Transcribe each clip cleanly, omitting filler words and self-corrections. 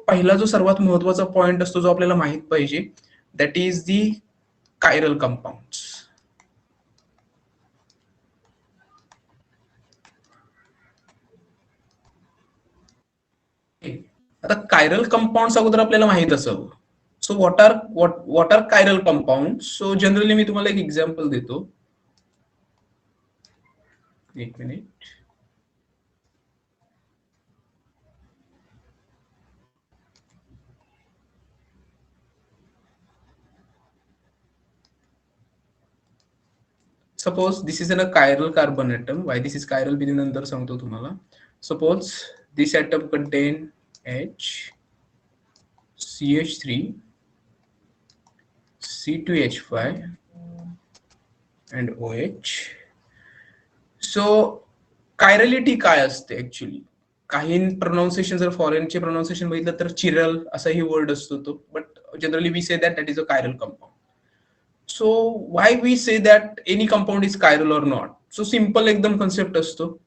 पहिला जो सर्वात महत्वाचा पॉइंट असतो जो आपल्याला माहित पाहिजे, that is the chiral compounds. आता कायरल कंपाऊंड्स अगोदर आपल्याला माहित असावं. So what are chiral compound. So generally मी तुम्हाला एक एक्झाम्पल देतो. एक minute. Suppose this is a chiral carbon atom. Why this is chiral मी नंतर सांगतो तुम्हाला. Suppose this atom contain H, CH3, C2H5 and OH. So chirality काय असते ऍक्च्युली. काही प्रोनाउन्सिएशन जर फॉरेनचे प्रोनाउन्सिएशन बघितलं तर चिरल असाही वर्ड असतो तो, but generally we say that is a chiral compound. So why we say that any compound is chiral or not. So simple एकदम कन्सेप्ट असतो.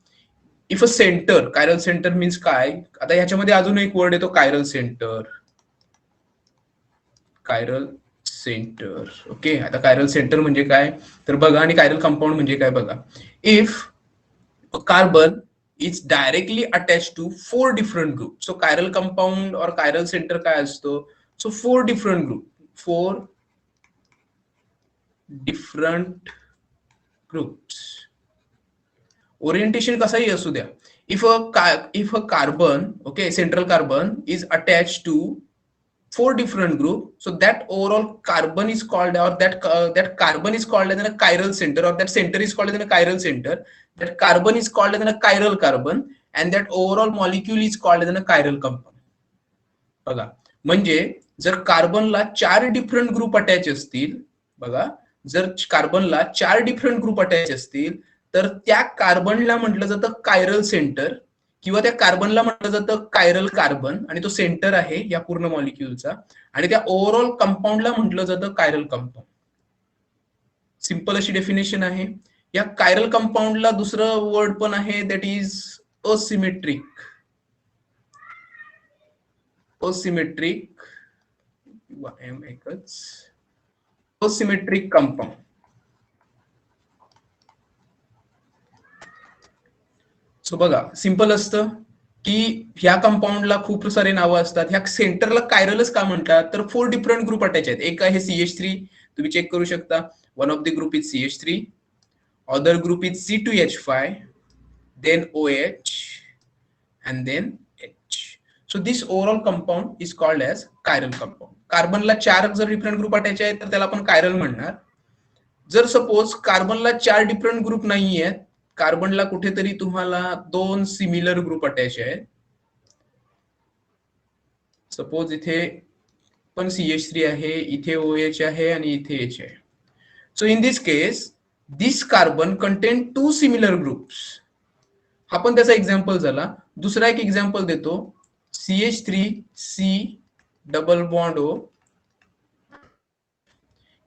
If a center, chiral center means काय. आता ह्याच्यामध्ये अजून एक वर्ड येतो chiral center. Chiral centre. Okay. आता chiral center म्हणजे काय तर बघा, आणि कायरल कंपाऊंड म्हणजे काय बघा. If carbon is directly attached to 4 different groups. So chiral compound or chiral center काय असतो. So 4 different group, 4 different groups. Orientation कसाही असू द्या. If a carbon, okay, central carbon is attached to 4 different group, so that overall carbon is called, or that carbon is called as a chiral center, or that center is called as a chiral center. That carbon is called as a chiral carbon, and that overall molecule is called as a chiral compound. बघा, म्हणजे जर कार्बनला 4 different group attach असतील, बघा जर कार्बनला 4 different group attach असतील तर त्या कार्बनला म्हटलं जातं कायरल सेंटर, किंवा त्या कार्बनला म्हटलं जातं कायरल कार्बन, आणि तो सेंटर आहे या पूर्ण मॉलिक्युलचा, आणि त्या ओव्हरऑल कंपाऊंडला म्हटलं जातं कायरल कंपाऊंड. सिंपल अशी डेफिनेशन आहे. या कायरल कंपाऊंडला दुसरं वर्ड पण आहे, that is asymmetric. Asymmetric asymmetric compound. So बघा सिंपल असतं की ह्या कंपाऊंडला खूप सारे नावं असतात. ह्या सेंटरला कायरलच का म्हणतात तर 4 डिफरंट ग्रुप अटॅच आहेत. एक आहे CH3, तुम्ही चेक करू शकता. One of the group is CH3, other group is C2H5, then OH, and then H. So this overall compound is called as chiral compound. कार्बनला 4 जर डिफरंट ग्रुप अटॅच आहेत तर त्याला आपण कायरल म्हणणार. जर सपोज कार्बनला 4 डिफरंट ग्रुप नाही आहेत, कार्बनला कुठेतरी तुम्हाला 2 सिमिलर ग्रुप अटॅच आहेत. सपोज इथे पण CH3 आहे, इथे OH आहे आणि इथे H आहे. So in this case this carbon content 2 similar groups. हा पण त्याचा एक्झाम्पल झाला. दुसरा एक एक्झाम्पल देतो. CH3C double bond O.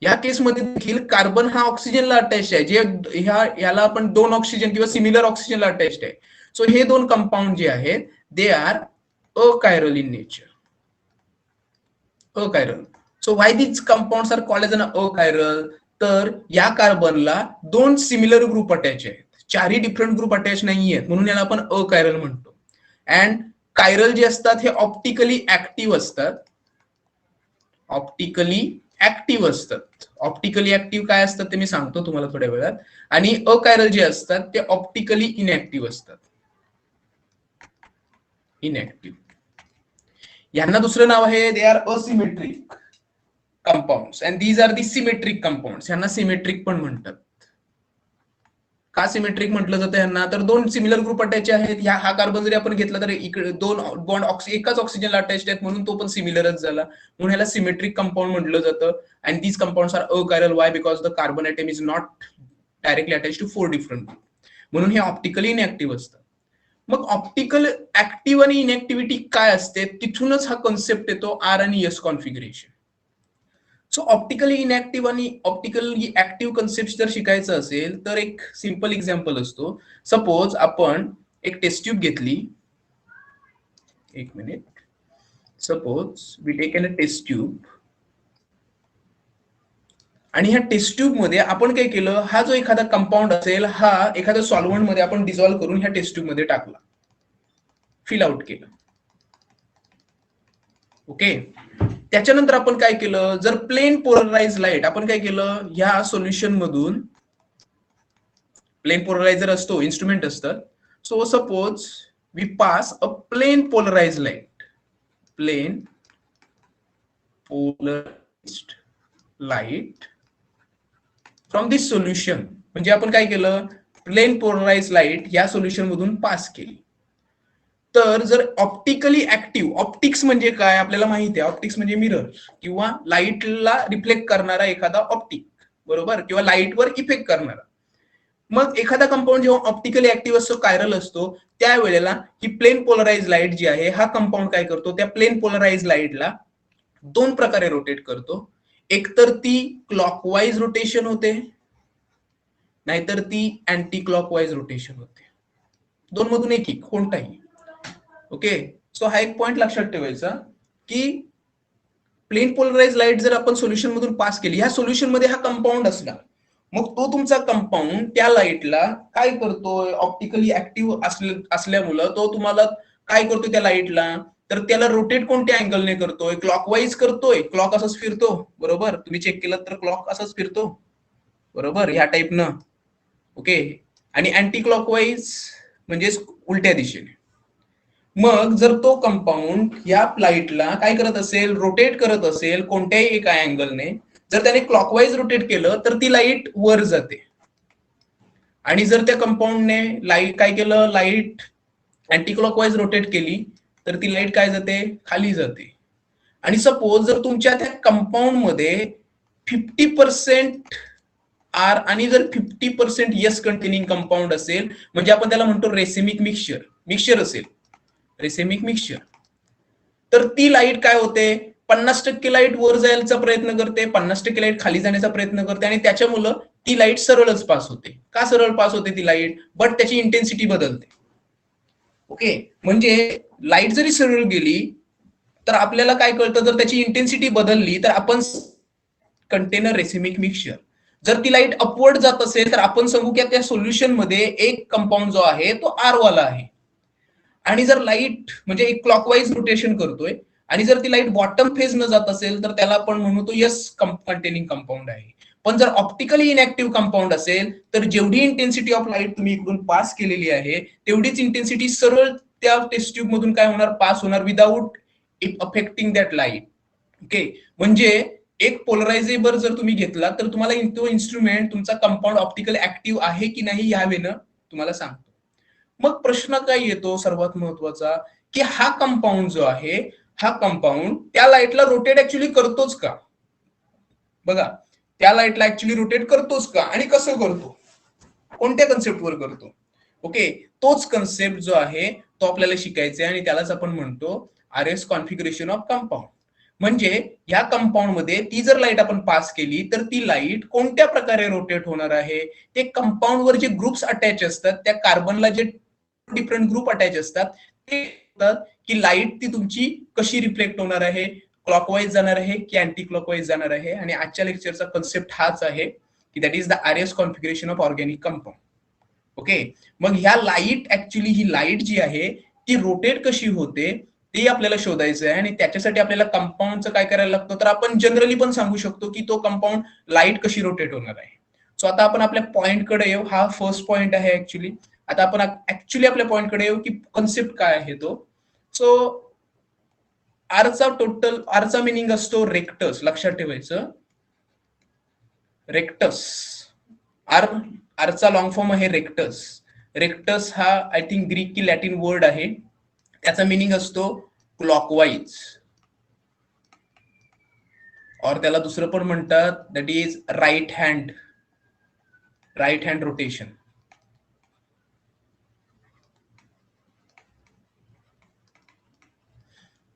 या केसमध्ये देखील कार्बन हा ऑक्सिजनला अटॅच आहे, जे याला आपण 2 ऑक्सिजन किंवा सिमिलर ऑक्सिजनला अटॅच्ड आहे. सो हे 2 कंपाऊंड जे आहेत they are achiral in nature. Achiral. So why these compounds are called as an achiral. तर या कार्बनला 2 सिमिलर ग्रुप अटॅच आहेत, 4ही डिफरंट ग्रुप अटॅच नाही आहेत, म्हणून याला आपण अकायरल म्हणतो. अँड कायरल जे असतात हे ऑप्टिकली ऍक्टिव्ह असतात. ऑप्टिकली ऍक्टिव्ह असतात. ऑप्टिकली ऍक्टिव्ह काय असतात ते मी सांगतो तुम्हाला थोड्या वेळात. आणि अकायरल जे असतात ते ऑप्टिकली इनऍक्टिव्ह असतात. इनऍक्टिव्ह. यांना दुसरं नाव आहे, they are asymmetric compounds, and these are the symmetric compounds. यांना सिमेट्रिक पण म्हणतात. का सिमेट्रिक म्हटलं जातं यांना तर 2 सिमिलर ग्रुप अटॅच आहेत. हा कार्बन जरी आपण घेतला तर इकडे 2 बॉन्ड एकाच ऑक्सिजनला अटॅच्ड आहेत, म्हणून तो पण सिमिलरच झाला, म्हणून ह्याला सिमेट्रिक कंपाऊंड म्हटलं जातं. And these compounds are achiral. Why because the carbon atom is not directly attach to 4 different group, म्हणून हे ऑप्टिकली इनऍक्टिव्ह असतं. मग ऑप्टिकल ऍक्टिव्ह आणि इनऍक्टिव्हिटी काय असते, तिथूनच हा कन्सेप्ट येतो आर आणि S configuration. So optically inactive आणि ऑप्टिकली ऍक्टिव्ह कन्सेप्ट जर शिकायचं असेल तर एक सिंपल एक्झाम्पल असतो. सपोज आपण एक टेस्ट ट्यूब घेतली. एक minute. Suppose we take in a test tube, आणि ह्या टेस्ट ट्यूब मध्ये आपण काय केलं, हा जो एखादा कंपाऊंड असेल हा एखाद्या सॉल्व्हंट मध्ये आपण डिझॉल्व्ह करून ह्या टेस्ट ट्यूब मध्ये टाकला, फिल आउट केलं. ओके, त्याच्यानंतर आपण काय केलं, जर प्लेन पोलराइज लाईट आपण काय केलं, ह्या सोल्युशन मधून प्लेन पोलरायझर असतो, इन्स्ट्रुमेंट असतं. So suppose we pass a plane polarize light, plane polarized light from this solution. म्हणजे आपण काय केलं, प्लेन पोलराइज लाईट या सोल्युशन मधून पास केली. तर जर ऑप्टिकली ऍक्टिव्ह, ऑप्टिक्स म्हणजे काय आपल्याला माहिती आहे, ऑप्टिक्स म्हणजे मिरर किंवा लाईटला रिफ्लेक्ट करणारा एखादा ऑप्टिक, बरोबर, किंवा लाईटवर इफेक्ट करणारा. मग एखादा कंपाऊंड जेव्हा ऑप्टिकली ऍक्टिव्ह असतो, कायरल असतो, त्यावेळेला ही प्लेन पोलराइज लाईट जी आहे, हा कंपाऊंड काय करतो, त्या प्लेन पोलराइज लाईटला दोन प्रकारे रोटेट करतो. एकतर ती क्लॉकवाईज रोटेशन होते, नाहीतर ती अँटी क्लॉकवाईज रोटेशन होते. दोन मधून एक कोणताही. ओके, सो हा एक पॉइंट लक्षात ठेवायचा की प्लेन पोलराइज लाईट जर आपण सोल्युशन मधून पास केली, ह्या सोल्युशन मध्ये हा कंपाऊंड असणार, मग तो तुमचा कंपाऊंड त्या लाईटला काय करतोय, ऑप्टिकली ऍक्टिव्ह असल्यामुळं तो तुम्हाला काय करतोय त्या लाईटला, तर त्याला रोटेट कोणत्या अँगलने करतोय, क्लॉकवाईज करतोय, क्लॉक असंच फिरतो, बरोबर, तुम्ही चेक केलं तर क्लॉक असंच फिरतो, बरोबर, ह्या टाईपनं. ओके, आणि अँटी क्लॉकवाईज म्हणजे उलट्या दिशेने. मग जर तो कंपाऊंड या लाईटला काय करत असेल, रोटेट करत असेल कोणत्याही एका अँगलने, जर त्याने क्लॉकवाईज रोटेट केलं तर ती लाईट वर जाते, आणि जर त्या कंपाऊंडने लाईट काय केलं, लाईट अँटी क्लॉकवाईज रोटेट केली तर ती लाईट काय जाते, खाली जाते. आणि सपोज जर तुमच्या त्या कंपाऊंड मध्ये 50% आर आणि जर 50% यस कंटेनिंग कंपाऊंड असेल, म्हणजे आपण त्याला म्हणतो रेसेमिक मिक्सचर, मिक्सचर असेल, रेसेमिक मिक्सचर, तर ती लाईट काय होते, 50% लाईट वर जायचा प्रयत्न करते, 50% लाईट खाली जाण्याचा प्रयत्न करते, आणि त्याच्यामुळं ती लाईट सरळच पास होते. का सरळ पास होते ती लाईट, बट त्याची इंटेन्सिटी बदलते. ओके, म्हणजे लाईट जरी सरळ गेली तर आपल्याला काय कळतं, जर त्याची इंटेन्सिटी बदलली तर आपण कंटेनर रेसिमिक मिक्सचर. जर ती लाईट अपवर्ड जात असेल तर आपण सांगू की त्या सोल्युशन मध्ये एक कंपाऊंड जो आहे तो आर वाला आहे, आणि जर लाईट म्हणजे एक क्लॉकवाईज रोटेशन करतोय, आणि जर ती लाईट बॉटम फेज न जात असेल तर त्याला आपण म्हणू तो यस कंटेनिंग कंपाऊंड आहे. पण जर ऑप्टिकली इनऍक्टिव्ह कंपाऊंड असेल तर जेवढी इंटेन्सिटी ऑफ लाईट तुम्ही इकडून पास केलेली आहे तेवढीच इंटेन्सिटी सरळ त्या टेस्ट ट्यूब मधून काय होणार, पास होणार, without it affecting that light. Okay, म्हणजे एक पोलरायझेबल जर तुम्ही घेतला तर तुम्हाला तो इन्स्ट्रुमेंट तुमचा कंपाऊंड ऑप्टिकल ऍक्टिव्ह आहे की नाही या वेळेनं तुम्हाला सांगतो. मग प्रश्न काय येतो सर्वात महत्वाचा, की हा कंपाऊंड जो आहे, हा कंपाऊंड त्या लाईटला रोटेट ऍक्च्युली करतोच का. बघा, त्या लाईटला ऍक्च्युली रोटेट करतोच का, आणि कसं करतो, कोणत्या कन्सेप्टवर करतो. ओके, तोच कन्सेप्ट जो आहे तो आपल्याला शिकायचा आहे, आणि त्यालाच आपण म्हणतो R S configuration of compound. म्हणजे या कंपाऊंड मध्ये ती जर लाईट आपण पास केली तर ती लाईट कोणत्या प्रकारे रोटेट होणार आहे, ते कंपाऊंड वर जे ग्रुप्स अटॅच असतात, त्या कार्बनला जे डिफरंट ग्रुप अटॅच असतात ते की लाईट ती तुमची कशी रिफ्लेक्ट होणार आहे, क्लॉकवाईज जाणार आहे की अँटी क्लॉकवाईज जाणार आहे. आणि आजच्या लेक्चरचा कन्सेप्ट हाच आहे की that is the R S configuration of organic compound. Okay, मग ह्या लाईट ऍक्च्युली ही लाईट जी आहे ती रोटेट कशी होते ते आपल्याला शोधायचं आहे, आणि त्याच्यासाठी आपल्याला कंपाऊंडचं काय करायला लागतं, तर आपण जनरली पण सांगू शकतो की तो कंपाऊंड लाईट कशी रोटेट होणार आहे. सो आता आपण आपल्या पॉइंटकडे येऊ, हा फर्स्ट पॉइंट आहे ऍक्च्युली. आता आपण ऍक्च्युली आपल्या पॉइंटकडे येऊ की कन्सेप्ट काय आहे तो. सो आरचा मिनिंग असतो रेक्टस, लक्षात ठेवायचं, रेक्टस. आर, आरचा लॉंग फॉर्म आहे रेक्टस. रेक्टस हा आय थिंक ग्रीक की लॅटिन वर्ड आहे, त्याचा मिनिंग असतो क्लॉकवाईज, और त्याला दुसरं पण म्हणतात that is right hand, right hand rotation.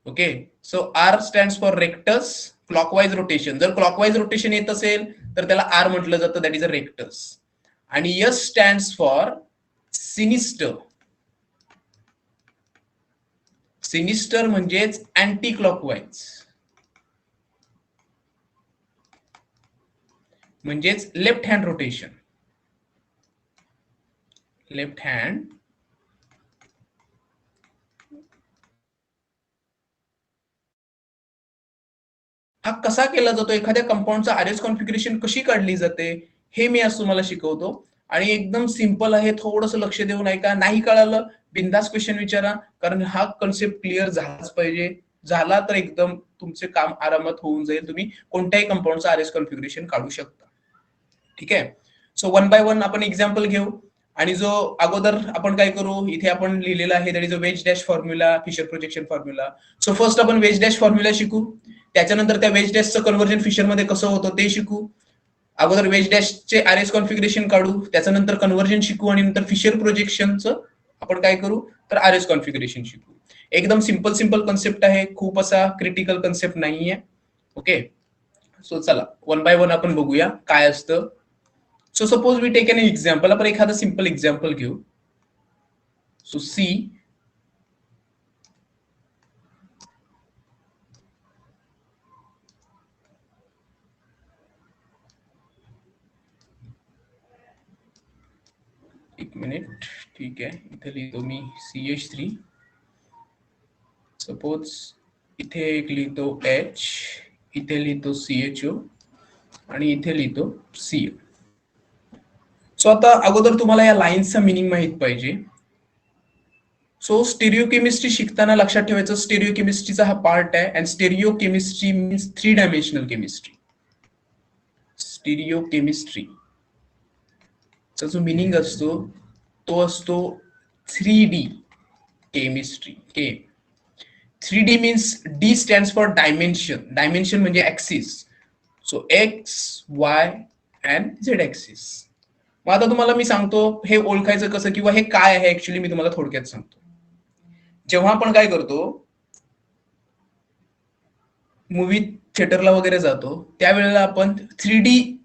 Okay, so R stands for rectus, clockwise rotation. जर क्लॉकवाईज रोटेशन येत असेल तर त्याला आर म्हटलं जातं, दॅट इज अ रेक्टस. आणि S stands for sinister. Sinister म्हणजेच अँटी क्लॉकवाईज, म्हणजेच left hand rotation. Left hand हा कसा केला जातो, एखाद्या कंपाऊंडचा आरएस कॉन्फिगरेशन कशी काढली जाते, हे मी आज तुम्हाला शिकवतो. आणि एकदम सिंपल आहे, थोडंसं लक्ष देऊन ऐका. नाही कळालं बिंदास क्वेश्चन विचारा, कारण हा कन्सेप्ट क्लिअर झालाच पाहिजे. झाला तर एकदम तुमचे काम आरामात होऊन जाईल. तुम्ही कोणत्याही कंपाऊंडचा आरएस कॉन्फिगरेशन काढू शकता. ठीक आहे. सो वन बाय वन आपण एक्झाम्पल घेऊ. आणि जो अगोदर आपण काय करू, इथे आपण लिहिलेला आहे that is a wedge dash formula, Fisher projection formula. So first आपण वेज डॅश फॉर्म्युला शिकू. त्याच्यानंतर त्या वेज डॅशचं कन्व्हर्जन फिशर मध्ये कसं होतं ते शिकू. अगोदर वेज डॅशचे आरएस कॉन्फिगरेशन काढू, त्याच्यानंतर कन्व्हर्जन शिकू, आणि नंतर फिशर प्रोजेक्शनचं आपण काय करू तर आरएस कॉन्फिगरेशन शिकू. एकदम सिंपल कन्सेप्ट आहे, खूप असा क्रिटिकल कन्सेप्ट नाहीये. ओके. सो चला वन बाय वन आपण बघूया काय असतं. So suppose we take an example. आपण एखादं सिंपल एक्झाम्पल घेऊ. सो सी एक मिनिट. ठीक आहे, इथे लिहितो मी CH3. सपोज इथे एक लिहितो H, इथे लिहितो CHO, आणि इथे लिहितो CO. सो आता अगोदर तुम्हाला या लाईन्सचा मिनिंग माहित पाहिजे. सो स्टेरिओ केमिस्ट्री शिकताना लक्षात ठेवायचं, स्टेरिओ केमिस्ट्रीचा हा पार्ट आहे. And stereo chemistry means 3 dimensional chemistry. Stereo chemistry चा जो मिनिंग असतो तो असतो 3D केमिस्ट्री. के 3D means D stands for dimension. Dimension म्हणजे axis. So X, Y and Z axis. मग आता तुम्हाला मी सांगतो हे ओळखायचं कसं, किंवा हे काय आहे ऍक्च्युली मी तुम्हाला थोडक्यात सांगतो. जेव्हा आपण काय करतो, मूवी थिएटरला वगैरे जातो, त्यावेळेला आपण 3D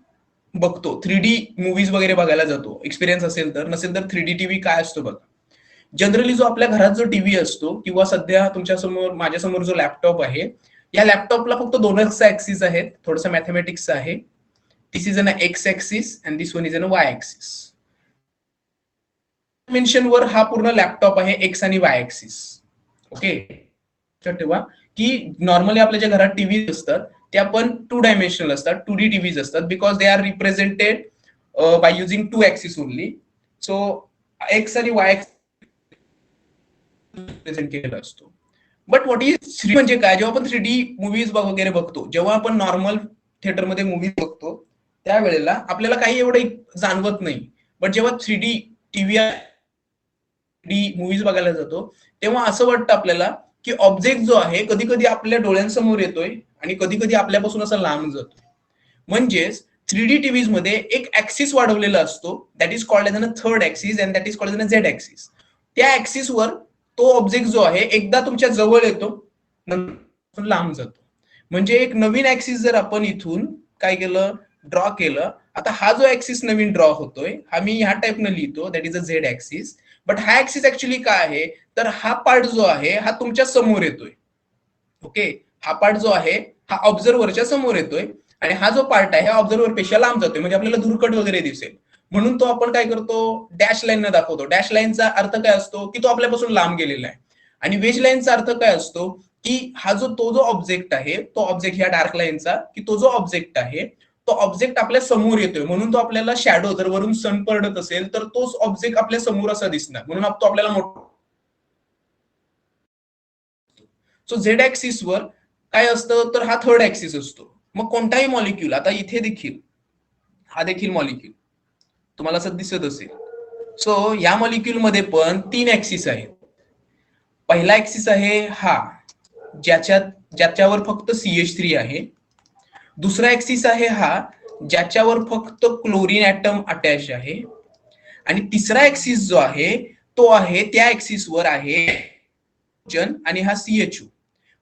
बघतो. 3D मूवीज वगैरे बघायला जातो. एक्सपिरियन्स असेल तर, नसेल तर 3D टीव्ही काय असतो बघा. जनरली जो आपल्या घरात जो टीव्ही असतो, किंवा सध्या तुमच्या समोर माझ्यासमोर जो लॅपटॉप आहे, या लॅपटॉपला फक्त दोनच ऍक्सिस आहेत. थोडंसं मॅथमॅटिक्स आहे. This is an X axis and this one is an Y axis. डायमेन्शनवर हा पूर्ण लॅपटॉप आहे, एक्स आणि वाय ऍक्सिस. ओके. ठेवा की नॉर्मली आपल्या ज्या घरात टीव्ही असतात त्या पण 2 डायमेन्शनल असतात, 2D टीव्हीज असतात, because they are represented by using 2 axis only. So x आणि वाय प्रेझेंट केलेला असतो. बट व्हॉट इज 3D म्हणजे काय, जेव्हा आपण 3D मूवीज वगैरे बघतो, जेव्हा आपण नॉर्मल थिएटरमध्ये मूवी बघतो त्यावेळेला आपल्याला काही एवढं जाणवत नाही. बट जेव्हा 3D टीव्ही मूवीज बघायला जातो, तेव्हा असं वाटतं आपल्याला की ऑब्जेक्ट जो आहे कधी कधी आपल्या डोळ्यांसमोर येतोय आणि कधी कधी आपल्यापासून असा लांब जातोय. म्हणजेच 3D टीव्हीज मध्ये एक ऍक्सिस वाढवलेला असतो, that is called as a third axis and that is called as a Z axis. त्या ऍक्सिसवर तो ऑब्जेक्ट जो आहे एकदा तुमच्या जवळ येतो, नंतर लांब जातो. म्हणजे एक नवीन ऍक्सिस जर आपण इथून काय केलं, ड्रॉ केलं. आता हा जो ऍक्सिस नवीन ड्रॉ होतोय, हा मी ह्या टाइपनं लिहितो, that is a Z axis. But हा ऍक्सिस ऍक्च्युली काय आहे, तर हा पार्ट जो आहे हा तुमच्या समोर येतोय. ओके. हा पार्ट जो आहे हा ऑब्झर्व्हरच्या समोर येतोय, आणि हा जो पार्ट आहे हा ऑब्झर्व्हर पेक्षा लांब जातोय, म्हणजे आपल्याला धुरकट वगैरे दिसेल. म्हणून तो आपण काय करतो, डॅश लाईन दाखवतो. डॅश लाईनचा अर्थ काय असतो की तो आपल्यापासून लांब गेलेला आहे. आणि वेज लाईनचा अर्थ काय असतो की हा जो तो जो ऑब्जेक्ट आहे, तो ऑब्जेक्ट ह्या डार्क लाईनचा, की तो जो ऑब्जेक्ट आहे तो ऑब्जेक्ट आपल्या समोर येतोय, म्हणून तो आपल्याला शॅडो, जर वरून सन पडत असेल तर तोच ऑब्जेक्ट आपल्या समोर असा दिसणार, म्हणून तो आपल्याला मोठा. सो झेड ऍक्सिस वर काय असतं तर हा थर्ड ऍक्सिस असतो. मग कोणताही मॉलिक्यूल, आता इथे देखील हा देखील मॉलिक्यूल तुम्हाला असं दिसत असेल. सो या मॉलिक्यूल मध्ये पण 3 ऍक्सिस आहेत. पहिला ऍक्सिस आहे हा, ज्याच्यावर फक्त CH3 आहे. दुसरा ऍक्सिस आहे हा, ज्याच्यावर फक्त क्लोरीन ऍटम अटॅच आहे. आणि तिसरा ऍक्सिस जो आहे तो आहे त्या ऍक्सिसवर आहे आणि हा CHO.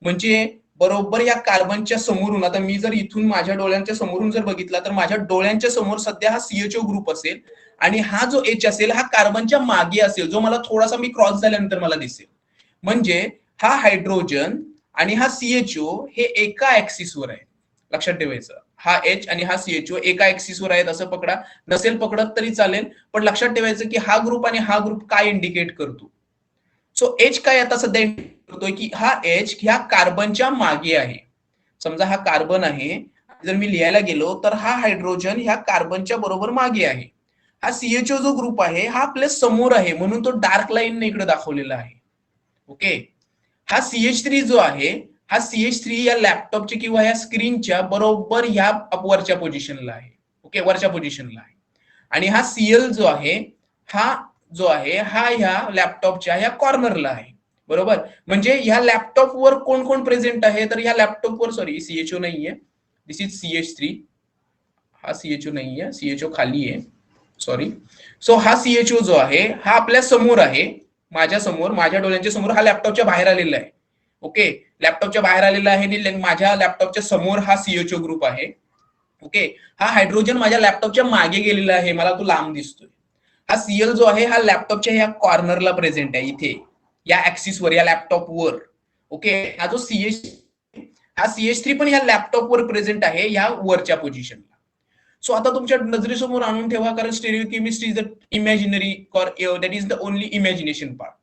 म्हणजे बरोबर या कार्बनच्या समोरून, आता मी जर इथून माझ्या डोळ्यांच्या समोरून जर बघितला तर माझ्या डोळ्यांच्या समोर सध्या हा CHO ग्रुप असेल, आणि हा जो H असेल हा कार्बनच्या मागे असेल, जो मला थोडासा मी क्रॉस झाल्यानंतर मला दिसेल. म्हणजे हा हायड्रोजन आणि हा सीएचओ हे एका ऍक्सिसवर आहे, लक्षात ठेवायचं. हा एच आणि हा सीएचओ एका ऍक्सिसवर आहेत असं पकडा, नसेल पकडत तरी चालेल, पण लक्षात ठेवायचं की हा ग्रुप आणि हा ग्रुप काय इंडिकेट करतो. सो एच काय आता सध्या इंडिकेट करतोय की हा एच ह्या कार्बनच्या मागे आहे. समजा हा कार्बन आहे, जर मी लिहायला गेलो तर हा हायड्रोजन ह्या कार्बनच्या बरोबर मागे आहे. हा सीएचओ जो ग्रुप आहे हा आपल्या समोर आहे, म्हणून तो डार्क लाईन इकडे दाखवलेला आहे. ओके. हा CH3 जो आहे, हा CH3 या लॅपटॉपच्या किंवा या स्क्रीनच्या बरोबर ह्या वरच्या पोझिशनला आहे. ओके, वरच्या पोझिशनला आहे. आणि हा Cl जो आहे, हा जो आहे हा ह्या लॅपटॉपच्या ह्या कॉर्नरला आहे. बरोबर, म्हणजे ह्या लॅपटॉपवर कोण कोण प्रेझेंट आहे, तर ह्या लॅपटॉपवर सॉरी सीएचओ नाहीये, दिस इज CH3. हा सीएचओ नाहीये, सीएचओ खाली आहे, सॉरी. सो हा सीएचओ जो आहे हा आपल्या समोर आहे, माझ्या समोर, माझ्या डोळ्यांच्या समोर. हा लॅपटॉपच्या बाहेर आलेला आहे. ओके, लॅपटॉपच्या बाहेर आलेला आहे आणि माझ्या लॅपटॉपच्या समोर हा सीएचओ ग्रुप आहे. ओके, हा हायड्रोजन माझ्या लॅपटॉपच्या मागे गेलेला आहे, मला तो लांब दिसतोय. हा सीएल जो आहे हा लॅपटॉपच्या ह्या कॉर्नरला प्रेझेंट आहे, इथे या ऍक्सिसवर, या लॅपटॉपवर. ओके, हा जो सीएच हा CH3 पण ह्या लॅपटॉपवर प्रेझेंट आहे, ह्या वरच्या पोझिशनला. सो आता तुमच्या नजरेसमोर आणून ठेवा, कारण stereo chemistry is the imaginary or that is the only imagination part.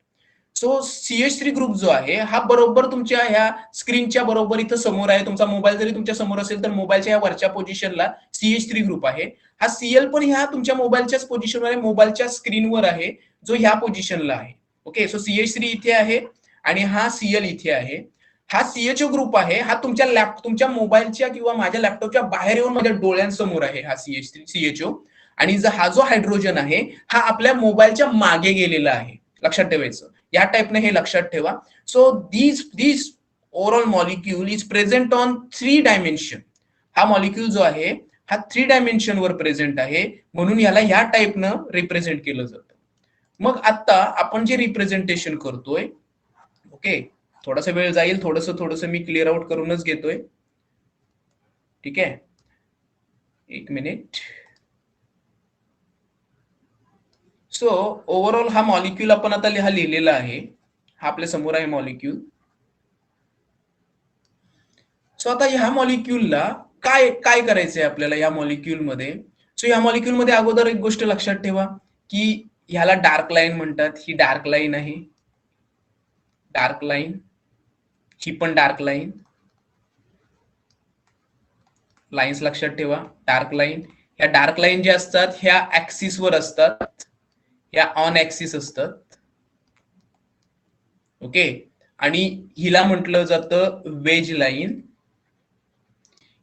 So CH3 group जो आहे हा बरोबर तुमच्या ह्या स्क्रीनच्या बरोबर इथं समोर आहे. तुमचा मोबाईल जरी तुमच्या समोर असेल तर मोबाईलच्या ह्या वरच्या पोझिशनला CH3 ग्रुप आहे. हा CL पण ह्या तुमच्या मोबाईलच्याच पोझिशनवर आहे, मोबाईलच्या स्क्रीनवर आहे, जो ह्या पोझिशनला आहे. ओके, सो CH3 इथे आहे आणि हा CL इथे आहे. हा सीएचओ ग्रुप आहे, हा तुमच्या मोबाईलच्या किंवा माझ्या लॅपटॉपच्या बाहेर येऊन माझ्या डोळ्यांसमोर आहे हा सीएचओ. आणि हा जो हायड्रोजन आहे हा आपल्या मोबाईलच्या मागे गेलेला आहे, लक्षात ठेवायचं. या टाईपने हे लक्षात ठेवा. So this overall molecule is present on 3 dimension. हा मॉलिक्यूल जो आहे हा 3 डायमेन्शन वर प्रेझेंट आहे, म्हणून याला ह्या टाईपनं रिप्रेझेंट केलं जातं. मग आता आपण जे रिप्रेझेंटेशन करतोय, ओके, थोडासा वेळ जाईल, थोडस मी क्लिअर आउट करूनच घेतोय. ठीक आहे, एक मिनिट. सो ओव्हरऑल हा मॉलिक्यूल आपण आता हा लिहिलेला आहे, हा आपल्या समोर आहे मॉलिक्यूल. सो आता ह्या मॉलिक्यूलला काय काय करायचंय आपल्याला या मॉलिक्यूलमध्ये. सो या मॉलिक्यूलमध्ये अगोदर एक गोष्ट लक्षात ठेवा की ह्याला डार्क लाईन म्हणतात. ही डार्क लाईन आहे, डार्क लाईन, ही पण डार्क लाईन. लाईन्स लक्षात ठेवा, डार्क लाईन. ह्या डार्क लाईन ज्या असतात ह्या ऍक्सिसवर असतात, ह्या ऑन ऍक्सिस असतात. ओके, आणि हिला म्हटलं जातं वेज लाईन.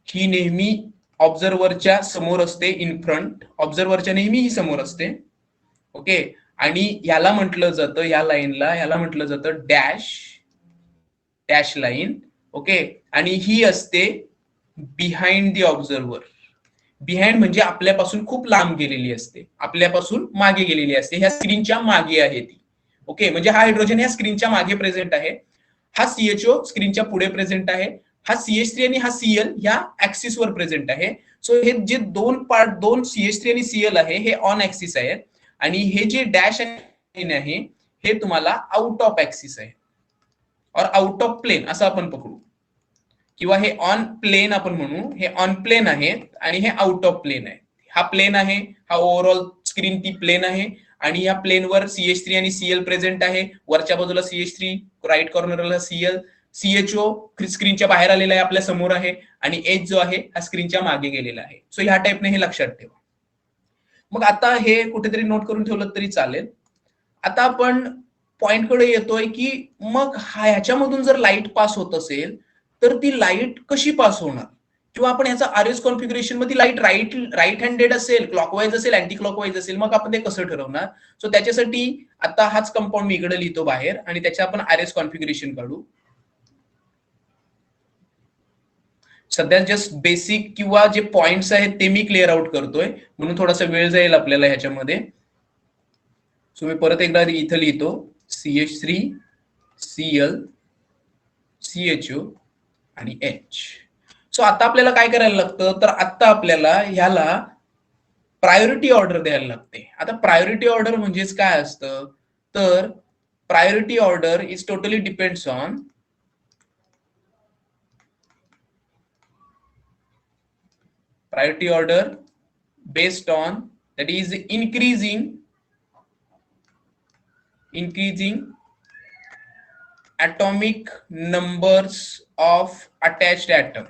ही नेहमी ऑब्झर्वरच्या समोर असते, इन फ्रंट. ऑब्झर्वरच्या नेहमी ही समोर असते. ओके, आणि याला म्हटलं जातं, या लाईनला याला म्हटलं जातं डॅश, डॅश लाईन. ओके, आणि ही असते बिहाइंड दी ऑब्झर्वर. बिहाइंड म्हणजे आपल्यापासून खूप लांब गेलेली असते, आपल्यापासून मागे गेलेली असते, ह्या स्क्रीनच्या मागे आहे ती. ओके, म्हणजे हा हायड्रोजन ह्या स्क्रीनच्या मागे प्रेझेंट आहे, हा सीएचओ स्क्रीनच्या पुढे प्रेझेंट आहे, हा CH3 आणि हा CL ह्या ऍक्सिस वर प्रेझेंट आहे. सो हे जे दोन पार्ट, दोन CH3 आणि CL आहे हे ऑन ऍक्सिस आहेत, आणि हे जे डॅश आहे हे तुम्हाला आउट ऑफ ऍक्सिस आहे, और आउट ऑफ प्लेन असं आपण पकडू, किंवा हे ऑन प्लेन आपण म्हणू. हे ऑन प्लेन आहे आणि हे आउट ऑफ प्लेन आहे. हा प्लेन आहे, हा ओव्हरऑल स्क्रीन ती प्लेन आहे, आणि या प्लेनवर CH3 आणि CL प्रेझेंट आहे. वरच्या बाजूला CH3, राईट कॉर्नरला CL. सीएचओ स्क्रीनच्या बाहेर आलेला आहे, आपल्या समोर आहे, आणि एच जो आहे हा स्क्रीनच्या मागे गेलेला आहे. सो ह्या टाईपने हे लक्षात ठेवा. मग आता हे कुठेतरी नोट करून ठेवलं तरी चालेल. आता आपण पॉइंटकडे येतोय की मग ह्याच्यामधून जर लाईट पास होत असेल तर ती लाईट कशी पास होणार, किंवा आपण ह्याचा आरएस कॉन्फिगरेशन मध्ये लाईट राईट हँडेड असेल, क्लॉकवाईज असेल, अँटी क्लॉकवाईज असेल, मग आपण ते कसं ठरवणार. सो त्याच्यासाठी आता हाच कंपाऊंड मी इकडे लिहितो बाहेर, आणि त्याचे आपण आरएस कॉन्फिगरेशन काढू. सध्या जस्ट बेसिक किंवा जे पॉइंट्स आहेत ते मी क्लिअर आउट करतोय, म्हणून थोडासा वेळ जाईल आपल्याला ह्याच्यामध्ये. सो मी परत एकदा इथं लिहितो CH3, CL, CHO आणि H. सो आता आपल्याला काय करायला लागतं, तर आता आपल्याला ह्याला प्रायोरिटी ऑर्डर द्यायला लागते. आता प्रायोरिटी ऑर्डर म्हणजेच काय असतं, तर priority order is totally depends on priority order based on, that is increasing atomic numbers of attached atoms.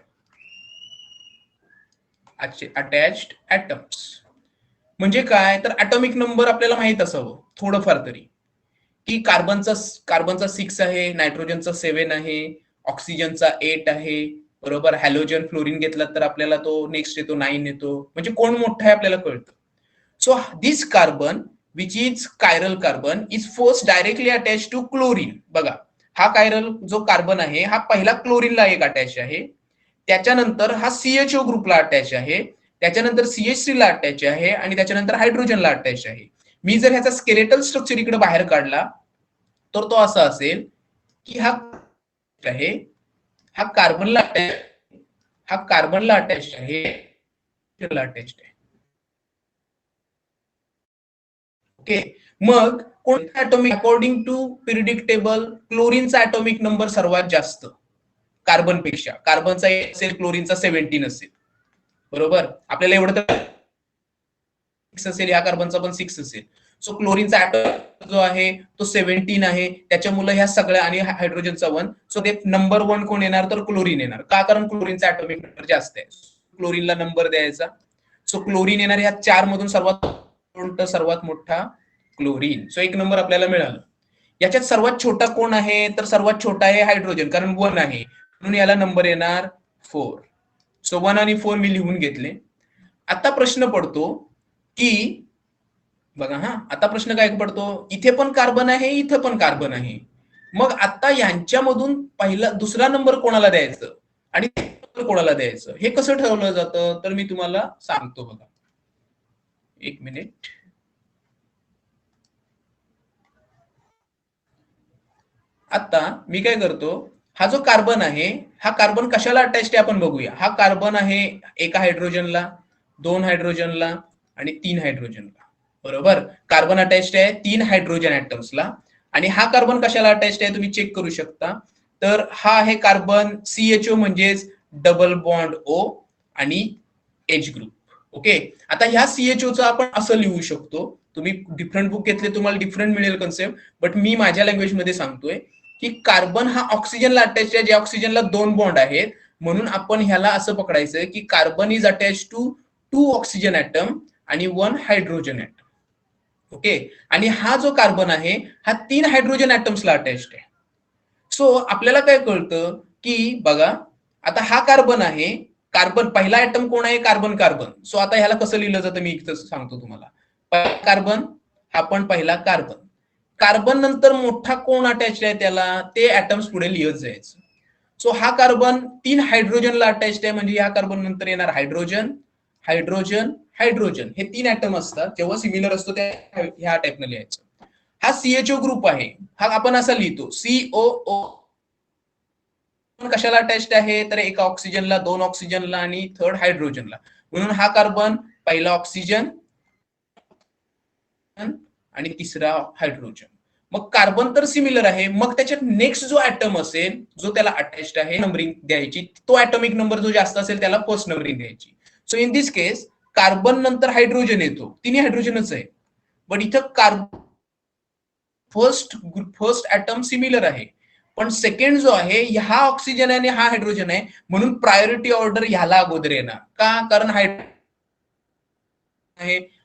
म्हणजे काय, तर atomic नंबर आपल्याला माहित असावं थोडंफार तरी, की कार्बनचा 6 आहे, नायट्रोजनचा 7 आहे, ऑक्सिजनचा 8 आहे, बरोबर. हॅलोजन फ्लोरीन घेतला तर आपल्याला तो नेक्स्ट येतो 9 येतो, म्हणजे कोण मोठा आहे आपल्याला कळतं. So this carbon which is chiral carbon is first directly attach to chlorine. बघा, हा कायरल जो कार्बन आहे हा पहिला क्लोरीनला एक अटॅच आहे, त्याच्यानंतर हा सीएचओ ग्रुपला अटॅच आहे, त्याच्यानंतर सीएच3 ला अटॅच आहे आणि त्याच्यानंतर हायड्रोजनला अटॅच आहे. मी जर ह्याचा स्केलेटल स्ट्रक्चर इकडे बाहेर काढला तर तो असा असेल की हा आहे, हा कार्बनला अटॅच आहे, अटॅच आहे. ओके, मग कोणता atomic, according to periodic table क्लोरीनचा ॲटॉमिक नंबर सर्वात जास्त कार्बन पेक्षा. कार्बनचा 8 असेल, क्लोरीनचा 17 असेल, बरोबर. आपल्याला एवढं तर 6 असेल, या कार्बनचा पण 6 असेल. सो क्लोरीनचा ॲटॉम जो आहे तो 17 आहे, त्याच्यामुळे ह्या सगळ्या, आणि हायड्रोजनचा 1. सो ते नंबर 1 कोण येणार, तर क्लोरीन येणार. का, कारण क्लोरीनचा ॲटॉमिक नंबर जास्त आहे. क्लोरीनला नंबर द्यायचा. सो क्लोरीन येणार. ह्या 4 मधून सर्वात मोठा क्लोरीन. सो 1 नंबर आपल्याला मिळालं. याच्यात सर्वात छोटा कोण आहे, तर सर्वात छोटा आहे हायड्रोजन, कारण 1 आहे, म्हणून याला नंबर येणार 4. सो 1 आणि 4 मी लिहून घेतले. आता प्रश्न पडतो की, बघा हा, आता प्रश्न काय पडतो, इथे पण कार्बन आहे, इथे पण कार्बन आहे, मग आता यांच्यामधून दुसरा नंबर कोणाला द्यायचं आणि कोणाला द्यायचं, हे कसं ठरवलं जातं, तर मी तुम्हाला सांगतो. बघा, 1 मिनिट. आता मी काय करतो, हा जो कार्बन आहे, हा कार्बन कशाला अटॅच आहे आपण बघूया. हा कार्बन आहे एका हायड्रोजनला, 2 हायड्रोजनला आणि 3 हायड्रोजनला, बरोबर. कार्बन अटॅच्ड आहे 3 हायड्रोजन ऍटम्सला. आणि हा कार्बन कशाला अटॅच्ड आहे तुम्ही चेक करू शकता. तर हा आहे कार्बन सीएचओ, म्हणजेच डबल बॉन्ड ओ आणि एच ग्रुप. ओके, आता ह्या सीएचओचं आपण असं लिहू शकतो. तुम्ही डिफरंट बुक घेतले, तुम्हाला डिफरंट मिळेल कन्सेप्ट, बट मी माझ्या लँग्वेज मध्ये सांगतोय की कार्बन हा ऑक्सिजनला अटॅच आहे, ज्या ऑक्सिजनला 2 बॉन्ड आहेत, म्हणून आपण ह्याला असं पकडायचं की carbon is attach to 2 oxygen atom आणि 1 हायड्रोजन ॲटम. ओके, आणि हा जो कार्बन आहे हा 3 हायड्रोजन ॲटम्सला अटॅच्ड आहे. सो आपल्याला काय कळतं की, बघा, आता हा कार्बन आहे, कार्बन पहिला ॲटम कोण आहे, कार्बन. सो आता ह्याला कसं लिहिलं जातं मी इथं सांगतो तुम्हाला. पहिला कार्बन, हा पण पहिला कार्बन नंतर मोठा कोण अटॅच आहे त्याला, ते ॲटम्स पुढे लिहत जायचं. सो हा कार्बन 3 हायड्रोजनला अटॅच्ड आहे, म्हणजे या कार्बन नंतर येणार हायड्रोजन, हायड्रोजन, हायड्रोजन. हे 3 ॲटम असतात, जेव्हा सिमिलर असतो त्या ह्या टाइपने लिहायचं. हा सीएचओ ग्रुप आहे, हा आपण असा लिहितो सीओओ. कशाला अटॅच्ड आहे, तर एका ऑक्सिजनला, 2 ऑक्सिजनला आणि 3rd हायड्रोजनला, म्हणून हा कार्बन पहिला ऑक्सिजन आणि तिसरा हायड्रोजन. मग कार्बन तर सिमिलर आहे, मग त्याच्यात नेक्स्ट जो ॲटम असेल जो त्याला अटॅच्ड आहे, नंबरिंग द्यायची, तो ॲटॉमिक नंबर जो जास्त असेल त्याला फर्स्ट नंबरिंग द्यायची. So in this case carbon नंतर हायड्रोजन येतो, तिन्ही हायड्रोजनच आहे, पण इथं कार्बन फर्स्ट ॲटम सिमिलर आहे, पण सेकंड जो आहे हा ऑक्सिजन आहे आणि हा हायड्रोजन आहे, म्हणून प्रायोरिटी ऑर्डर ह्याला अगोदर येणार. का, कारण आहे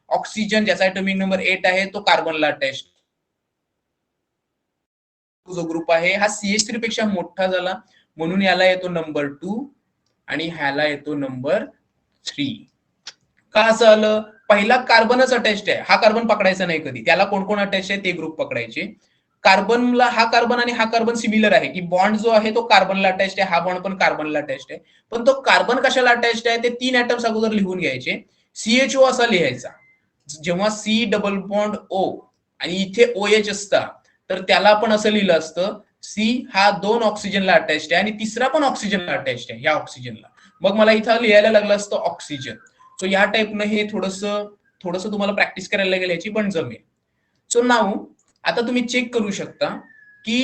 ऑक्सिजन ज्याचा ॲटॉमिक नंबर 8 आहे तो कार्बनला अटॅच, जो ग्रुप आहे हा सीएच3 पेक्षा मोठा झाला, म्हणून याला येतो नंबर 2 आणि ह्याला येतो नंबर 3. का असं आलं, पहिला कार्बनच अटॅच्ड आहे, हा कार्बन पकडायचा नाही कधी, त्याला कोण कोण अटॅच आहे ते ग्रुप पकडायचे. कार्बनला, हा कार्बन आणि हा कार्बन सिमिलर आहे, की बॉन्ड जो आहे तो कार्बनला अटॅच्ड आहे, हा बॉन्ड पण कार्बनला अटॅच्ड आहे, पण तो कार्बन कशाला अटॅच्ड आहे ते 3 ॲटम्स अगोदर लिहून घ्यायचे. सीएचओ असा लिहायचा, जेव्हा सी डबल बॉन्ड ओ आणि इथे ओ एच असता, तर त्याला आपण असं लिहिलं असतं, सी हा 2 ऑक्सिजनला अटॅच्ड आहे आणि तिसरा पण ऑक्सिजनला अटॅच्ड आहे, या ऑक्सिजनला. मग मला इथं लिहायला लागलं असतं ऑक्सिजन. सो या टाइपनं हे थोडंसं तुम्हाला प्रॅक्टिस करायला लागेल, याची पण जमेल. सो नाऊ आता तुम्ही चेक करू शकता की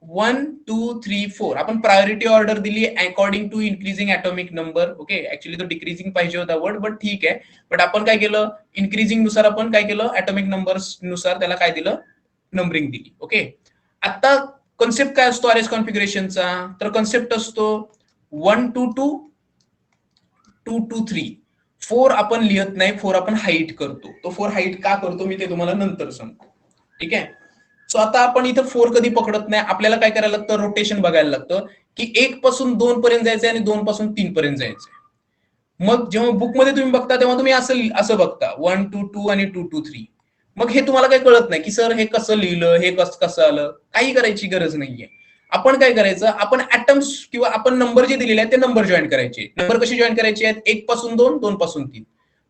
1 2 3 4 आपण प्रायोरिटी ऑर्डर दिली according to increasing atomic number. Okay, actually तो डिक्रीजिंग पाहिजे होता वर्ड, बट ठीक आहे. बट आपण काय केलं, इन्क्रीजिंग नुसार आपण काय केलं, ऍटॉमिक नंबर्स नुसार त्याला काय दिलं, नंबरिंग दिली. ओके, आता कॉन्सेप्ट काय असतो आरएस कॉन्फिगरेशनचा, तर कॉन्सेप्ट असतो 1 2 2 2 2 3. 4 आपण लिहत नाही, 4 आपण हाईट करतो. तो 4 हाईट का करतो मी ते तुम्हाला नंतर सांगतो. ठीक आहे. सो आता आपण इथं 4 कधी पकडत नाही, आपल्याला काय करायला लागतं, रोटेशन बघायला लागतं की 1 पासून 2 पर्यंत जायचंय आणि 2 पासून 3 पर्यंत जायचंय. मग जेव्हा बुकमध्ये तुम्ही बघता तेव्हा तुम्ही असं बघता 1 2 2 आणि 2 2 3. मग हे तुम्हाला काही कळत नाही की सर हे कसं लिहिलं, हे कसं आलं, काही करायची गरज नाहीये. आपण काय करायचं, आपण ऍटम्स किंवा आपण नंबर जे दिलेले आहेत ते नंबर जॉईन करायचे. नंबर कसे जॉईन करायचे आहेत, 1 पासून 2, 2 पासून 3.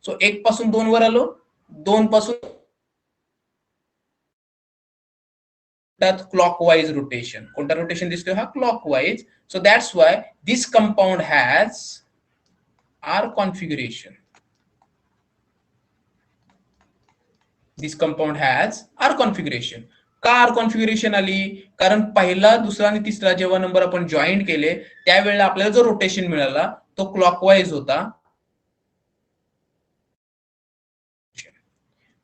सो 1 पासून 2 वर आलो, 2 पासून क्लॉकवाईज रोटेशन. कोणता रोटेशन दिसतोय हा, clockwise. So that's why this compound has R configuration. This compound has R configuration. का आर कॉन्फिगरेशन आली, कारण पहिला दुसरा आणि तिसरा जेव्हा नंबर आपण जॉईन केले त्यावेळेला आपल्याला जो रोटेशन मिळाला तो क्लॉकवाईज होता.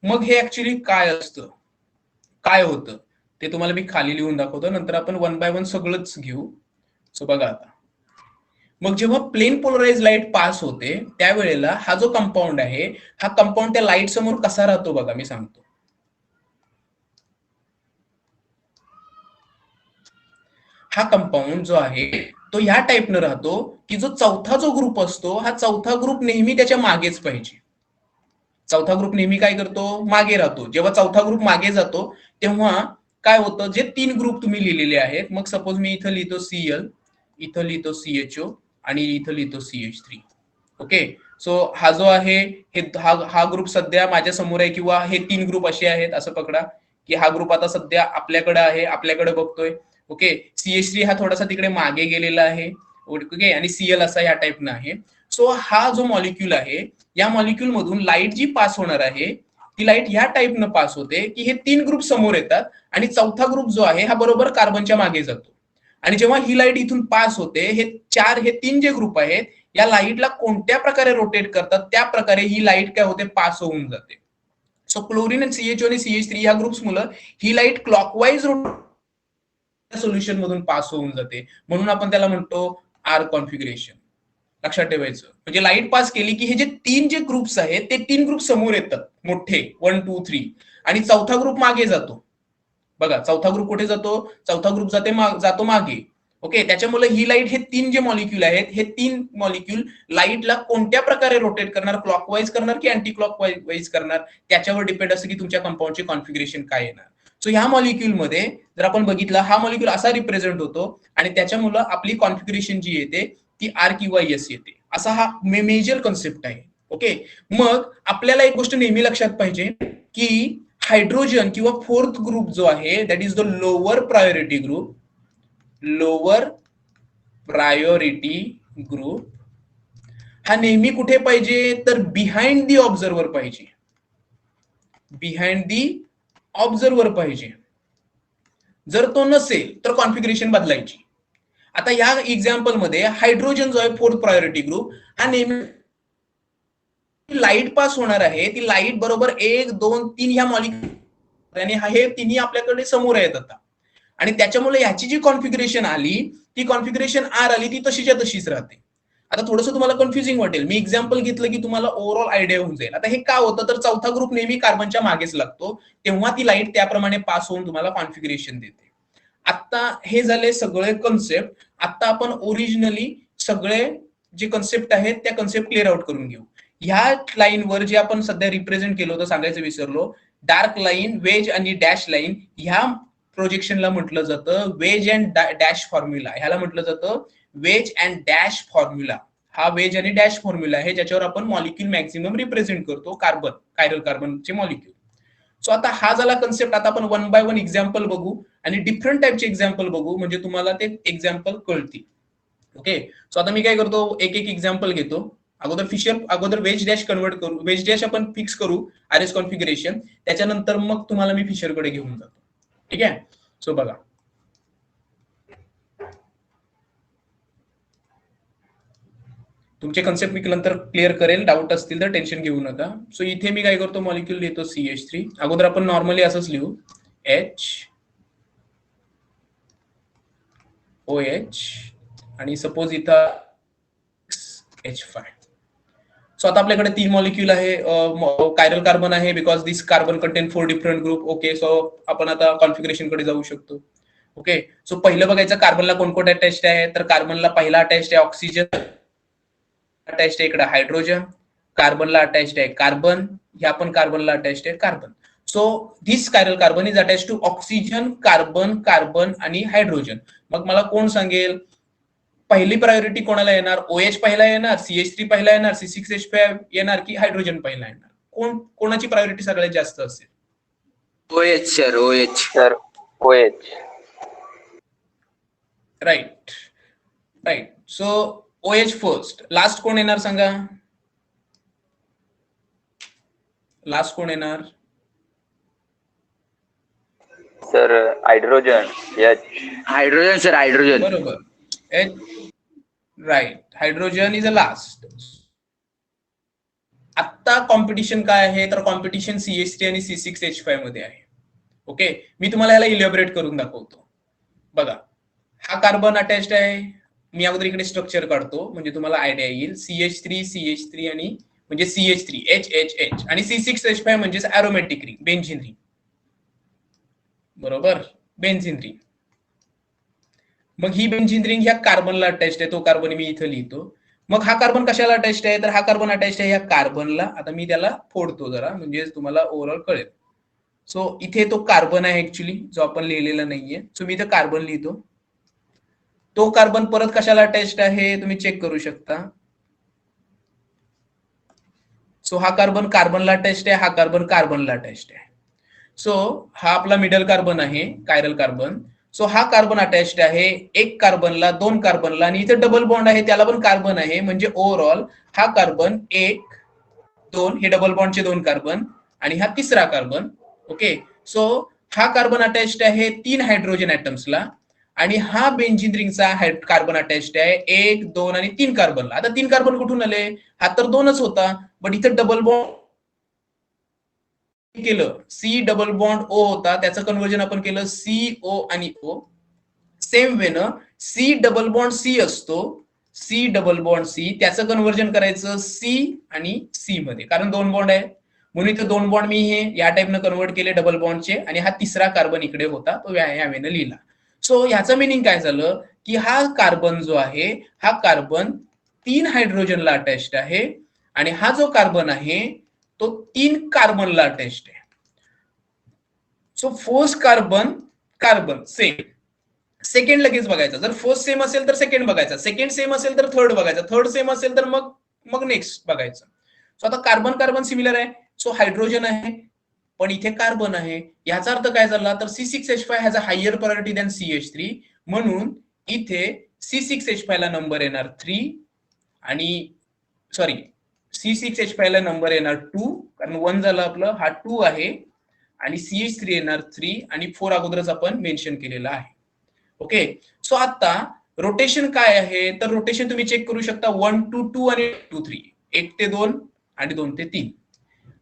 मग हे ऍक्च्युली काय असतं, काय होतं ते तुम्हाला मी खाली लिहून दाखवतो, नंतर आपण वन बाय वन सगळंच घेऊ. सो बघा आता, मग जेव्हा प्लेन पोलराइज लाईट पास होते त्यावेळेला हा जो कंपाऊंड आहे, हा कंपाऊंड त्या लाईट समोर कसा राहतो बघा, मी सांगतो. हा कंपाऊंड जो आहे तो ह्या टाईपनं राहतो की जो चौथा जो ग्रुप असतो, हा चौथा ग्रुप नेहमी त्याच्या मागेच पाहिजे. चौथा ग्रुप नेहमी काय करतो, मागे राहतो. जेव्हा चौथा ग्रुप मागे जातो तेव्हा काय होतं, जे 3 ग्रुप तुम्ही लिहिलेले आहेत, मग सपोज मी इथं लिहितो Cl, इथं लिहितो CHO आणि इथं लिहितो CH3. ओके, सो हा जो आहे हा ग्रुप सध्या माझ्या समोर आहे, किंवा हे 3 ग्रुप असे आहेत असं पकडा की हा ग्रुप आता सध्या आपल्याकडे आहे, आपल्याकडे बघतोय. ओके, CH3 हा थोडासा तिकडे मागे गेलेला आहे. ओके, आणि Cl असा या टाईपनं आहे. सो हा जो मॉलिक्यूल आहे, या मॉलिक्यूल मधून लाईट जी पास होणार आहे ती लाईट ह्या टाईपनं पास होते की हे 3 ग्रुप समोर येतात आणि चौथा ग्रुप जो आहे हा बरोबर कार्बनच्या मागे जातो. आणि जेव्हा ही लाईट इथून पास होते, हे 3 जे ग्रुप आहेत या लाईटला कोणत्या प्रकारे रोटेट करतात त्या प्रकारे ही लाईट काय होते, पास होऊन जाते. सो क्लोरीन आणि CHO आणि CH3 ह्या ग्रुप्स मुलं ही लाईट क्लॉकवाईज सोल्युशन मधून पास होऊन जाते, म्हणून आपण त्याला म्हणतो आर कॉन्फिगरेशन. लक्षात ठेवायचं, म्हणजे लाईट पास केली की हे जे 3 जे ग्रुप्स आहेत ते 3 ग्रुप समोर येतात मोठे 1 2 3, आणि चौथा ग्रुप मागे जातो. बघा चौथा ग्रुप कुठे जातो, चौथा ग्रुप जातो मागे. ओके, त्याच्यामुळे ही लाईट हे 3 जे मॉलिक्यूल आहेत, हे 3 मॉलिक्यूल लाईटला कोणत्या प्रकारे रोटेट करणार, क्लॉकवाईज करणार की अँटी क्लॉकवाईज करणार, त्याच्यावर डिपेंड असतं की तुमच्या कंपाऊंडचे कॉन्फिगरेशन काय येणार. सो ह्या मॉलिक्यूल मध्ये जर आपण बघितलं, हा मॉलिक्यूल असा रिप्रेझेंट होतो आणि त्याच्यामुळे आपली कॉन्फिगरेशन जी येते ती आर किंवा एस येते. असा हा मेजर कॉन्सेप्ट आहे. ओके, मग आपल्याला एक गोष्ट नेहमी लक्षात पाहिजे की हायड्रोजन किंवा फोर्थ ग्रुप जो आहे that is the lower priority group. Lower priority group हा नेहमी कुठे पाहिजे, तर बिहाइंड दी ऑब्झर्वर पाहिजे. बिहाइंड दी ऑब्झर्वर पाहिजे. जर तो नसेल तर कॉन्फिगरेशन बदलायची. आता या एक्झाम्पल मध्ये हायड्रोजन जो आहे फोर्थ प्रायोरिटी ग्रुप, हा नेहमी लाईट पास होणार आहे, ती लाईट बरोबर 1 2 3 ह्या मॉलिक्यूल आणि हे तिन्ही आपल्याकडे समोर आहेत आता, आणि त्याच्यामुळे ह्याची जी कॉन्फिगरेशन आली ती कॉन्फिगरेशन आर आली, ती तशीच्या तशीच राहते. आता थोडंसं तुम्हाला कन्फ्युजिंग वाटेल, मी एक्झाम्पल घेतलं की तुम्हाला ओव्हरऑल आयडिया होऊन जाईल. आता हे का होतं, तर चौथा ग्रुप नेहमी कार्बनच्या मागेच लागतो, तेव्हा ती लाईट त्याप्रमाणे पास होऊन तुम्हाला कॉन्फिगरेशन देते. आता हे झाले सगळे कन्सेप्ट. आता आपण ओरिजिनली सगळे जे कन्सेप्ट आहेत त्या कन्सेप्ट क्लिअर आउट करून घेऊ. ह्या लाईनवर जे आपण सध्या रिप्रेझेंट केलं होतं, सांगायचं विसरलो, डार्क लाईन, वेज आणि डॅश लाईन, ह्या प्रोजेक्शनला म्हटलं जातं वेज अँड डॅश फॉर्म्युला. ह्याला म्हटलं जातं वेज अँड डॅश फॉर्म्युला. हा वेज आणि डॅश फॉर्म्युला आहे ज्याच्यावर आपण मॉलिक्यूल मॅक्सिमम रिप्रेझेंट करतो, कार्बन, कायरल कार्बनचे मॉलिक्यूल. सो आता हा झाला कन्सेप्ट. आता आपण वन बाय वन एक्झाम्पल बघू आणि डिफरंट टाईपचे एक्झाम्पल बघू, म्हणजे तुम्हाला ते एक्झाम्पल कळतील. ओके, सो आता मी काय करतो, एक एक एक्झाम्पल घेतो. अगोदर वेज डॅश कन्वर्ट करू, वेज डॅश आपण फिक्स करू आर एस कॉन्फिगरेशन, त्याच्यानंतर मग तुम्हाला मी फिशरकडे घेऊन जातो. ठीक आहे. सो बघा, तुमचे कन्सेप्ट मी नंतर क्लिअर करेल, डाऊट असतील तर टेन्शन घेऊ नका. सो इथे मी काय करतो, मॉलिक्यूल लिहितो CH3. अगोदर आपण नॉर्मली असंच लिहू HOH आणि सपोज इथं H5. सो आता आपल्याकडे 3 मॉलिक्यूल आहे, कायरल कार्बन आहे, because this carbon content 4 different group. Okay, so आपण आता कॉन्फिगरेशन कडे जाऊ शकतो. ओके, सो पहिलं बघायचं कार्बनला कोण अटॅच्ड आहे. तर कार्बनला पहिला अटॅच्ड आहे ऑक्सिजन, अटॅच्ड आहे इकडे हायड्रोजन, कार्बनला अटॅच्ड आहे कार्बन, ह्या पण कार्बनला अटॅच्ड आहे carbon. So this chiral carbon is attached to oxygen, carbon, carbon आणि हायड्रोजन. मग मला कोण सांगेल पहिली प्रायोरिटी कोणाला येणार? OH पहिला येणार, CH3 पहिला येणार, C6H5 येणार की हायड्रोजन पहिला येणार? कोणाची प्रायोरिटी सगळ्यात जास्त असेल? OH sir, OH. Right. So OH first. Last कोण येणार सांगा? लास्ट कोण येणार sir? Hydrogen. Hydrogen sir, hydrogen. बरोबर. Right, hydrogen is a last. आता कॉम्पिटिशन काय आहे? तर कॉम्पिटिशन CH3 आणि C6H5 मध्ये आहे. ओके, मी तुम्हाला याला इलॅबोरेट करून दाखवतो. बघा, हा कार्बन अटॅच्ड आहे. मी अगोदर इकडे स्ट्रक्चर काढतो म्हणजे तुम्हाला आयडिया येईल. CH3 आणि म्हणजे CH3 H आणि C6H5 म्हणजे अरोमॅटिक रिंग, बेन्झीन रिंग. बरोबर, बेन्झीन रिंग. मग ही बेन्झीन रिंग ह्या कार्बनला अटॅच्ड आहे, तो कार्बन मी इथं लिहितो. मग हा कार्बन कशाला अटॅच्ड आहे? तर हा कार्बन अटॅच्ड आहे ह्या कार्बनला. आता मी त्याला फोडतो जरा म्हणजे तुम्हाला ओव्हरऑल कळेल. सो इथे तो कार्बन आहे ऍक्च्युली, जो आपण लिहिलेला नाहीये. सो मी इथं कार्बन लिहितो. तो कार्बन परत कशाला अटॅच्ड आहे तुम्ही चेक करू शकता. सो हा कार्बन कार्बनला अटॅच्ड आहे, हा कार्बन कार्बनला अटॅच्ड आहे. सो हा आपला मिडल कार्बन आहे, कायरल कार्बन. सो हा कार्बन अटॅच्ड आहे एक कार्बनला, 2 कार्बनला, आणि इथे डबल बॉन्ड आहे त्याला पण कार्बन आहे. म्हणजे ओव्हरऑल हा कार्बन 1, 2, हे डबल बॉन्डचे 2 कार्बन आणि हा तिसरा कार्बन. ओके, सो हा कार्बन अटॅच्ड आहे 3 हायड्रोजन ऍटम्सला आणि हा बेन्झीन रिंगचा कार्बन अटॅच्ड आहे 1, 2 आणि 3 कार्बनला. आता 3 कार्बन कुठून आले? हा तर 2च होता, बट इथे डबल बॉन्ड केलं, C डबल बॉन्ड O होता, त्याचं कन्व्हर्जन आपण केलं CO आणि O. सेम वे न C डबल बॉन्ड C असतो, C डबल बॉन्ड C, त्याचं कन्व्हर्जन करायचं C आणि C मध्ये, कारण 2 बॉन्ड आहे म्हणून इथे 2 बॉन्ड मी हे या टाइपनं कन्वर्ट केले डबल बॉन्डचे, आणि हा तिसरा कार्बन इकडे होता तो या वेनं लिहिला. सो ह्याचं मिनिंग काय झालं की हा कार्बन जो आहे हा कार्बन 3 हायड्रोजनला अटॅच्ड आहे आणि हा जो कार्बन आहे तो 3 कार्बनला अटॅच्ड आहे. So first carbon same, second लगेच बघायचा. जर फर्स्ट सेम असेल तर सेकंड बघायचा, सेकंड सेम असेल तर थर्ड बघायचा, थर्ड सेम असेल तर मग नेक्स्ट बघायचं. सो आता कार्बन सिमिलर आहे. सो हायड्रोजन आहे पण इथे कार्बन आहे. याचा अर्थ काय झाला तर C6H5 has a higher priority than CH3, म्हणून इथे C6H5 ला नंबर येणार 3 आणि सॉरी C6H5 ला नंबर येणार 2, कारण 1 झालं आपलं, हा 2 आहे, आणि CH3 येणार 3 आणि 4 अगोदरच आपण मेन्शन केलेला आहे. ओके, सो आता रोटेशन काय आहे तर रोटेशन तुम्ही चेक करू शकता 1 to 2 आणि 2 3, 1 ते 2 आणि 2 ते 3.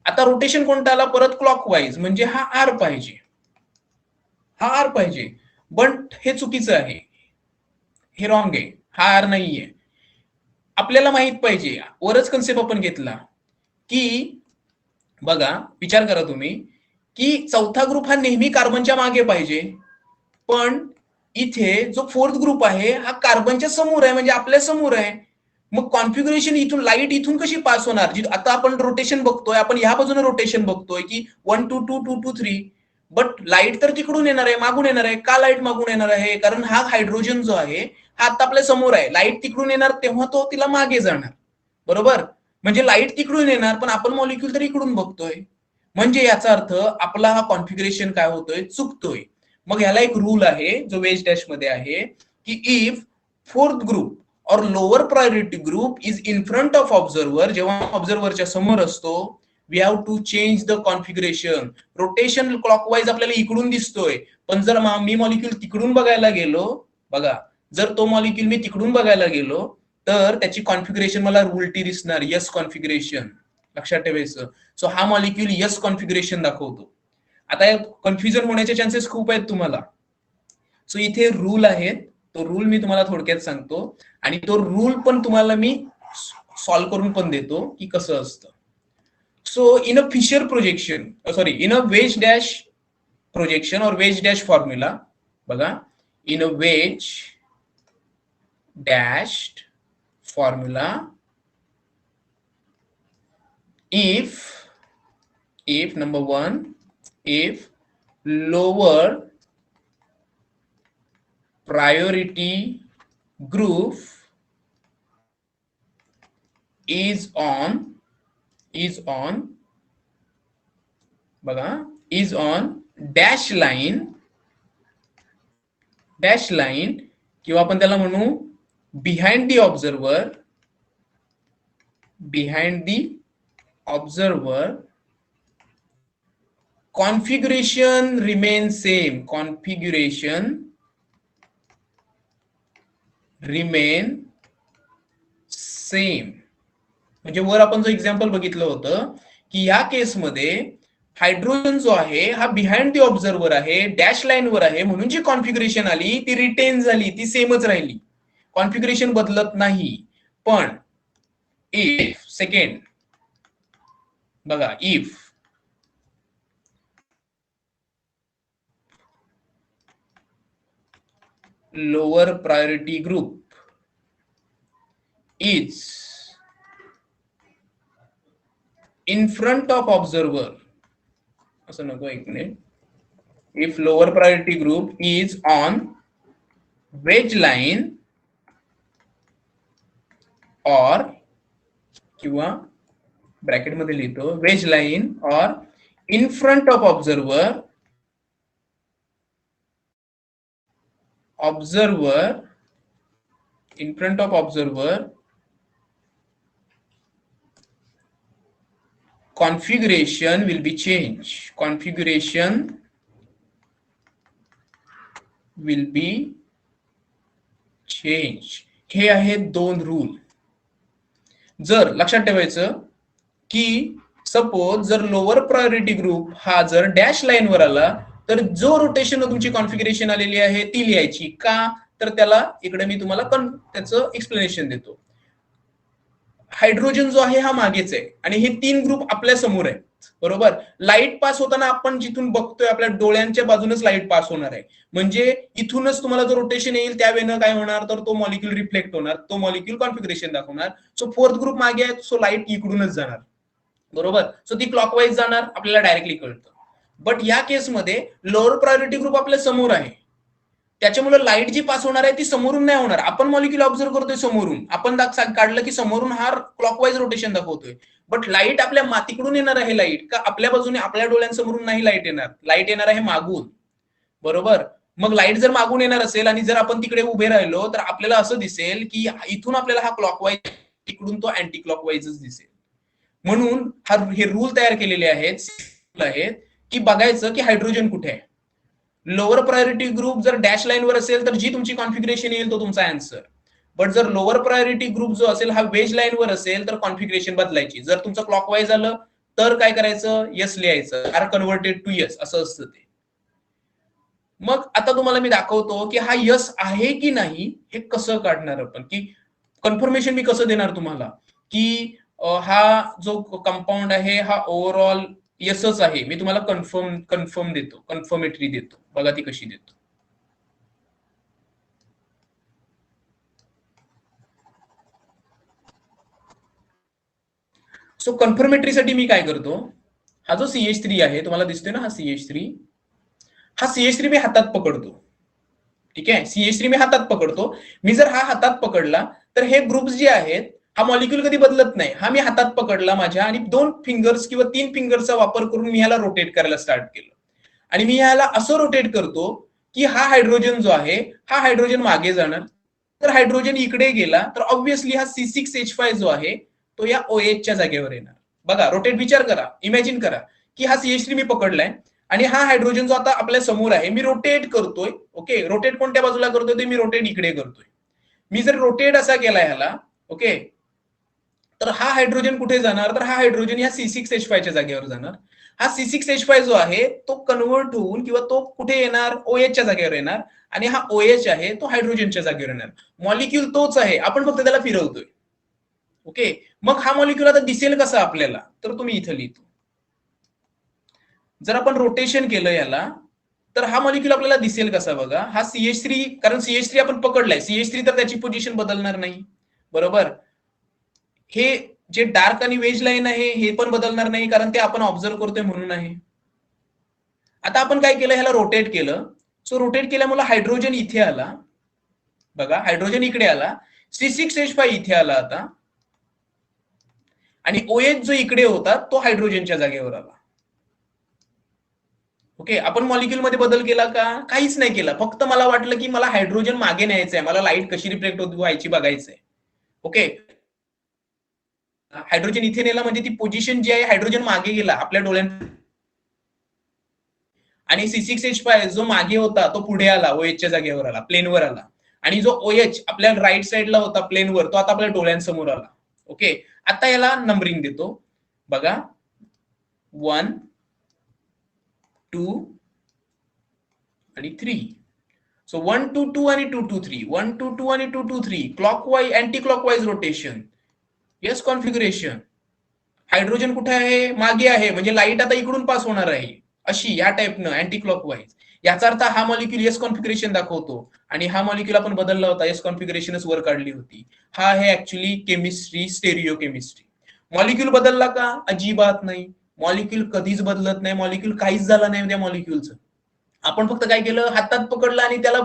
आता रोटेशन कोणता आला परत क्लॉकवाईज, म्हणजे हा R पाहिजे, हा R पाहिजे, बट हे चुकीचं आहे, हे रॉंग आहे, हा R नाहीये. आपल्याला माहित पाहिजे, वरच कन्सेप्ट आपण घेतला की बघा विचार करा तुम्ही की चौथा ग्रुप हा नेहमी कार्बनच्या मागे पाहिजे, पण इथे जो फोर्थ ग्रुप आहे हा कार्बनच्या समोर आहे, म्हणजे आपल्या समोर आहे. मग कॉन्फिगरेशन इथून लाईट इथून कशी पास होणार? आता आपण रोटेशन बघतोय, आपण ह्या बाजूने रोटेशन बघतोय की 1 to 2 2 to 3, बट लाईट तर तिकडून येणार आहे, मागून येणार आहे. का लाईट मागून येणार आहे? कारण हा हायड्रोजन जो आहे हा आता आपल्या समोर आहे, लाईट तिकडून येणार तेव्हा तो तिला मागे जाणार. बरोबर, म्हणजे लाईट तिकडून येणार पण आपण मॉलिक्यूल तर इकडून बघतोय, म्हणजे याचा अर्थ आपला हा कॉन्फिगरेशन काय होतोय, चुकतोय. मग ह्याला एक रूल आहे जो वेज डॅश मध्ये आहे की if fourth group or lower priority group is in front of observer, जेव्हा ऑब्झर्वरच्या समोर असतो, we have to change the configuration. Rotation clockwise आपल्याला इकडून दिसतोय, पण जर मी मॉलिक्यूल तिकडून बघायला गेलो, बघा जर तो मॉलिक्यूल मी तिकडून बघायला गेलो तर त्याची कॉन्फिगरेशन मला उलटी दिसणार, यस कॉन्फिगरेशन, लक्षात ठेवायचं. सो हा मॉलिक्यूल यस कॉन्फिगरेशन दाखवतो. आता कन्फ्युजन होण्याचे चान्सेस खूप आहेत तुम्हाला. सो इथे रूल आहेत, तो रूल मी तुम्हाला थोडक्यात सांगतो आणि तो रूल पण तुम्हाला मी सॉल्व्ह करून पण देतो की कसं असतं. So in a Fisher projection, sorry in a wedge dash projection or wedge dash formula, बघा in a wedge dash formula, if number one, if lower priority group is on बघा is on dash line किंवा आपण त्याला म्हणू behind the observer configuration remains same. म्हणजे वर आपण जो एक्झाम्पल बघितलं होतं की या केसमध्ये हायड्रोजन जो आहे हा बिहाइंड द ऑब्झर्वर आहे, डॅश लाईन वर आहे, म्हणून जी कॉन्फिगरेशन आली ती रिटेन झाली, ती सेमच राहिली, कॉन्फिगरेशन बदलत नाही. पण इफ सेकंड बघा, if lower priority group is in front of observer, असं नको, एक minute, if lower priority group is on wedge line or किंवा ब्रॅकेट मध्ये लिहितो wedge line or in front of observer in front of observer configuration will be changed. हे आहेत दोन rule. जर लक्षात ठेवायचं की सपोज जर लोअर प्रायोरिटी ग्रुप हा जर डॅश लाईन वर आला तर जो रोटेशन तुमची कॉन्फिगरेशन आलेली आहे ती लिहायची का, तर त्याला इकडे मी तुम्हाला त्याचं एक्सप्लेनेशन देतो. हायड्रोजन जो आहे हा मागेच आहे आणि हे तीन ग्रुप आपल्या समोर आहेत, बरोबर. लाईट पास होताना आपण जिथून बघतोय आपल्या डोळ्यांच्या बाजूनच लाईट पास होणार आहे, म्हणजे इथूनच तुम्हाला जो रोटेशन येईल त्यावेळेला काय होणार, तर तो मॉलिक्यूल रिफ्लेक्ट होणार, तो मॉलिक्यूल कॉन्फिगरेशन दाखवणार. सो फोर्थ ग्रुप मागे आहे, सो लाईट इकडूनच जाणार, बरोबर. सो ती क्लॉकवाईज जाणार, आपल्याला डायरेक्टली कळतं. बट या केसमध्ये लोअर प्रायोरिटी ग्रुप आपल्या समोर आहे, त्याच्यामुळे लाईट जी पास होणार आहे ती समोरून नाही होणार. आपण मॉलिक्यूल ऑब्झर्व करतोय समोरून, आपण काढलं की समोरून हा क्लॉकवाईज रोटेशन दाखवतोय, बट लाईट आपल्या मातीकडून येणार आहे. लाईट का आपल्या बाजूने, आपल्या डोळ्यांसमोरून नाही लाईट येणार, लाईट येणार आहे मागून, बरोबर. मग लाईट जर मागून येणार असेल आणि जर आपण तिकडे उभे राहिलो तर आपल्याला असं दिसेल की इथून आपल्याला हा क्लॉकवाईज, तिकडून तो अँटी क्लॉकवाईजच दिसेल. म्हणून हे रूल तयार केलेले आहेत की बघायचं की हायड्रोजन कुठे आहे. लोअर प्रायोरिटी ग्रुप जर डॅश लाईन वर असेल तर जी तुमची कॉन्फिगरेशन येईल तो तुमचा आन्सर. बट जर लोअर प्रायोरिटी ग्रुप जो असेल हा वेज लाईन वर असेल तर कॉन्फिगरेशन बदलायची. जर तुमचं क्लॉकवाईज आलं तर काय करायचं, यस लिहायचं, आर कन्व्हर्टेड टू यस, असं असतं ते. मग आता तुम्हाला मी दाखवतो की हा यस आहे की नाही हे कसं काढणार आपण, की कन्फर्मेशन मी कसं देणार तुम्हाला की हा जो कंपाऊंड आहे हा ओव्हरऑल यसच आहे. मी तुम्हाला कन्फर्म देतो, कन्फर्मेटरी देतो. बघा ती कशी देतो. सो कन्फर्मेटरीसाठी मी काय करतो, हा जो CH3 आहे तुम्हाला दिसतोय ना, हा CH3 मी हातात पकडतो, ठीक आहे. CH3 मी हातात पकडतो. मी जर हा हातात पकडला तर हे ग्रुप्स जे आहेत हा मॉलिक्यूल कधी बदलत नाही. हा मी हातात पकडला माझ्या आणि 2 फिंगर्स किंवा 3 फिंगर्सचा वापर करून मी ह्याला रोटेट करायला स्टार्ट केलं आणि मी ह्याला असं रोटेट करतो की हा हायड्रोजन जो आहे हा हायड्रोजन मागे जाणार. तर हायड्रोजन इकडे गेला तर ऑब्व्हियसली हा C6H5 जो आहे तो या OH च्या जागेवर येणार. बघा रोटेट, विचार करा, इमॅजिन करा की हा CH3 मी पकडलाय आणि हा हायड्रोजन जो आता आपल्या समोर आहे मी रोटेट करतोय. ओके, रोटेट कोणत्या बाजूला करतोय ते मी रोटेट इकडे करतोय. मी जर रोटेट असा केला ह्याला, ओके, तर हा हायड्रोजन कुठे जाणार, तर हा हायड्रोजन ह्या C6H5 च्या जागेवर जाणार. हा C6H5 जो आहे तो कन्वर्ट होऊन किंवा तो कुठे येणार, OH च्या जागेवर येणार. आणि हा OH आहे तो हायड्रोजनच्या जागेवर येणार. मॉलिक्यूल तोच आहे, आपण फक्त त्याला फिरवतोय. ओके, मग हा मॉलिक्यूल आता दिसेल कसा आपल्याला, तर तुम्ही इथं लिहितो. जर आपण रोटेशन केलं याला तर हा मॉलिक्यूल आपल्याला दिसेल कसा बघा. हा CH3, कारण CH3 आपण पकडलाय, CH3 तर त्याची पोझिशन बदलणार नाही, बरोबर. हे जे डार्क आणि वेज लाईन आहे हे पण बदलणार नाही, कारण ते आपण ऑब्झर्व करतोय म्हणून आहे. आता आपण काय केलं, ह्याला रोटेट केलं. सो रोटेट केल्यामुळे हायड्रोजन इथे आला बघा, हायड्रोजन इकडे आला, C6H5 इथे आला आता, आणि OH जो इकडे होता तो हायड्रोजनच्या जागेवर आला. ओके, आपण मॉलिक्यूल मध्ये बदल केला का, काहीच नाही केला. फक्त मला वाटलं की मला हायड्रोजन मागे न्यायचंय, मला लाईट कशी रिफ्लेक्ट व्हायची बघायचंय. ओके, हायड्रोजन इथे नेला म्हणजे ती पोझिशन जी आहे, हायड्रोजन मागे गेला आपल्या डोळ्यांना, आणि C6H5 जो मागे होता तो पुढे आला, OH च्या जागेवर आला, प्लेनवर आला. आणि जो OH आपल्या राईट साइडला होता प्लेनवर, तो आता आपल्या डोळ्यांसमोर आला. ओके, आता याला नंबरिंग देतो बघा, 1 2 आणि 3. सो 1 2 2 आणि 2 2 3, 1 2 2 आणि 2 2 3, clockwise anti clockwise rotation. Yes configuration. Hydrogen कुठे आहे, मागे आहे, म्हणजे लाईट आता इकडून पास होणार आहे अशी, या टाइपनं अँटी क्लॉकवाईज. याचा अर्थ हा मॉलिक्यूल येस कॉन्फिगरेशन दाखवतो, आणि हा मॉलिक्यूल आपण बदलला होता, येस कॉन्फिगरेशनच वर काढली होती. हा आहे actually chemistry, stereo chemistry. Molecule बदलला का, अजिबात नाही. मॉलिक्यूल कधीच बदलत नाही, मॉलिक्यूल काहीच झाला नाही त्या मॉलिक्यूलचं. आपण फक्त काय केलं, हातात पकडलं आणि त्याला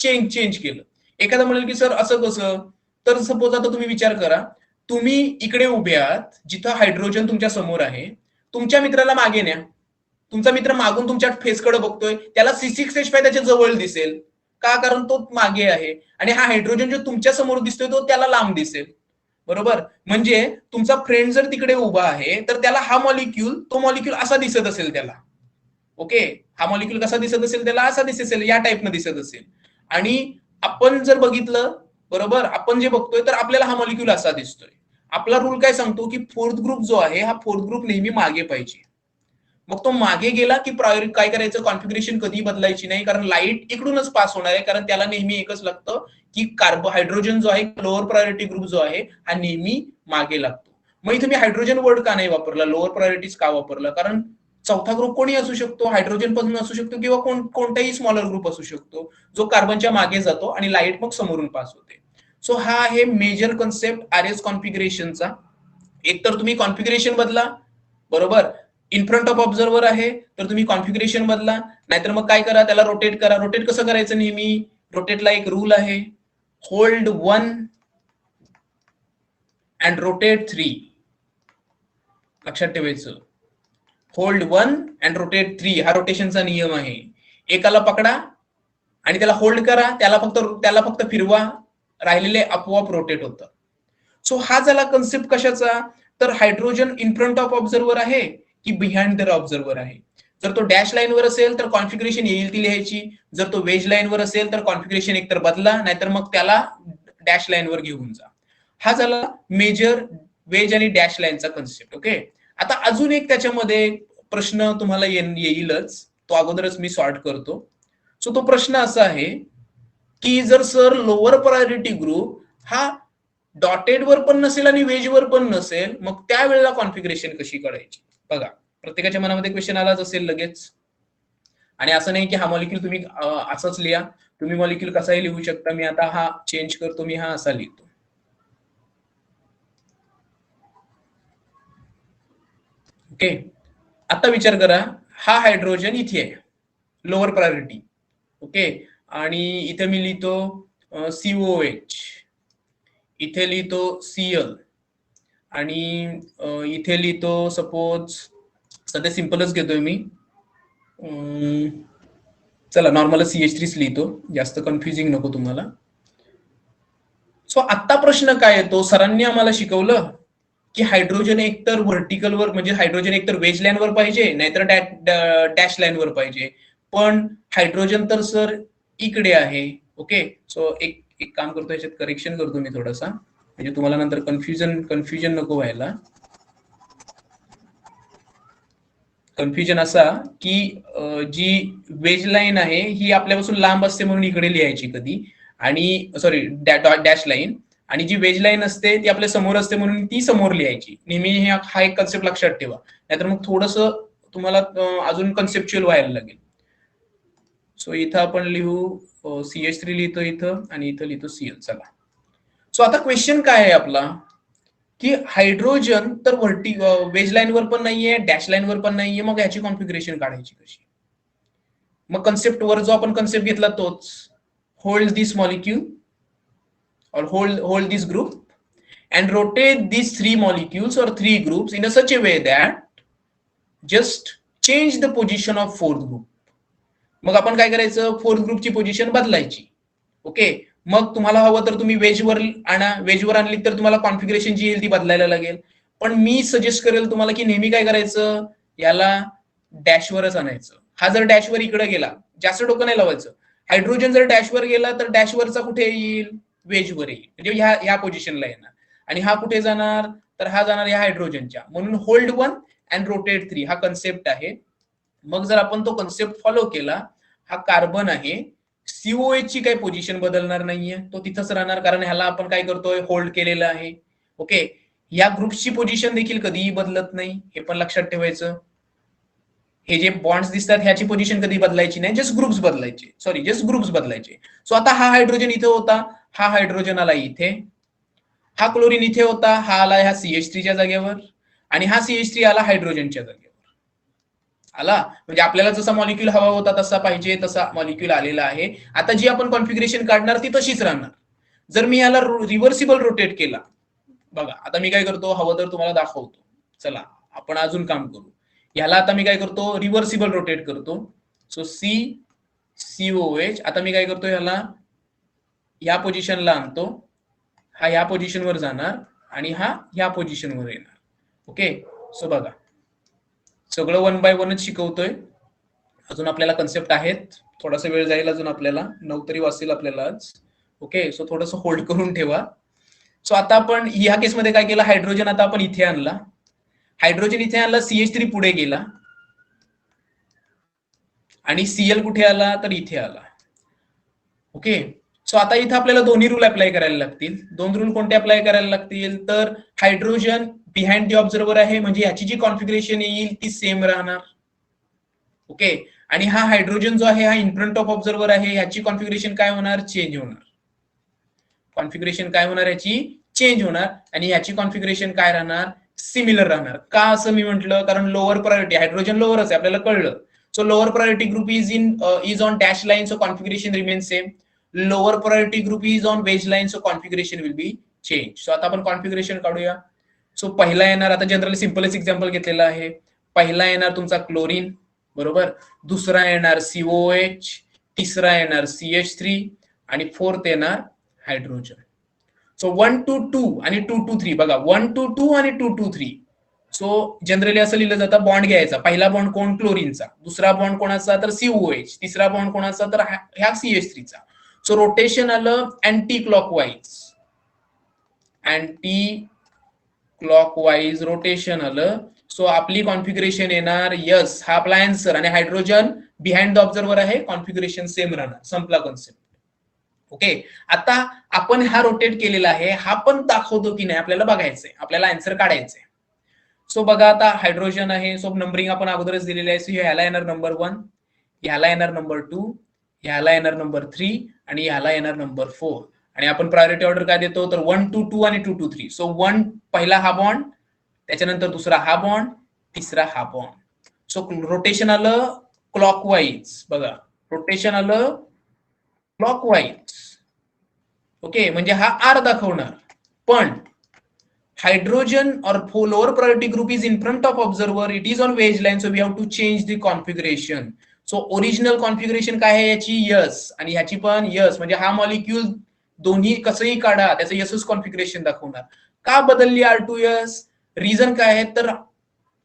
चेंज केलं. एखादा म्हणेल की सर असं कसं, तर सपोज आता तुम्ही विचार करा, तुम्ही इकडे उभे आहात जिथं हायड्रोजन तुमच्या समोर आहे, तुमच्या मित्राला मागे न्या, तुमचा मित्र मागून तुमच्या फेसकडे बघतोय, त्याला C6H5 त्याच्या जवळ दिसेल का, कारण तो मागे आहे. आणि हा हायड्रोजन जो तुमच्या समोर दिसतोय तो त्याला लांब दिसेल, बरोबर. म्हणजे तुमचा फ्रेंड जर तिकडे उभा आहे तर त्याला हा मॉलिक्यूल, तो मॉलिक्यूल असा दिसत असेल त्याला. ओके, हा मॉलिक्यूल कसा दिसत असेल त्याला, असा दिसत असेल, या टाइपनं दिसत असेल. आणि आपण जर बघितलं, बरोबर, आपण जे बघतोय तर आपल्याला हा मॉलिक्यूल असा दिसतोय. आपला रूल काय सांगतो की फोर्थ ग्रुप जो आहे, हा फोर्थ ग्रुप नेहमी मागे पाहिजे. मग तो मागे गेला की प्रायोरिटी काय करायचं, कॉन्फिगरेशन कधी बदलायची नाही, कारण लाईट इकडूनच पास होणार आहे, कारण त्याला नेहमी एकच लागतं की हायड्रोजन जो आहे, लोअर प्रायोरिटी ग्रुप जो आहे, हा नेहमी मागे लागतो. मग इथे मी हायड्रोजन वर्ड का नाही वापरला, लोअर प्रायोरिटीज का वापरला, कारण चौथा ग्रुप कोणी असू शकतो, हायड्रोजन पासून असू शकतो, किंवा कोणताही स्मॉलर ग्रुप असू शकतो जो कार्बनच्या मागे जातो आणि लाईट मग समोरून पास होते. सो हा आहे मेजर कन्सेप्ट RS कॉन्फिगरेशनचा. एकतर तुम्ही कॉन्फिगरेशन बदला, बरोबर, इन फ्रंट ऑफ ऑब्झर्वर आहे तर तुम्ही कॉन्फिगरेशन बदला, नाहीतर मग काय करा, त्याला रोटेट करा. रोटेट कसं करायचं, नेहमी रोटेटला एक रूल आहे, होल्ड 1 अँड रोटेट 3. लक्षात ठेवायचं, होल्ड 1 अँड रोटेट 3 हा रोटेशनचा नियम आहे. एकाला पकडा आणि त्याला होल्ड करा, त्याला फक्त फिरवा, राहिलेले आपोआप रोटेट होतं. सो हा झाला कन्सेप्ट कशाचा, तर hydrogen in front of observer आहे की बिहाइंड द ऑब्झर्वर आहे. जर तो डॅश लाईनवर असेल तर कॉन्फिगरेशन येईल ती लिहायची, जर तो वेज लाईनवर असेल तर कॉन्फिगरेशन एकतर बदला, नाहीतर मग त्याला डॅश लाईनवर घेऊन जा. हा झाला मेजर वेज आणि डॅश लाईनचा कन्सेप्ट. ओके, आता अजून एक त्याच्यामध्ये प्रश्न तुम्हाला येईलच, तो अगोदरच मी सॉर्ट करतो. सो तो प्रश्न असा आहे की जर सर लोअर प्रायोरिटी ग्रुप हा डॉटेड वर पण नसेल आणि वेज वर पण नसेल, मग त्यावेळेला कॉन्फिगरेशन कशी करायची. बघा, प्रत्येकाच्या मनामध्ये क्वेश्चन आलाच असेल लगेच. आणि असं नाही की हा मॉलिक्यूल तुम्ही असंच लिहा, तुम्ही मॉलिक्यूल कसाही लिहू शकता. मी आता हा चेंज करतो, मी हा असा लिहितो. ओके, आता विचार करा, हा हायड्रोजन इथे आहे, लोअर प्रायोरिटी. ओके, आणि इथे मी लिहितो COH, इथे लिहितो Cl, आणि इथे लिहितो सपोज, सध्या सिंपलच घेतोय मी, चला नॉर्मल CH3 लिहितो, जास्त कन्फ्युजिंग नको तुम्हाला. सो आता प्रश्न काय येतो, सरांनी आम्हाला शिकवलं की हायड्रोजन एकतर व्हर्टिकलवर म्हणजे हायड्रोजन एकतर वेज लाईनवर पाहिजे नाहीतर डॅश लाईनवर पाहिजे, पण हायड्रोजन तर सर इकडे आहे. ओके, सो एक एक काम करतो, याच्यात करेक्शन करतो मी थोडासा, म्हणजे तुम्हाला नंतर कन्फ्युजन नको व्हायला. कन्फ्युजन असा की जी वेज लाईन आहे ही आपल्यापासून लांब असते म्हणून इकडे लिहायची कधी, आणि सॉरी डॅश लाईन, आणि जी वेज लाईन असते ती आपल्या समोर असते म्हणून ती समोर लिहायची नेहमी. हा एक कन्सेप्ट लक्षात ठेवा, नाहीतर मग थोडस तुम्हाला अजून कन्सेप्च्युअल व्हायला लागेल. सो इथं आपण लिहू CH3 लिहितो इथं, आणि इथं लिहितो Cl. चला, सो आता क्वेश्चन काय आहे आपला, की हायड्रोजन तर वेज लाईनवर पण नाहीये, डॅश लाईनवर पण नाहीये, मग याची कॉन्फिगरेशन काढायची कशी? मग कन्सेप्ट वर जो आपण कन्सेप्ट घेतला तोच, hold this molecule or hold this group and rotate these three molecules or three groups in a such a way that just change the position of fourth group. मग आपण काय करायचं, फोर्थ ग्रुपची पोझिशन बदलायची. Okay, मग तुम्हाला हवं तर तुम्ही वेजवर आणा, वेजवर आणली तर तुम्हाला कॉन्फिगरेशन जी येईल ती बदलायला लागेल. पण मी सजेस्ट करेल तुम्हाला की नेहमी काय करायचं, याला डॅशवरच आणायचं. हा जर डॅशवर इकडे गेला, जास्त डोकं नाही लावायचं. हायड्रोजन जर डॅशवर गेला तर डॅशवरचा कुठे येईल, वेजवर येईल, म्हणजे ह्या पोझिशनला येणार. आणि हा कुठे जाणार, तर हा जाणार या हायड्रोजनच्या. म्हणून होल्ड 1 अँड रोटेट 3 हा कन्सेप्ट आहे. मग जर आपण तो कन्सेप्ट फॉलो केला, हा कार्बन आहे, COH ची काही पोझिशन बदलणार नाहीये, तो तिथंच राहणार, कारण ह्याला आपण काय करतोय, होल्ड केलेलं आहे. ओके, या ग्रुपची पोझिशन देखील कधीही बदलत नाही, हे पण लक्षात ठेवायचं. हे जे बॉन्ड्स दिसतात ह्याची पोझिशन कधी बदलायची नाही, जस्ट ग्रुप्स बदलायचे, सॉरी जस्ट ग्रुप्स बदलायचे. सो आता हा हायड्रोजन इथे होता, हा हायड्रोजन आला इथे, हा क्लोरीन इथे होता, हा आला ह्या CH3 च्या जागेवर, आणि हा CH3 आला हायड्रोजनच्या जागेवर आला. म्हणजे आपल्याला जसा मॉलिक्यूल हवा होता तसा पाहिजे तसा मॉलिक्यूल आलेला आहे. आता जी आपण कॉन्फिगरेशन काढणार ती तशीच राहणार. जर मी याला रिव्हर्सिबल रोटेट केला, बघा आता मी काय करतो, हवं तर तुम्हाला दाखवतो. चला आपण अजून काम करू. ह्याला आता मी काय करतो, रिव्हर्सिबल रोटेट करतो. सो COH, आता मी काय करतो, ह्याला या पोझिशनला आणतो, हा या पोझिशनवर जाणार आणि हा ह्या पोझिशनवर येणार. ओके, सो बघा सगळं 1 बाय 1च शिकवतोय. अजून आपल्याला कन्सेप्ट आहेत, थोडासा वेळ जाईल अजून, आपल्याला 9 तरी वाचतील आपल्याला आज. ओके, सो थोडंसं होल्ड करून ठेवा. सो आता आपण ह्या केसमध्ये काय केलं, हायड्रोजन आता आपण इथे आणला, हायड्रोजन इथे आणला, CH3 पुढे गेला, आणि Cl कुठे आला, तर इथे आला. ओके, सो आता इथे आपल्याला दोन्ही रूल अप्लाय करायला लागतील. दोन रूल कोणते अप्लाय करायला लागतील, तर हायड्रोजन बिहाइंड दी ऑब्झर्वर आहे, म्हणजे याची जी कॉन्फिगरेशन येईल ती सेम राहणार. ओके, आणि हा हायड्रोजन जो आहे हा इन फ्रंट ऑफ ऑब्झर्वर आहे, याची कॉन्फिगरेशन काय होणार, चेंज होणार. कॉन्फिगरेशन काय होणार, याची चेंज होणार, आणि याची कॉन्फिगरेशन काय राहणार, सिमिलर राहणार. का असं मी म्हटलं, कारण लोअर प्रायोरिटी, हायड्रोजन लोअरच आहे आपल्याला कळलं. So lower priority group is on dash line, so configuration remain same. Lower priority group is on wedge line, so configuration will be change. So आता आपण कॉन्फिगरेशन काढूया. सो पहिला येणार, आता जनरली सिम्पलच एक्झाम्पल घेतलेला आहे. पहिला येणार तुमचा क्लोरीन, बरोबर, दुसरा येणार COH, तिसरा येणार CH3, आणि फोर्थ येणार हायड्रोजन. सो 1 to 2 आणि 2 to 3, बघा 1 to 2 आणि 2 to 3. सो जनरली असं लिहिलं जातं, बॉन्ड घ्यायचा, पहिला बॉन्ड कोण, क्लोरीनचा, दुसरा बॉन्ड कोणाचा, तर COH, तिसरा बॉन्ड कोणाचा, तर ह्या CH3 चा. सो रोटेशन आलं अँटी क्लॉकवाईज रोटेशन आलं. सो आपली कॉन्फिगरेशन येणार, यस हा आपला आन्सर, आणि हायड्रोजन बिहाइंड द ऑब्झर्वर आहे, कॉन्फिगरेशन सेम राहणार, संपला कन्सेप्ट. ओके, आता आपण हा रोटेट केलेला आहे, हा पण दाखवतो की नाही आपल्याला बघायचंय, आपल्याला आन्सर काढायचंय. सो बघा आता हायड्रोजन आहे, सो नंबरिंग आपण अगोदरच दिलेली आहे. सो ह्याला येणार नंबर 1, ह्याला येणार नंबर 2, ह्याला येणार नंबर 3, आणि ह्याला येणार नंबर 4. आणि आपण प्रायोरिटी ऑर्डर काय देतो, तर 1 to 2 आणि 2 to 3. सो 1 पहिला हा बॉन्ड, त्याच्यानंतर दुसरा हा बॉन्ड, तिसरा हा बॉन्ड. सो रोटेशन आलं क्लॉकवाईज, बघा रोटेशन आलं क्लॉकवाईज. ओके, म्हणजे हा R दाखवणार. पण hydrogen or lower priority group is in front of observer, it is on wedge line, so we have to change the configuration. So original configuration काय आहे याची, यस, आणि ह्याची पण यस, म्हणजे हा मॉलिक्यूल दोन्ही कसंही काढा त्याचं यसच कॉन्फिगरेशन दाखवणार. का बदलली R2S, रिझन काय आहे, तर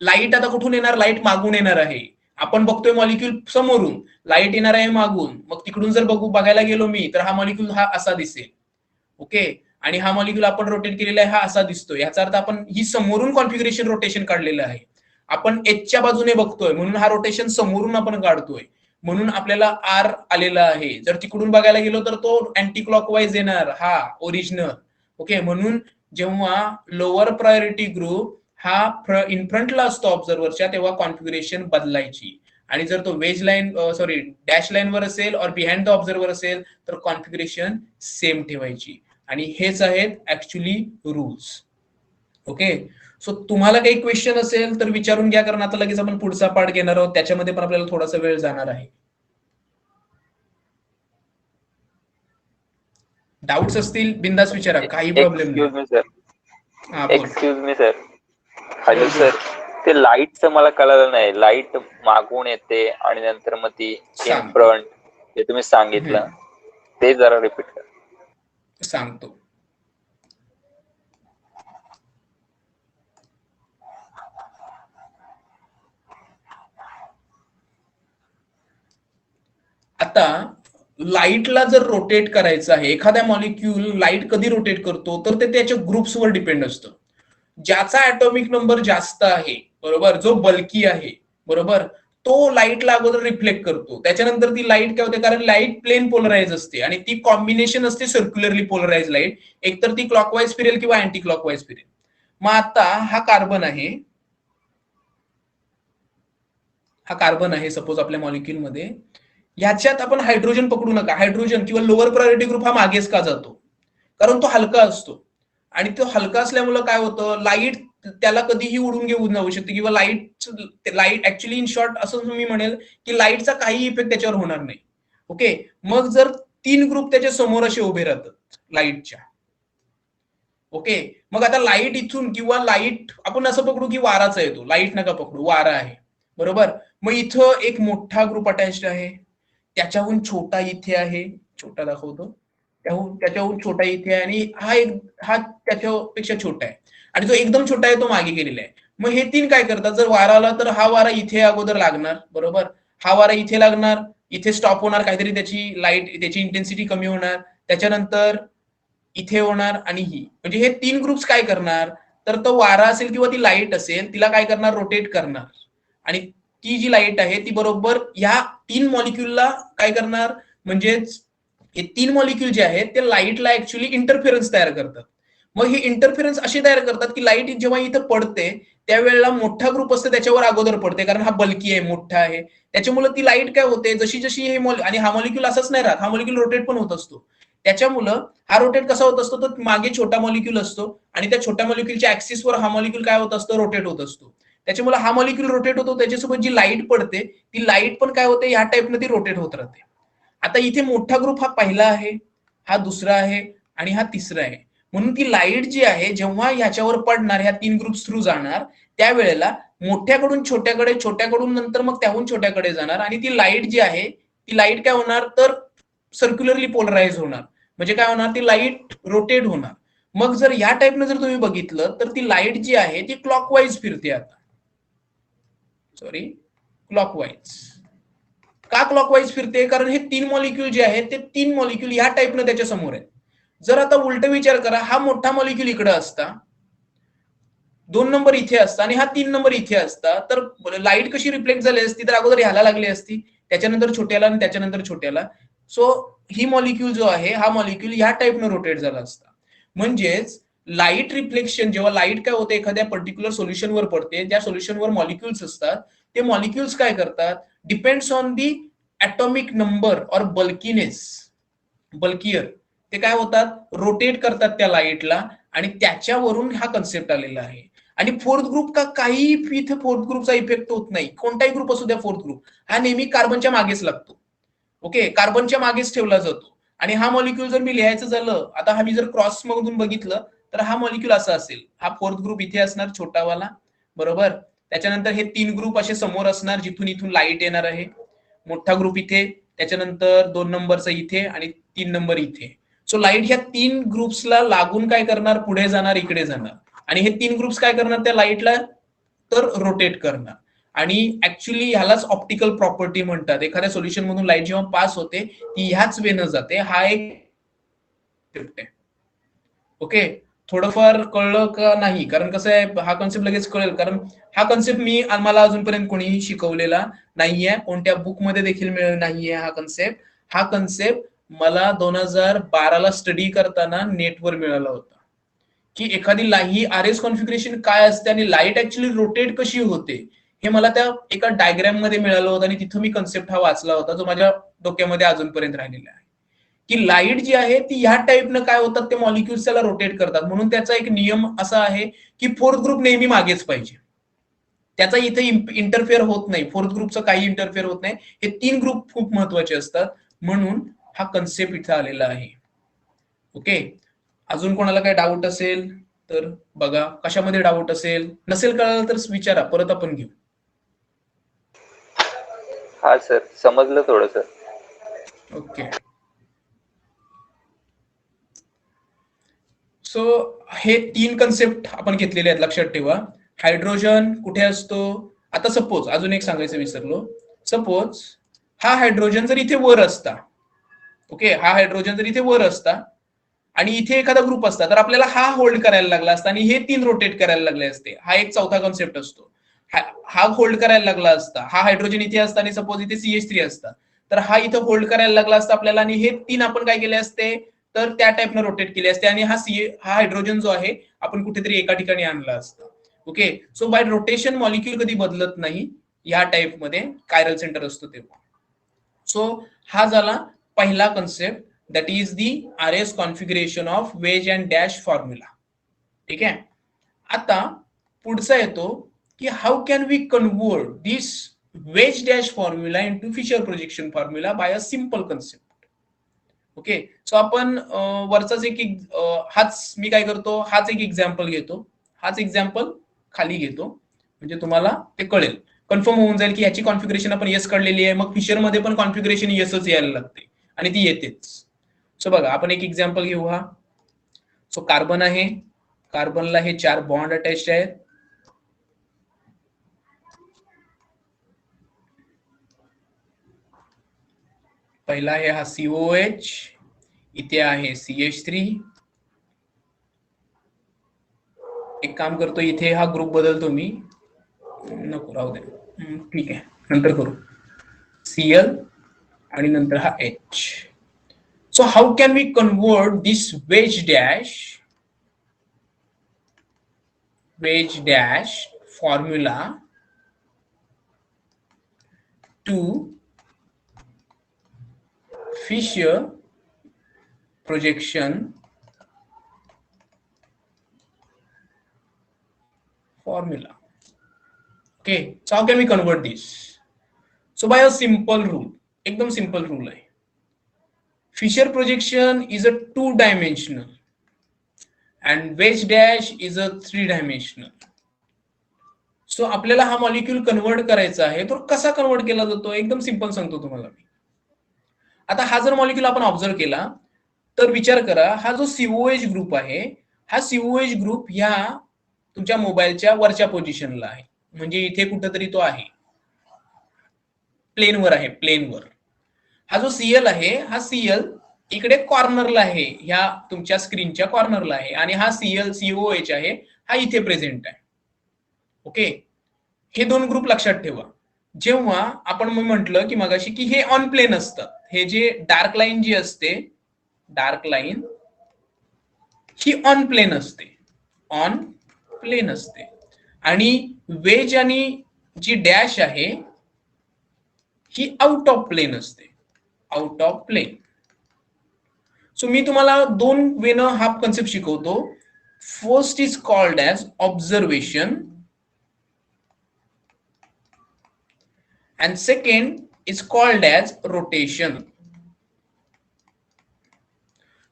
लाईट आता कुठून येणार, लाईट मागून येणार आहे. आपण बघतोय मॉलिक्यूल समोरून, लाईट येणार आहे मागून, मग तिकडून जर बघायला गेलो मी तर हा मॉलिक्यूल हा असा दिसेल. ओके, आणि हा मॉलिक्यूल आपण रोटेट केलेला आहे हा असा दिसतोय. याचा अर्थ आपण ही समोरून कॉन्फिगरेशन रोटेशन काढलेलं आहे. आपण एचच्या बाजूने बघतोय म्हणून हा रोटेशन समोरून आपण काढतोय, म्हणून आपल्याला आर आलेला आहे. जर तिकडून बघायला गेलो तर तो अँटी क्लॉकवाईज येणार, हा ओरिजिनल. ओके, म्हणून जेव्हा लोअर प्रायोरिटी ग्रुप हा इन फ्रंटला असतो ऑब्झर्व्हरच्या, तेव्हा कॉन्फिगरेशन बदलायची. आणि जर तो wedge line sorry dash line वर असेल और बिहाइंड द ऑब्झर्व्हर असेल तर कॉन्फिगरेशन सेम ठेवायची. आणि हेच आहेत ऍक्च्युली रूल्स. ओके, सो तुम्हाला काही क्वेश्चन असेल तर विचारून घ्या, कारण आता लगेच आपण पुढचा पार्ट घेणार आहोत, त्याच्यामध्ये पण आपल्याला थोडासा वेळ जाणार आहे. डाऊट्स असतील बिंदास विचारा, काही प्रॉब्लेम नाही. Excuse me sir. हा बोल. Excuse me sir. Hello sir, ते लाईटचं मला कळलं नाही. लाईट मागून येते आणि नंतर मग ती इन सांग. फ्रंट, जे तुम्ही सांगितलं ते जरा रिपीट करा. सांगतो. आता लाईटला जर रोटेट करायचं आहे, एखाद्या मॉलिक्यूल लाईट कधी रोटेट करतो तर ते त्याच्या ग्रुप्सवर डिपेंड असतं. ज्याचा ऍटॉमिक नंबर जास्त आहे, बरोबर, जो बल्की आहे, बरोबर, तो लाईटला अगोदर रिफ्लेक्ट करतो. त्याच्यानंतर ती लाईट काय होते, कारण लाईट प्लेन पोलराइज असते आणि ती कॉम्बिनेशन असते सर्क्युलरली पोलराइज लाईट, एकतर ती क्लॉकवाईज फिरेल किंवा अँटी क्लॉकवाईज फिरेल. मग आता हा कार्बन आहे, हा कार्बन आहे सपोज आपल्या मॉलिक्यूल मध्ये. ह्याच्यात आपण हायड्रोजन पकडू नका. हायड्रोजन किंवा लोअर प्रायोरिटी ग्रुप हा मागेच का जातो, कारण तो हलका असतो. आणि तो हलका असल्यामुळे काय होतं, लाईट त्याला कधीही उडून घेऊन जाऊ शकते, किंवा लाईट ऍक्च्युली इन शॉर्ट असं मी म्हणेल की लाईटचा काही इफेक्ट त्याच्यावर होणार नाही. ओके, मग जर 3 ग्रुप त्याच्या समोर असे उभे राहतात लाईटच्या. ओके, मग आता लाईट इथून किंवा लाईट आपण असं पकडू की वाराचा येतो, लाईट नका पकडू, वारा आहे, बरोबर. मग इथं एक मोठा ग्रुप अटॅच्ड आहे, त्याच्याहून छोटा इथे आहे, छोटा दाखवतो, त्याच्याहून छोटा इथे आहे, आणि हा त्याच्यापेक्षा छोटा आहे, आणि जो एकदम छोटा आहे तो मागे गेलेला आहे. मग हे 3 काय करतात, जर वारा आला तर हा वारा इथे अगोदर लागणार, बरोबर, हा वारा इथे लागणार, इथे स्टॉप होणार, काहीतरी त्याची इंटेन्सिटी कमी होणार, त्याच्यानंतर इथे होणार, आणि ही म्हणजे हे 3 ग्रुप्स काय करणार, तर तो वारा असेल किंवा ती लाईट असेल तिला काय करणार, रोटेट करणार. आणि ती जी लाईट आहे ती बरोबर ह्या 3 मॉलिक्यूलला काय करणार, म्हणजेच हे 3 मॉलिक्यूल जे आहेत ते लाईटला ऍक्च्युली इंटरफेरन्स तयार करतात. मग हे इंटरफेरन्स असे तयार करतात की लाईट जेव्हा इथं पडते त्यावेळेला मोठा ग्रुप असतो त्याच्यावर अगोदर पडते, कारण हा बल्की आहे, मोठा आहे, त्याच्यामुळे ती लाईट काय होते, जशी जशी हे आणि हा मॉलिक्यूल असाच नाही राहत, हा मॉलिक्यूल रोटेट पण होत असतो. त्याच्यामुळं हा रोटेट कसा होत असतो, तर मागे छोटा मॉलिक्यूल असतो आणि त्या छोट्या मॉलिक्यूलच्या ऍक्सिसवर हा मॉलिक्यूल काय होत असतो, रोटेट होत असतो. त्याच्यामुळे हा मॉलिक्यूल रोटेट होतो, त्याच्यासोबत जी लाईट पडते ती लाईट पण काय होते, ह्या टाईपनं ती रोटेट होत राहते. आता इथे मोठा ग्रुप हा पहिला आहे, हा दुसरा आहे आणि हा तिसरा आहे. म्हणून ती लाईट जी आहे जेव्हा ह्याच्यावर पडणार, ह्या 3 ग्रुप्स थ्रू जाणार, त्यावेळेला मोठ्याकडून छोट्याकडे, छोट्याकडून नंतर मग त्याहून छोट्याकडे जाणार, आणि ती लाईट जी आहे ती लाईट काय होणार, तर सर्क्युलरली पोलराइज होणार. म्हणजे काय होणार, ती लाईट रोटेट होणार. मग जर या टाईपनं जर तुम्ही बघितलं तर ती लाईट जी आहे ती क्लॉकवाईज फिरते. आता सॉरी, क्लॉकवाईज का क्लॉकवाईज फिरते, कारण हे 3 मॉलिक्यूल जे आहेत ते 3 मॉलिक्यूल या टाईपनं त्याच्या समोर आहेत. जर आता उलट विचार करा, हा मोठा मॉलिक्यूल इकडे असता, 2 नंबर इथे असता आणि हा 3 नंबर इथे असता, तर लाईट कशी रिफ्लेक्ट झाली असती, तर अगोदर ह्याला लागली असती, त्याच्यानंतर छोट्याला आणि त्याच्यानंतर छोट्याला. सो ही मॉलिक्यूल जो आहे हा मॉलिक्यूल ह्या टाईपनं रोटेट झाला असता. म्हणजेच लाईट रिफ्लेक्शन, जेव्हा लाईट काय होते एखाद्या पर्टिक्युलर सोल्युशनवर पडते, त्या सोल्युशनवर मॉलिक्यूल्स असतात, ते मॉलिक्यूल्स काय करतात, depends on the atomic number और बल्कियर, ते काय होतात, रोटेट करतात त्या लाईटला, आणि त्याच्यावरून हा कन्सेप्ट आलेला आहे. आणि फोर्थ ग्रुप का काही इथे फोर्थ ग्रुपचा इफेक्ट होत नाही, कोणताही ग्रुप असू द्या, फोर्थ ग्रुप हा नेहमी कार्बनच्या मागेच लागतो. ओके, कार्बनच्या मागेच ठेवला जातो. आणि हा मॉलिक्यूल जर मी लिहायचं झालं, आता हा मी जर क्रॉस मधून बघितलं तर हा मॉलिक्यूल असा असेल, हा फोर्थ ग्रुप इथे असणार छोटावाला, बरोबर. त्याच्यानंतर हे 3 ग्रुप असे समोर असणार जिथून इथून लाईट येणार आहे, मोठा ग्रुप इथे, त्याच्यानंतर 2 नंबरचा इथे आणि 3 नंबर इथे. सो लाईट ह्या 3 ग्रुप्सला लागून काय करणार, पुढे जाणार, इकडे जाणार. आणि हे 3 ग्रुप्स काय करणार त्या लाईटला, तर रोटेट करणार. आणि ऍक्च्युली ह्यालाच ऑप्टिकल प्रॉपर्टी म्हणतात. एखाद्या सोल्युशन मधून लाईट जेव्हा पास होते ती ह्याच वेनं जाते. हा एक आहे. ओके, थोडंफार कळलं का नाही? कारण कसं आहे, हा कॉन्सेप्ट लगेच कळेल, कारण हा कॉन्सेप्ट मला अजूनपर्यंत कोणीही शिकवलेला नाहीये, कोणत्या बुक मध्ये देखील मिळेल नाहीये हा कॉन्सेप्ट. हा कॉन्सेप्ट मला 2012ला स्टडी करताना नेटवर मिळाला होता, की एखादी ही आर एस कॉन्फिगरेशन काय असते आणि लाईट ऍक्च्युली रोटेट कशी होते हे मला त्या एका डायग्राम मध्ये मिळालं होतं. आणि तिथं मी कॉन्सेप्ट हा वाचला होता, जो माझ्या डोक्यामध्ये अजूनपर्यंत राहिलेला आहे, की लाईट जी आहे ती ह्या टाईपनं काय होतात, ते मॉलिक्युल्स त्याला रोटेट करतात. म्हणून त्याचा एक नियम असा आहे की फोर्थ ग्रुप नेहमी मागेच पाहिजे, त्याचा इथे इंटरफेअर होत नाही, फोर्थ ग्रुपचं काही इंटरफेअर होत नाही. हे 3 ग्रुप खूप महत्वाचे असतात, म्हणून हा कन्सेप्ट इथं आलेला आहे. ओके, अजून कोणाला काही डाऊट असेल तर बघा, कशामध्ये डाऊट असेल, नसेल कळलं तर विचारा, परत आपण घेऊ. हा सर, समजलं थोडंसं. ओके, सो हे 3 कन्सेप्ट आपण घेतलेले आहेत, लक्षात ठेवा. हायड्रोजन कुठे असतो, आता सपोज अजून एक सांगायचं विसरलो, सपोज हा हायड्रोजन जर इथे वर असता, ओके, हा हायड्रोजन जर इथे वर असता आणि इथे एखादा ग्रुप असता, तर आपल्याला हा होल्ड करायला लागला असता आणि हे 3 रोटेट करायला लागले असते. हा एक चौथा कॉन्सेप्ट असतो. हा होल्ड करायला लागला असता, हा हायड्रोजन इथे असता आणि सपोज इथे CH3 असता, तर हा इथं होल्ड करायला लागला असता आपल्याला, आणि हे 3 आपण काय केले असते, तर त्या टाईपनं रोटेट केले असते, आणि हा हायड्रोजन जो आहे आपण कुठेतरी एका ठिकाणी आणला असता. Okay, so by rotation molecule कधी बदलत नाही या टाईप मध्ये, कायरल सेंटर असतो तेव्हा. सो हा झाला पहिला concept, that is the R S configuration of wedge and dash formula. ठीक आहे, आता पुढचा येतो की how can we convert this wedge dash formula into Fisher projection formula by a simple concept. Okay, so आपण वरचाच हाच मी काय करतो, हाच एक एक्झाम्पल घेतो, हाच एक्झाम्पल खाली घेतो, म्हणजे तुम्हाला ते कळेल, कन्फर्म होऊन जाईल की याची कॉन्फिगरेशन आपण येस काढलेली आहे, मग फिशर मध्ये पण कॉन्फिगरेशन येसच यायला लागते, आणि ती येतेच. सो बघा, आपण एक एक्झाम्पल घेऊ. हा सो कार्बन आहे, कार्बनला हे 4 बॉन्ड अटॅच आहेत. पहिला आहे हा COH, इथे आहे CH3. एक काम करतो, इथे हा ग्रुप बदलतो मी, नको राहू दे, ठीक आहे, नंतर करू. Cl आणि नंतर हा H. So how can we convert this wedge dash formula to Fisher projection formula. Okay, so how can we convert this? So by a simple rule, एकदम simple rule आहे. Fisher projection is a 2-dimensional and wedge dash is a 3-dimensional. So आपल्याला हा molecule convert करायचा आहे, तो कसा convert केला जातो, एकदम सिंपल सांगतो तुम्हाला मी. आता हा जर मॉलिक्यूल आपण ऑब्झर्व केला तर विचार करा, हा जो COH ग्रुप आहे, हा COH ग्रुप ह्या तुमच्या मोबाईलच्या वरच्या पोझिशनला आहे, म्हणजे इथे कुठंतरी तो आहे, प्लेनवर आहे, प्लेनवर. हा जो Cl आहे, हा Cl इकडे कॉर्नरला आहे, ह्या तुमच्या स्क्रीनच्या कॉर्नरला आहे, आणि हा COH आहे, हा इथे प्रेझेंट आहे. ओके, हे 2 ग्रुप लक्षात ठेवा. जेव्हा आपण म्हटलं की मगाशी की हे ऑन प्लेन असतात, हे जे डार्क लाईन जी असते, डार्क लाईन ही ऑन प्लेन असते, ऑन प्लेन असते, आणि वेज आणि जी डॅश आहे ही आउट ऑफ प्लेन असते, आउट ऑफ प्लेन. सो मी तुम्हाला 2 वेनं हा कन्सेप्ट शिकवतो. First is called as observation and second is called as rotation.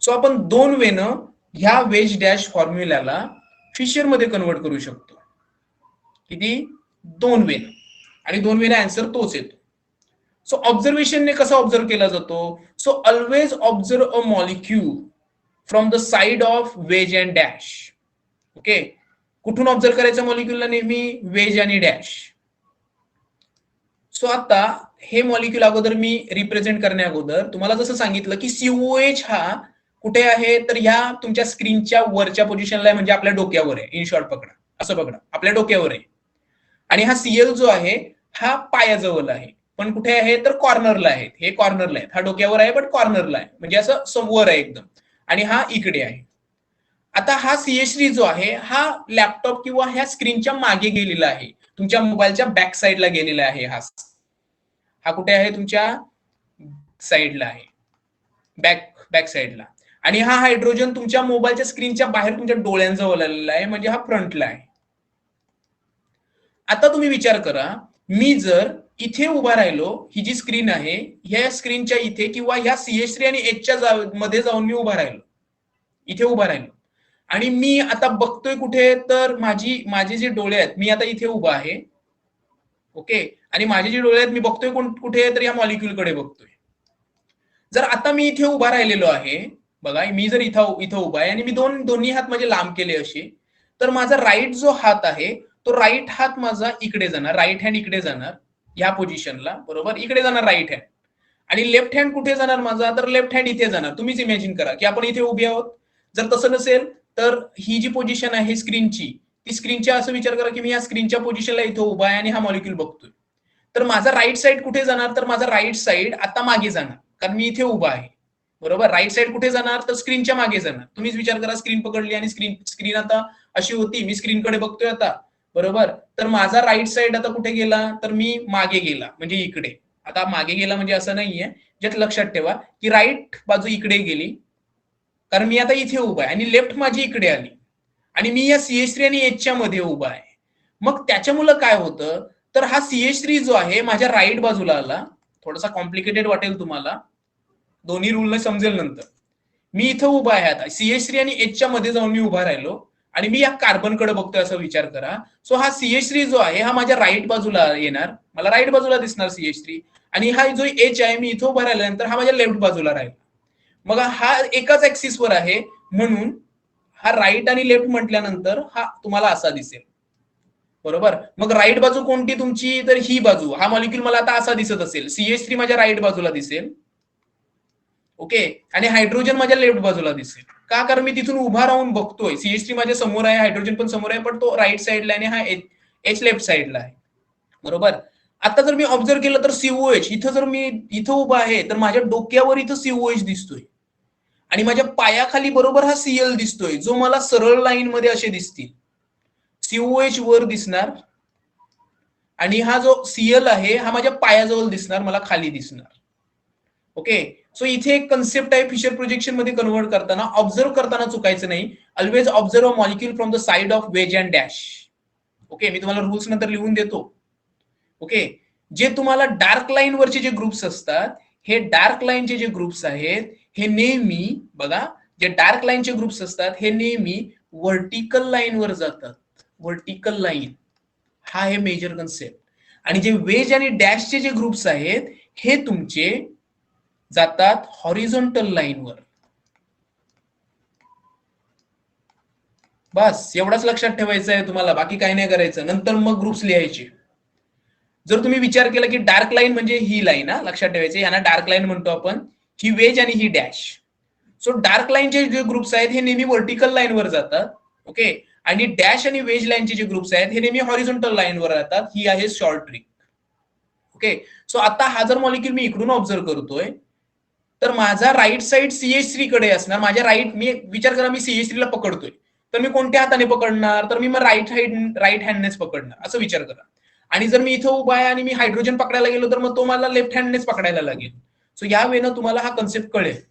So आपण 2 वेनं ह्या वेज डॅश फॉर्म्युल्याला फिशर मध्ये कन्वर्ट करू शकतो. किती? 2 वेनं, आणि 2 वेनं आन्सर तोच येतो. सो ऑब्झर्वेशनने कसा ऑब्झर्व केला जातो? So always observe a molecule from the side of wedge and dash. Okay, कुठून ऑब्झर्व करायचं मॉलिक्यूलला नेहमी? वेज आणि डॅश. सो आता हे मॉलिक्यूल अगोदर मी रिप्रेझेंट करण्या अगोदर तुम्हाला जसं सांगितलं की सीओएच हा कुठे आहे, तर ह्या तुमच्या स्क्रीनच्या वरच्या पोझिशनला आहे, म्हणजे आपल्या डोक्यावर आहे. इन शॉर्ट पकडा, असं पकडा, आपल्या डोक्यावर आहे. आणि हा सीएल जो आहे हा पायाजवळ आहे, पण कुठे आहे तर कॉर्नरला आहे. हे कॉर्नरला आहे, हा डोक्यावर आहे पण कॉर्नरला आहे, म्हणजे असं समोर आहे एकदम. आणि हा इकडे आहे. आता हा सीएच3 जो आहे हा लॅपटॉप किंवा ह्या स्क्रीनच्या मागे गेलेला आहे, तुमच्या मोबाईलच्या बॅक साईडला गेलेला आहे. हा कुठे आहे? तुमच्या साईडला आहे, बॅक साईडला. आणि हा हायड्रोजन तुमच्या मोबाईलच्या स्क्रीनच्या बाहेर तुमच्या डोळ्यांजवळ आलेला आहे, म्हणजे हा फ्रंटला आहे. आता तुम्ही विचार करा, मी जर इथे उभा राहिलो, ही जी स्क्रीन आहे ह्या स्क्रीनच्या इथे किंवा ह्या सीएच3 आणि एचच्या मध्ये जाऊन मी उभा राहिलो, इथे उभा राहिलो, आणि मी आता बघतोय कुठे, तर माझे जे डोळे आहेत, मी आता इथे उभा आहे. ओके, आणि माझे जे डोळे आहेत मी बघतोय कुठे, तर या मॉलिक्यूलकडे बघतोय. जर आता मी इथे उभा राहिलेलो आहे, बघा, मी जर इथं उभा आहे आणि मी दोन्ही हात माझे लांब केले असे, तर माझा राईट जो हात आहे तो राईट हात माझा इकडे जाणार, राईट हँड इकडे जाणार या पोझिशनला, बरोबर, इकडे जाणार राईट हँड. आणि लेफ्ट हँड कुठे जाणार माझा, तर लेफ्ट हँड इथे जाणार. तुम्हीच इमॅजिन करा की आपण इथे उभे आहोत. जर तसं नसेल तर ही जी पोझिशन आहे स्क्रीनची, ती स्क्रीनच्या असं विचार करा की मी या स्क्रीनच्या पोझिशनला इथे उभा आहे आणि हा मॉलिक्यूल बघतोय. तर माझा राईट साईड कुठे जाणार, तर माझा राईट साईड आता मागे जाणार, कारण मी इथे उभा आहे. बरोबर, राईट साईड कुठे जाणार, तर स्क्रीनच्या मागे जाणार. तुम्हीच विचार करा, स्क्रीन पकडली आणि स्क्रीन आता अशी होती, मी स्क्रीनकडे बघतोय आता, बरोबर. तर माझा राईट साईड आता कुठे गेला, तर मी मागे गेला, म्हणजे इकडे. आता मागे गेला म्हणजे असं नाहीये, ज्यात लक्षात ठेवा की राईट बाजू इकडे गेली, कारण मी आता इथे उभा आहे, आणि लेफ्ट माझी इकडे आली, आणि मी या सीएच3 आणि एचच्या मध्ये उभा आहे. मग त्याच्यामुळे काय होतं, तर हा सीएच3 जो आहे माझ्या राईट बाजूला आला. थोडासा कॉम्प्लिकेटेड वाटेल तुम्हाला, दोन्ही रूल समजेल नंतर. मी इथं उभा आहे आता, सीएच3 आणि एचच्या मध्ये जाऊन मी उभा राहिलो, आणि मी या कार्बनकडे बघतोय असा विचार करा. सो हा सीएच3 जो आहे हा माझ्या राईट बाजूला येणार, मला राईट बाजूला दिसणार सीएच3. आणि हा जो एच आहे, मी इथं उभा राहिल्यानंतर हा माझ्या लेफ्ट बाजूला राहील. मग हा एकाच ऍक्सिसवर आहे, म्हणून हा राईट आणि लेफ्ट म्हटल्यानंतर हा तुम्हाला असा दिसेल. बरोबर, मग राईट बाजू कोणती तुमची, तर ही बाजू. हा मॉलिक्यूल मला आता असा दिसत असेल, सीएच3 माझ्या राईट बाजूला दिसेल. ओके, आणि हायड्रोजन माझ्या लेफ्ट बाजूला दिसेल. का, कारण मी तिथून उभा राहून बघतोय. सीएच3 माझ्या समोर आहे, हायड्रोजन पण समोर आहे, पण तो राईट साईडला आहे आणि हा एच लेफ्ट साईडला आहे. बरोबर. आता जर मी ऑब्झर्व केलं तर सीओएच इथं, जर मी इथं उभा आहे तर माझ्या डोक्यावर इथं सीओएच दिसतोय, आणि माझ्या पायाखाली बरोबर हा सीएल दिसतोय, जो मला सरळ लाईन मध्ये असे दिसतील. सीओएच वर दिसणार, आणि हा जो सीएल आहे हा माझ्या पायाजवळ दिसणार, मला खाली दिसणार. ओके, सो इथे एक कन्सेप्ट आहे फिशर प्रोजेक्शन मध्ये कन्वर्ट करताना, ऑब्झर्व करताना चुकायचं नाही. Always observe a molecule from the side of wedge and dash. Okay, मी तुम्हाला रूल्स नंतर लिहून देतो. ओके, जे तुम्हाला डार्क लाईन वरचे जे ग्रुप्स असतात, हे डार्क लाईनचे जे ग्रुप्स आहेत हे नेहमी बघा, जे डार्क लाईनचे ग्रुप्स असतात हे नेहमी व्हर्टिकल लाईन वर जातात. व्हर्टिकल लाईन हा आहे मेजर कन्सेप्ट. आणि जे वेज आणि डॅशचे जे ग्रुप्स आहेत हे तुमचे जातात हॉरिझॉन्टल लाईनवर. बस एवढाच लक्षात ठेवायचं आहे तुम्हाला, बाकी काही नाही करायचं. नंतर मग ग्रुप्स लिहायचे. जर तुम्ही विचार केला की डार्क लाईन म्हणजे ही लाईन, लक्षात ठेवायचे, यांना डार्क लाईन म्हणतो आपण, ही वेज आणि ही डॅश. सो डार्क लाईनचे जे ग्रुप्स आहेत हे नेहमी व्हर्टिकल लाईनवर जातात. ओके, आणि डॅश आणि वेज लाईनचे जे ग्रुप्स आहेत हे नेहमी हॉरिझॉन्टल लाईनवर राहतात. ही आहे शॉर्ट ट्रिक. ओके, सो आता हा जर मॉलिक्यूल मी इकडून ऑब्झर्व करतोय, तर माझा राईट साईड सीएच3 कडे असणार. माझ्या राईट, मी विचार करा मी सीएच3 ला पकडतोय, तर मी कोणत्या हाताने पकडणार, तर मी मग राईट हँडनेच पकडणार, असं विचार करा. आणि जर मी इथं उभा आहे आणि मी हायड्रोजन पकडायला गेलो तर मग तो मला लेफ्ट हँडनेच पकडायला लागेल. सो या वेळेनं तुम्हाला हा कन्सेप्ट कळेल.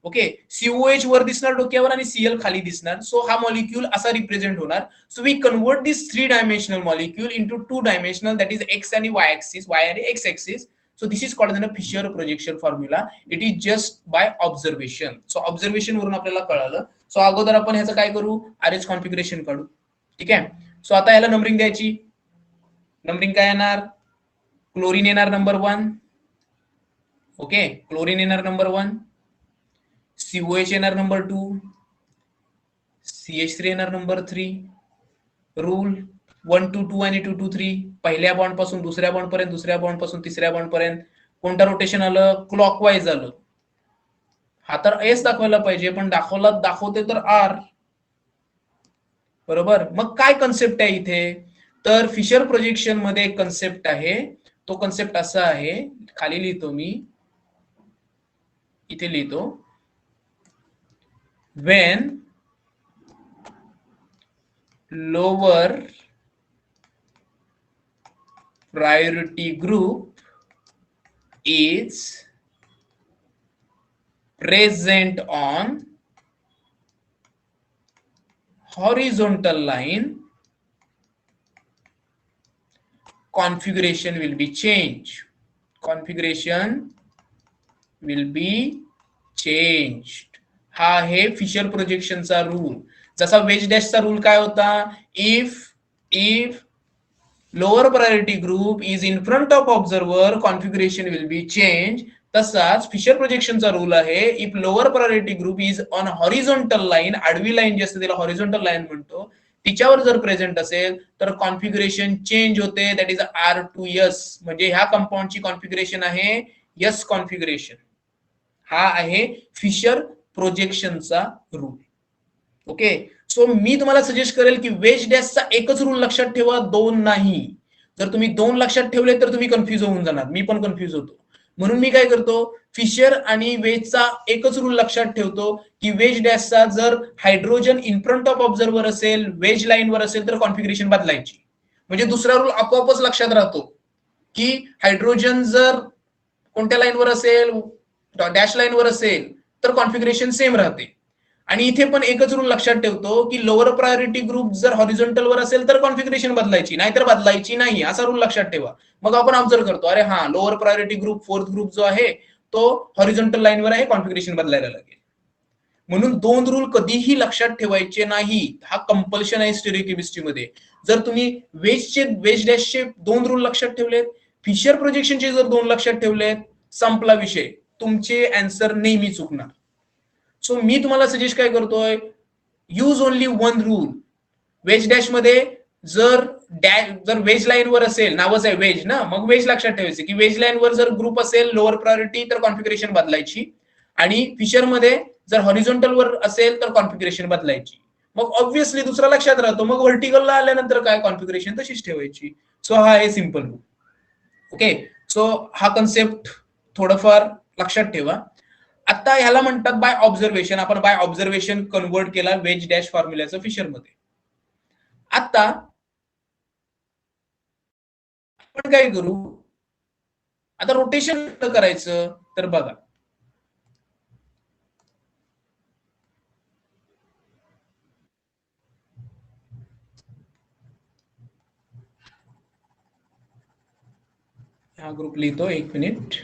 ओके, सीओएच वर दिसणार डोक्यावर आणि सीएल खाली दिसणार. सो हा मॉलिक्यूल असा रिप्रेझेंट होणार. So we convert this 3 dimensional molecule into 2 dimensional, that is X आणि वाय ऍक्सिस, वाय आणि X axis. So this is called the Fisher projection formula. It is just by observation. So observation वरून आपल्याला कळालं. So अगोदर आपण ह्याचं काय करू, आरएच कॉन्फिगरेशन काढू. ठीक आहे, सो आता याला नंबरिंग द्यायची. नंबरिंग काय येणार, क्लोरीन येणार नंबर 1. ओके, क्लोरीन येणार नंबर 1, सीओएच येणार नंबर 2, सीएच3 येणार नंबर 3, रूल 1 to 2 आणि 2 to 3, पहिल्या बॉन्ड पासून दुसऱ्या बॉन्ड पर्यंत, दुसऱ्या बॉन्ड पासून तिसऱ्या बॉन्ड पर्यंत कोणतं रोटेशन आलं? क्लॉकवाईज आलं. हा तर एस दाखवायला पाहिजे, पण दाखवते तर आर. बरोबर. मग काय कन्सेप्ट आहे इथे? तर फिशर प्रोजेक्शन मध्ये एक कन्सेप्ट आहे. तो कन्सेप्ट असा आहे, खाली लिहितो मी, इथे लिहितो, when lower priority group is present on horizontal line, configuration will be changed. Configuration will be changed. हा आहे फिशर प्रोजेक्शनचा रूल. जसा वेज डॅशचा रूल काय होता? If lower priority group is in front of observer, configuration will be change. तसाच fissure प्रोजेक्शनचा rule आहे, if lower priority group is on horizontal line, आडवी line जी असते त्याला हॉरिझॉन्टल लाईन म्हणतो, तिच्यावर जर प्रेझेंट असेल तर कॉन्फिगरेशन चेंज होते. That is R2S. म्हणजे ह्या कंपाऊंडची कॉन्फिगरेशन आहे यस कॉन्फिगरेशन. हा आहे फिशर प्रोजेक्शनचा रूल. ओके. सो मी तुम्हाला सजेस्ट करेल की वेज डॅशचा एकच रूल लक्षात ठेवा, दोन नाही. जर तुम्ही दोन लक्षात ठेवले तर तुम्ही कन्फ्युज होऊन जाणार. मी पण कन्फ्युज होतो. म्हणून मी काय करतो, फिशर आणि वेजचा एकच रूल लक्षात ठेवतो की वेज डॅशचा जर hydrogen in front of observer असेल, वेज लाईनवर असेल तर कॉन्फिगरेशन बदलायची. म्हणजे दुसरा रूल आपोआपच लक्षात राहतो की हायड्रोजन जर कोणत्या लाईनवर असेल, डॅश लाईनवर असेल तर कॉन्फिगरेशन सेम राहते. आणि इथे पण एकच रूल लक्षात ठेवतो की लोअर प्रायोरिटी ग्रुप जर हॉरिझॉन्टलवर असेल तर कॉन्फिगरेशन बदलायची, नाहीतर बदलायची नाही, असा रूल लक्षात ठेवा. मग आपण ऑब्झर्व करतो, अरे हा lower priority group, fourth group जो आहे तो हॉरिझॉन्टल लाईनवर आहे, कॉन्फिगरेशन बदलायला लागेल. म्हणून दोन रूल कधीही लक्षात ठेवायचे नाही. हा कंपल्शन आहे स्टिरियोकेमिस्ट्रीमध्ये. जर तुम्ही वेज डॅशचे दोन रूल लक्षात ठेवलेत, फिशर प्रोजेक्शनचे जर दोन लक्षात ठेवलेत, संपला विषय. तुमचे आन्सर नेहमी चुकणार. सो मी तुम्हाला सजेस्ट काय करतोय, use only one rule. Veg dash मध्ये जर वेज लाईनवर असेल, नावच आहे वेज ना, मग वेज लक्षात ठेवायचे की वेज लाईनवर जर ग्रुप असेल लोअर प्रायोरिटी तर कॉन्फिगरेशन बदलायची, आणि फिशर मध्ये जर हॉरिझॉन्टल वर असेल तर कॉन्फिगरेशन बदलायची. मग ऑब्व्हियसली दुसरा लक्षात राहतो. मग व्हर्टिकलला आल्यानंतर काय, कॉन्फिगरेशन तशीच ठेवायची. सो हा आहे सिंपल रूल. ओके. सो हा कन्सेप्ट थोडंफार लक्षात ठेवा. आता ह्याला म्हणतात बाय ऑब्झर्वेशन. आपण बाय ऑब्झर्वेशन कन्वर्ट केला वेज डॅश फॉर्म्युल्याचं फिशर मध्ये. आता आपण काय करू, आता रोटेशन करायचं तर बघा, हा ग्रुप लिहितो, एक मिनिट.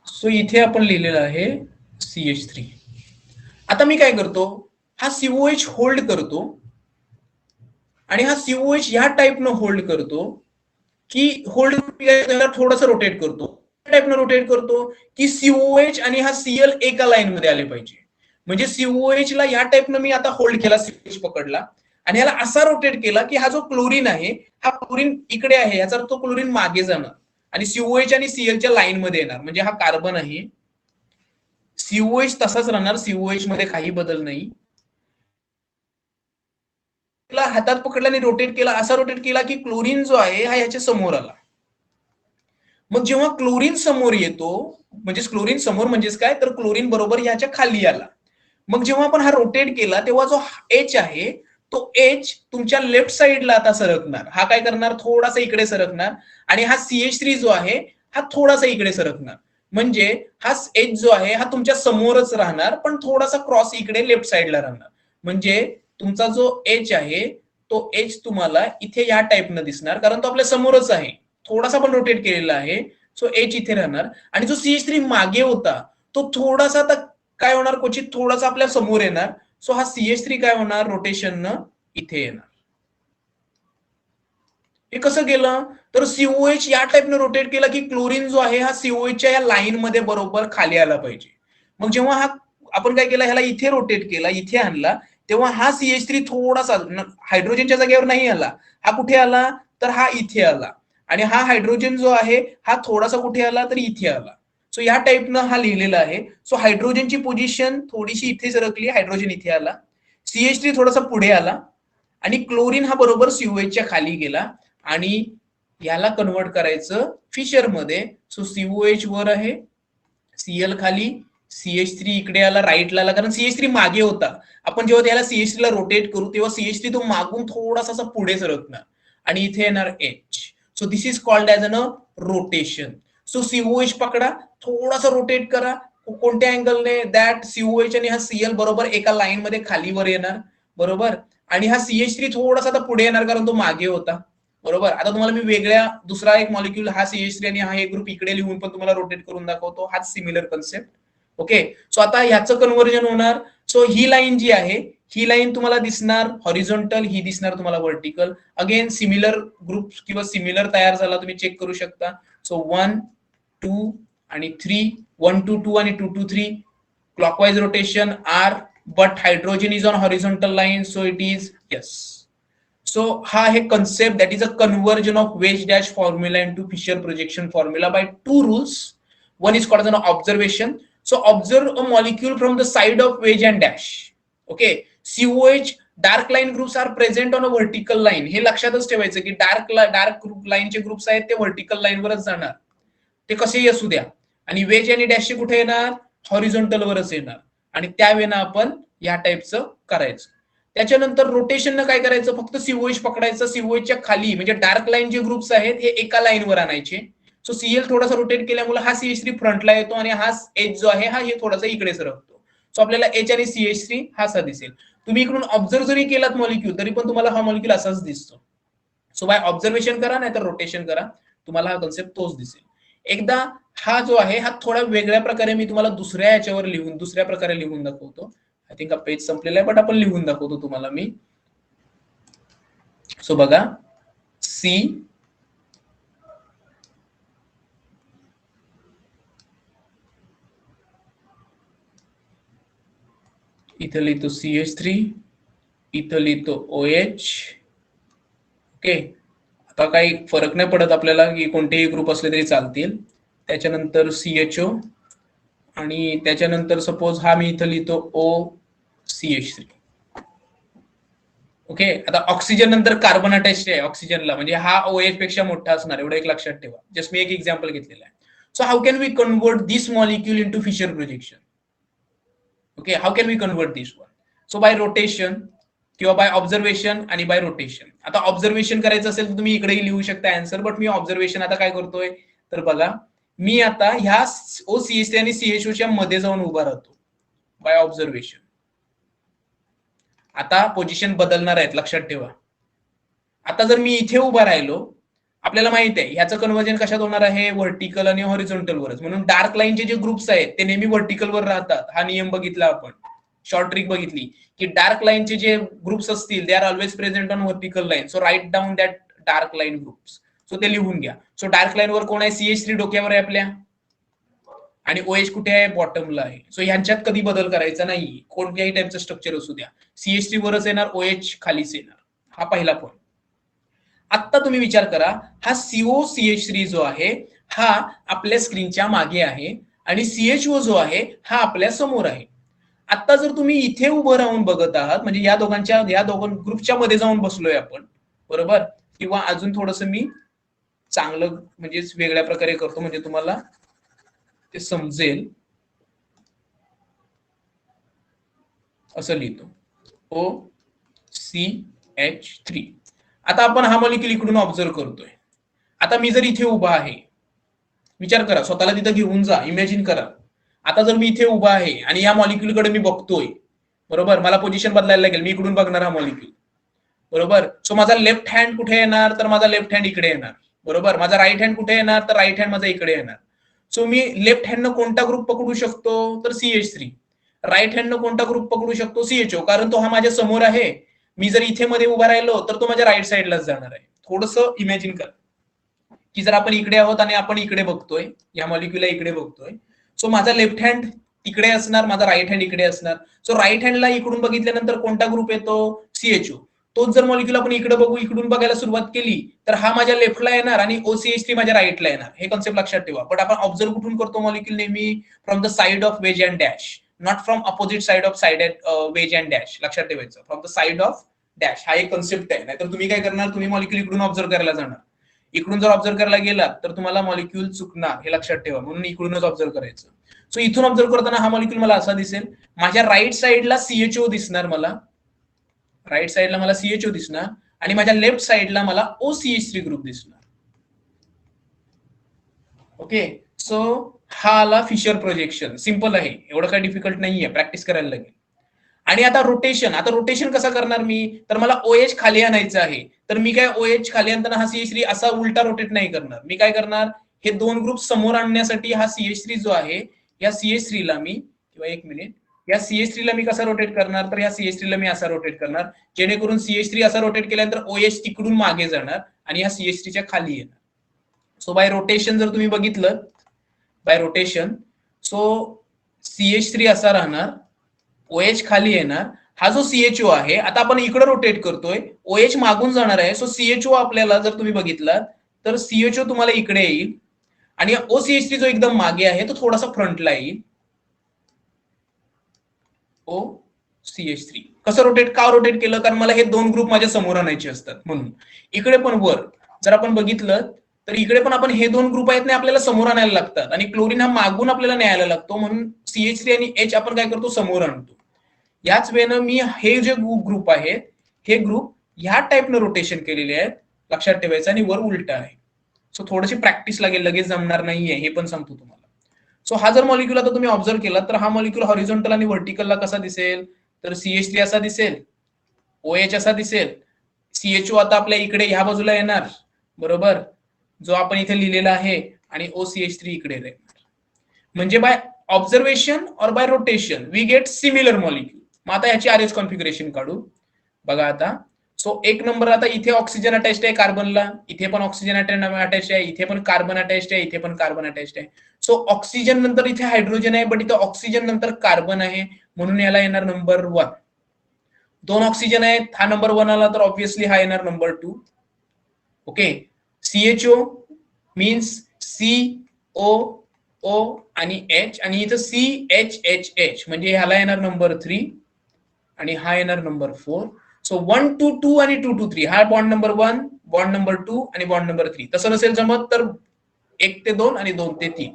सो इथे आपण लिहिलेलं आहे CH3. आता मी काय करतो, हा COH होल्ड करतो आणि हा COH ह्या टाईपनं होल्ड करतो की होल्ड थोडंसं रोटेट करतो. टाईपनं रोटेट करतो की COH आणि हा Cl एका लाईन मध्ये आले पाहिजे. म्हणजे COH ला या टाईपनं मी आता होल्ड केला, COH पकडला आणि ह्याला असा रोटेट केला की हा जो क्लोरीन आहे, हा क्लोरीन इकडे आहे, याचा तो क्लोरीन मागे जाणार आणि COH आणि Clच्या लाईन मध्ये येणार. म्हणजे हा कार्बन आहे, COH तसाच राहणार, COH मध्ये काही बदल नाही. हातात पकडला आणि रोटेट केला, असा रोटेट केला की क्लोरीन जो आहे हा ह्याच्या समोर आला. मग जेव्हा क्लोरीन समोर येतो, म्हणजे क्लोरीन समोर म्हणजेच काय, तर क्लोरीन बरोबर ह्याच्या खाली आला. मग जेव्हा आपण हा रोटेट केला तेव्हा जो H आहे तो H तुमच्या लेफ्ट साइडला आता सरकणार. हा काय करणार, थोडासा इकडे सरकणार आणि हा CH3 जो आहे हा थोडासा इकडे सरकणार. म्हणजे हा H जो आहे हा तुमच्या समोरच राहणार, पण थोडासा क्रॉस इकडे लेफ्ट साइडला राहणार. म्हणजे तुमचा जो H आहे तो H तुम्हाला इथे या टाईपनं दिसणार, कारण तो आपल्या समोरच आहे, थोडासा पण रोटेट केलेला आहे. सो H इथे राहणार आणि जो CH3 मागे होता तो थोडासा आता काय होणार, क्वचित थोडासा आपल्या समोर येणार. सो हा CH3 काय होणार, रोटेशननं इथे येणार. हे कसं केलं, तर COH या टाईपनं रोटेट केला की क्लोरीन जो आहे हा COHच्या या लाईन मध्ये बरोबर खाली आला पाहिजे. मग जेव्हा हा आपण काय केला, ह्याला इथे रोटेट केला, इथे आणला तेव्हा हा CH3 थोडासा हायड्रोजनच्या जागेवर नाही आला, हा कुठे आला तर हा इथे आला, आणि हा हायड्रोजन जो आहे हा थोडासा कुठे आला तर इथे आला. सो या टाईपनं हा लिहिलेला आहे. सो हायड्रोजनची पोझिशन थोडीशी इथे सरकली, हायड्रोजन इथे आला, CH3 थोडासा पुढे आला, आणि क्लोरीन हा बरोबर COH च्या खाली गेला, आणि याला कन्वर्ट करायचं फिशर मध्ये. सो COH वर आहे, Cl खाली, CH3 इकडे आला, राईटला आला, कारण CH3 मागे होता. आपण जेव्हा त्याला CH3 ला रोटेट करू तेव्हा CH3 तो मागून थोडासा असा पुढे सरकणार, आणि इथे येणार H. So this is called as an rotation. So COH पकडा, थोडासा रोटेट करा, कोणत्या अँगलने, दॅट COH आणि हा Cl बरोबर एका लाईन मध्ये खालीवर येणार, बरोबर, आणि हा CH3 थोडासा आता पुढे येणार कारण तो मागे होता, बरोबर. आता तुम्हाला मी वेगळ्या दुसरा एक मॉलिक्यूल हा CH3 आणि हा एक ग्रुप इकडे लिहून पण तुम्हाला रोटेट करून दाखवतो, हाच सिमिलर कन्सेप्ट. ओके, सो आता ह्याचं कन्व्हर्जन होणार. सो ही लाईन जी आहे, ही लाईन तुम्हाला दिसणार हॉरिझॉन्टल, ही दिसणार तुम्हाला व्हर्टिकल. अगेन सिमिलर ग्रुप किंवा सिमिलर तयार झाला, तुम्ही चेक करू शकता. सो 1 2 आणि 3, 1 2 2 आणि 2 2 3 clockwise rotation R, but hydrogen is on horizontal line, so it is S. So हा आहे concept, that is a conversion of wedge dash formula into Fisher projection formula by two rules. One is called as an observation. So observe a molecule from the side of wedge and dash. Okay, COH dark line groups are present on a vertical line. हे लक्षातच ठेवायचं की dark group लाईनचे groups आहेत ते vertical line वरच जाणार, ते कसेही असू द्या. आणि वेज आणि डॅशचे कुठे येणार, हॉरिझॉन्टल वरच येणार, आणि त्यावेळेला आपण या टाईपचं करायचं. त्याच्यानंतर रोटेशननं काय करायचं, फक्त COH पकडायचं, COH च्या खाली म्हणजे डार्क लाईन जे ग्रुप्स आहेत हे एका लाईनवर आणायचे. सो Cl थोडासा रोटेट केल्यामुळे हा CH3 फ्रंटला येतो, आणि हा H जो आहे हा हे थोडासा इकडे सरकतो. सो आपल्याला H आणि CH3 हा असा दिसेल. तुम्ही इकडून ऑब्झर्व जरी केलात मॉलिक्यूल तरी पण तुम्हाला हा मॉलिक्यूल असाच दिसतो. सो बाय ऑब्झर्वेशन करा नाही तर रोटेशन करा, तुम्हाला हा कन्सेप्ट तोच दिसेल. एकदा हा जो आहे हा थोड्या वेगळ्या प्रकारे मी तुम्हाला दुसऱ्या याच्यावर लिहून दुसऱ्या प्रकारे लिहून दाखवतो. आय थिंक हा पेज संपलेला आहे, बट आपण लिहून दाखवतो तुम्हाला मी. सो बघा, C इथं लिहितो CH3, इथं लिहितो OH. ओके, आता काही फरक नाही पडत आपल्याला की कोणतेही ग्रुप असले तरी चालतील. त्याच्यानंतर CHO, आणि त्याच्यानंतर सपोज हा मी इथं लिहितो OCH3. ओके, आता ऑक्सिजन नंतर कार्बन अटॅच आहे ऑक्सिजनला, म्हणजे हा OH पेक्षा मोठा असणार, एवढं एक लक्षात ठेवा. जस्ट मी एक एक्झाम्पल घेतलेला आहे. So how can we convert this molecule into Fisher projection? Okay, how can we convert this one? So by rotation किंवा बाय ऑब्झर्वेशन आणि बाय रोटेशन. आता ऑब्झर्वेशन करायचं असेल तर तुम्ही इकडेही लिहू शकता आन्सर, बट मी ऑब्झर्वेशन आता काय करतोय तर बघा, मी आता ह्या OCH3 आणि CHO च्या मध्ये जाऊन उभा राहतो बाय ऑब्झर्वेशन. आता पोझिशन बदलणार आहेत, लक्षात ठेवा. आता जर मी इथे उभा राहिलो, आपल्याला माहित आहे ह्याचं कन्व्हर्जन कशात होणार आहे, व्हर्टिकल आणि हॉरिझॉन्टल वरच. म्हणून डार्क लाईनचे जे ग्रुप्स आहेत ते नेहमी व्हर्टिकल वर राहतात. हा नियम बघितला आपण, शॉर्ट ट्रिक बघितली की डार्क लाईनचे जे ग्रुप्स असतील they are always present on vertical line. So write down that dark line groups. So ते लिहून घ्या. सो डार्क लाईन वर कोण आहे, CH3 डोक्यावर आहे आपल्या, आणि OH कुठे आहे, बॉटमला आहे. सो ह्यांच्यात कधी बदल करायचा नाही, कोणत्याही टाईपचं स्ट्रक्चर असू द्या, CH3 वरच येणार, OH खालीच येणार. हा पहिला पॉईंट. आता तुम्ही विचार करा, हा COCH3 जो आहे हा आपल्या स्क्रीनच्या मागे आहे, आणि CHO जो आहे हा आपल्या समोर आहे. आता जर तुम्ही इथे उभं राहून बघत आहात, म्हणजे या दोघां ग्रुपच्या मध्ये जाऊन बसलोय आपण, बरोबर, किंवा अजून थोडस मी चांगलं म्हणजे वेगळ्या प्रकारे करतो म्हणजे तुम्हाला ते समजेल. असं लिहितो OCH3. आता आपण हा मॉलिक्यूल इकडून ऑब्झर्व करतोय. आता मी जर इथे उभा आहे, विचार करा, स्वतःला तिथं घेऊन जा, इमॅजिन करा. आता जर मी इथे उभा आहे आणि या मॉलिक्यूलकडे मी बघतोय, बरोबर, मला पोझिशन बदलायला लागेल, मी इकडून बघणार हा मॉलिक्यूल, बरोबर. सो माझा लेफ्ट हँड कुठे येणार तर माझा लेफ्ट हँड इकडे येणार, बरोबर. माझा राईट हँड कुठे येणार तर राईट हँड माझा इकडे येणार. सो मी लेफ्ट हँडनं कोणता ग्रुप पकडू शकतो तर CH3. राईट हँडनं कोणता ग्रुप पकडू शकतो, CHO, कारण तो हा माझ्या समोर आहे. मी जर इथे मध्ये उभा राहिलो तर तो माझ्या राईट साईडलाच जाणार आहे. थोडंसं इमॅजिन करा की जर आपण इकडे आहोत आणि आपण इकडे बघतोय, या मॉलिक्यूलला इकडे बघतोय, सो माझा लेफ्ट हँड तिकडे असणार, माझा राईट हँड इकडे असणार. सो राईट हँडला इकडून बघितल्यानंतर कोणता ग्रुप येतो? CHO. तोच जर मॉलिक्यूल आपण इकडे बघू, इकडून बघायला सुरुवात केली तर हा माझ्या लेफ्टला येणार आणि OCH3 माझ्या राईटला येणार. हे कॉन्सेप्ट लक्षात ठेवा. बट आपण ऑब्झर्व कुठून करतो मॉलिक्यूल? नेहमी from the side of wedge and dash, not from opposite side of wedge and dash. लक्षात ठेवायचं, from the side of dash हा एक कॉन्सेप्ट आहे. नाहीतर तुम्ही काय करणार, तुम्ही मॉलिक्यूल इकडून ऑब्झर्व करायला जाणार. इकडून जर ऑब्झर्व करायला गेला तर तुम्हाला मॉलिक्यूल चुकणार, हे लक्षात ठेवा. म्हणून इकडूनच ऑब्झर्व करायचं. सो इथून ऑब्झर्व करताना हा मॉलिक्यूल मला असा दिसेल. माझ्या राईट साइडला CHO दिसणार, मला राईट साइडला मला CHO दिसणार आणि माझ्या लेफ्ट साइडला मला OCH3 ग्रुप दिसणार. ओके, सो हा आला फिशर प्रोजेक्शन. सिंपल आहे, एवढं काही डिफिकल्ट नाहीये, प्रॅक्टिस करायला लागेल. आणि आता रोटेशन. आता रोटेशन कसं करणार मी? तर मला OH खाली आणायचं आहे. तर मी काय OH खाली आणताना हा CH3 असा उलटा रोटेट नाही करणार. मी काय करणार, हे दोन ग्रुप समोर आणण्यासाठी हा CH3 जो आहे, या CH3 ला मी, किंवा एक मिनिट, या CH3 ला मी कसा रोटेट करणार? तर या CH3 ला मी असा रोटेट करणार, जेणेकरून CH3 असा रोटेट केल्यानंतर OH तिकडून मागे जाणार आणि या CH3 च्या खाली येणार. सो बाय रोटेशन जर तुम्ही बघितलं, बाय रोटेशन, सो CH3 असा राहणार, OH खाली येणार. हा जो CHO आहे, आता आपण इकडे रोटेट करतोय, OH मागून जाणार आहे. सो CHO आपल्याला जर तुम्ही बघितलात तर CHO तुम्हाला इकडे येईल आणि OCH3 जो एकदम मागे आहे तो थोडासा फ्रंटला येईल. OCH3 कसं रोटेट, का रोटेट केलं? कारण मला हे दोन ग्रुप माझ्या समोर आणायचे असतात म्हणून. इकडे पण वर जर आपण बघितलं तर इकडे पण आपण हे दोन ग्रुप आहेत ना, आपल्याला समोर आणायला लागतात आणि क्लोरीन हा मागून आपल्याला न्यायला लागतो. म्हणून CH3 आणि H आपण काय करतो? समोर आणतो. याच वेळेनं मी हे जे ग्रुप आहेत, हे ग्रुप ह्या टाईपनं रोटेशन केलेले आहेत, लक्षात ठेवायचं, आणि वर उलट आहे. सो थोडीशी प्रॅक्टिस लागेल, लगेच जमणार नाहीये, हे पण सांगतो तुम्हाला. सो हा जर मॉलिक्यूल आता तुम्ही ऑब्झर्व केला तर हा मॉलिक्यूल हॉरिझॉन्टल आणि व्हर्टिकलला कसा दिसेल? तर CH3 असा दिसेल, OH असा दिसेल, CHO आता आपल्या इकडे ह्या बाजूला येणार, बरोबर, जो आपण इथे लिहिलेला आहे, आणि OCH3 इकडे येणार. म्हणजे by observation or by rotation we get similar molecule. मग आता याची आरएच कॉन्फिगरेशन काढू. बघा आता, सो एक नंबर, आता इथे ऑक्सिजन अटॅच्ड आहे कार्बनला, इथे पण ऑक्सिजन अटॅच्ड आहे, इथे पण कार्बन अटॅच्ड आहे, इथे पण कार्बन अटॅच्ड आहे. सो ऑक्सिजन नंतर इथे हायड्रोजन आहे, बट इथे ऑक्सिजन नंतर कार्बन आहे, म्हणून याला येणार नंबर 1. दोन ऑक्सिजन आहेत, हा नंबर 1 आला तर ऑब्व्हियसली हा येणार number 2. Okay, CHO means COO आणि H, आणि इथं CHHH म्हणजे ह्याला येणार नंबर 3 आणि हा येणार नंबर 4. सो 1 to 2 आणि 2 to 3 हा बॉन्ड नंबर 1, बॉन्ड नंबर 2 आणि बॉन्ड नंबर 3. तसं नसेल जमत तर 1 ते 2 आणि 2 ते 3.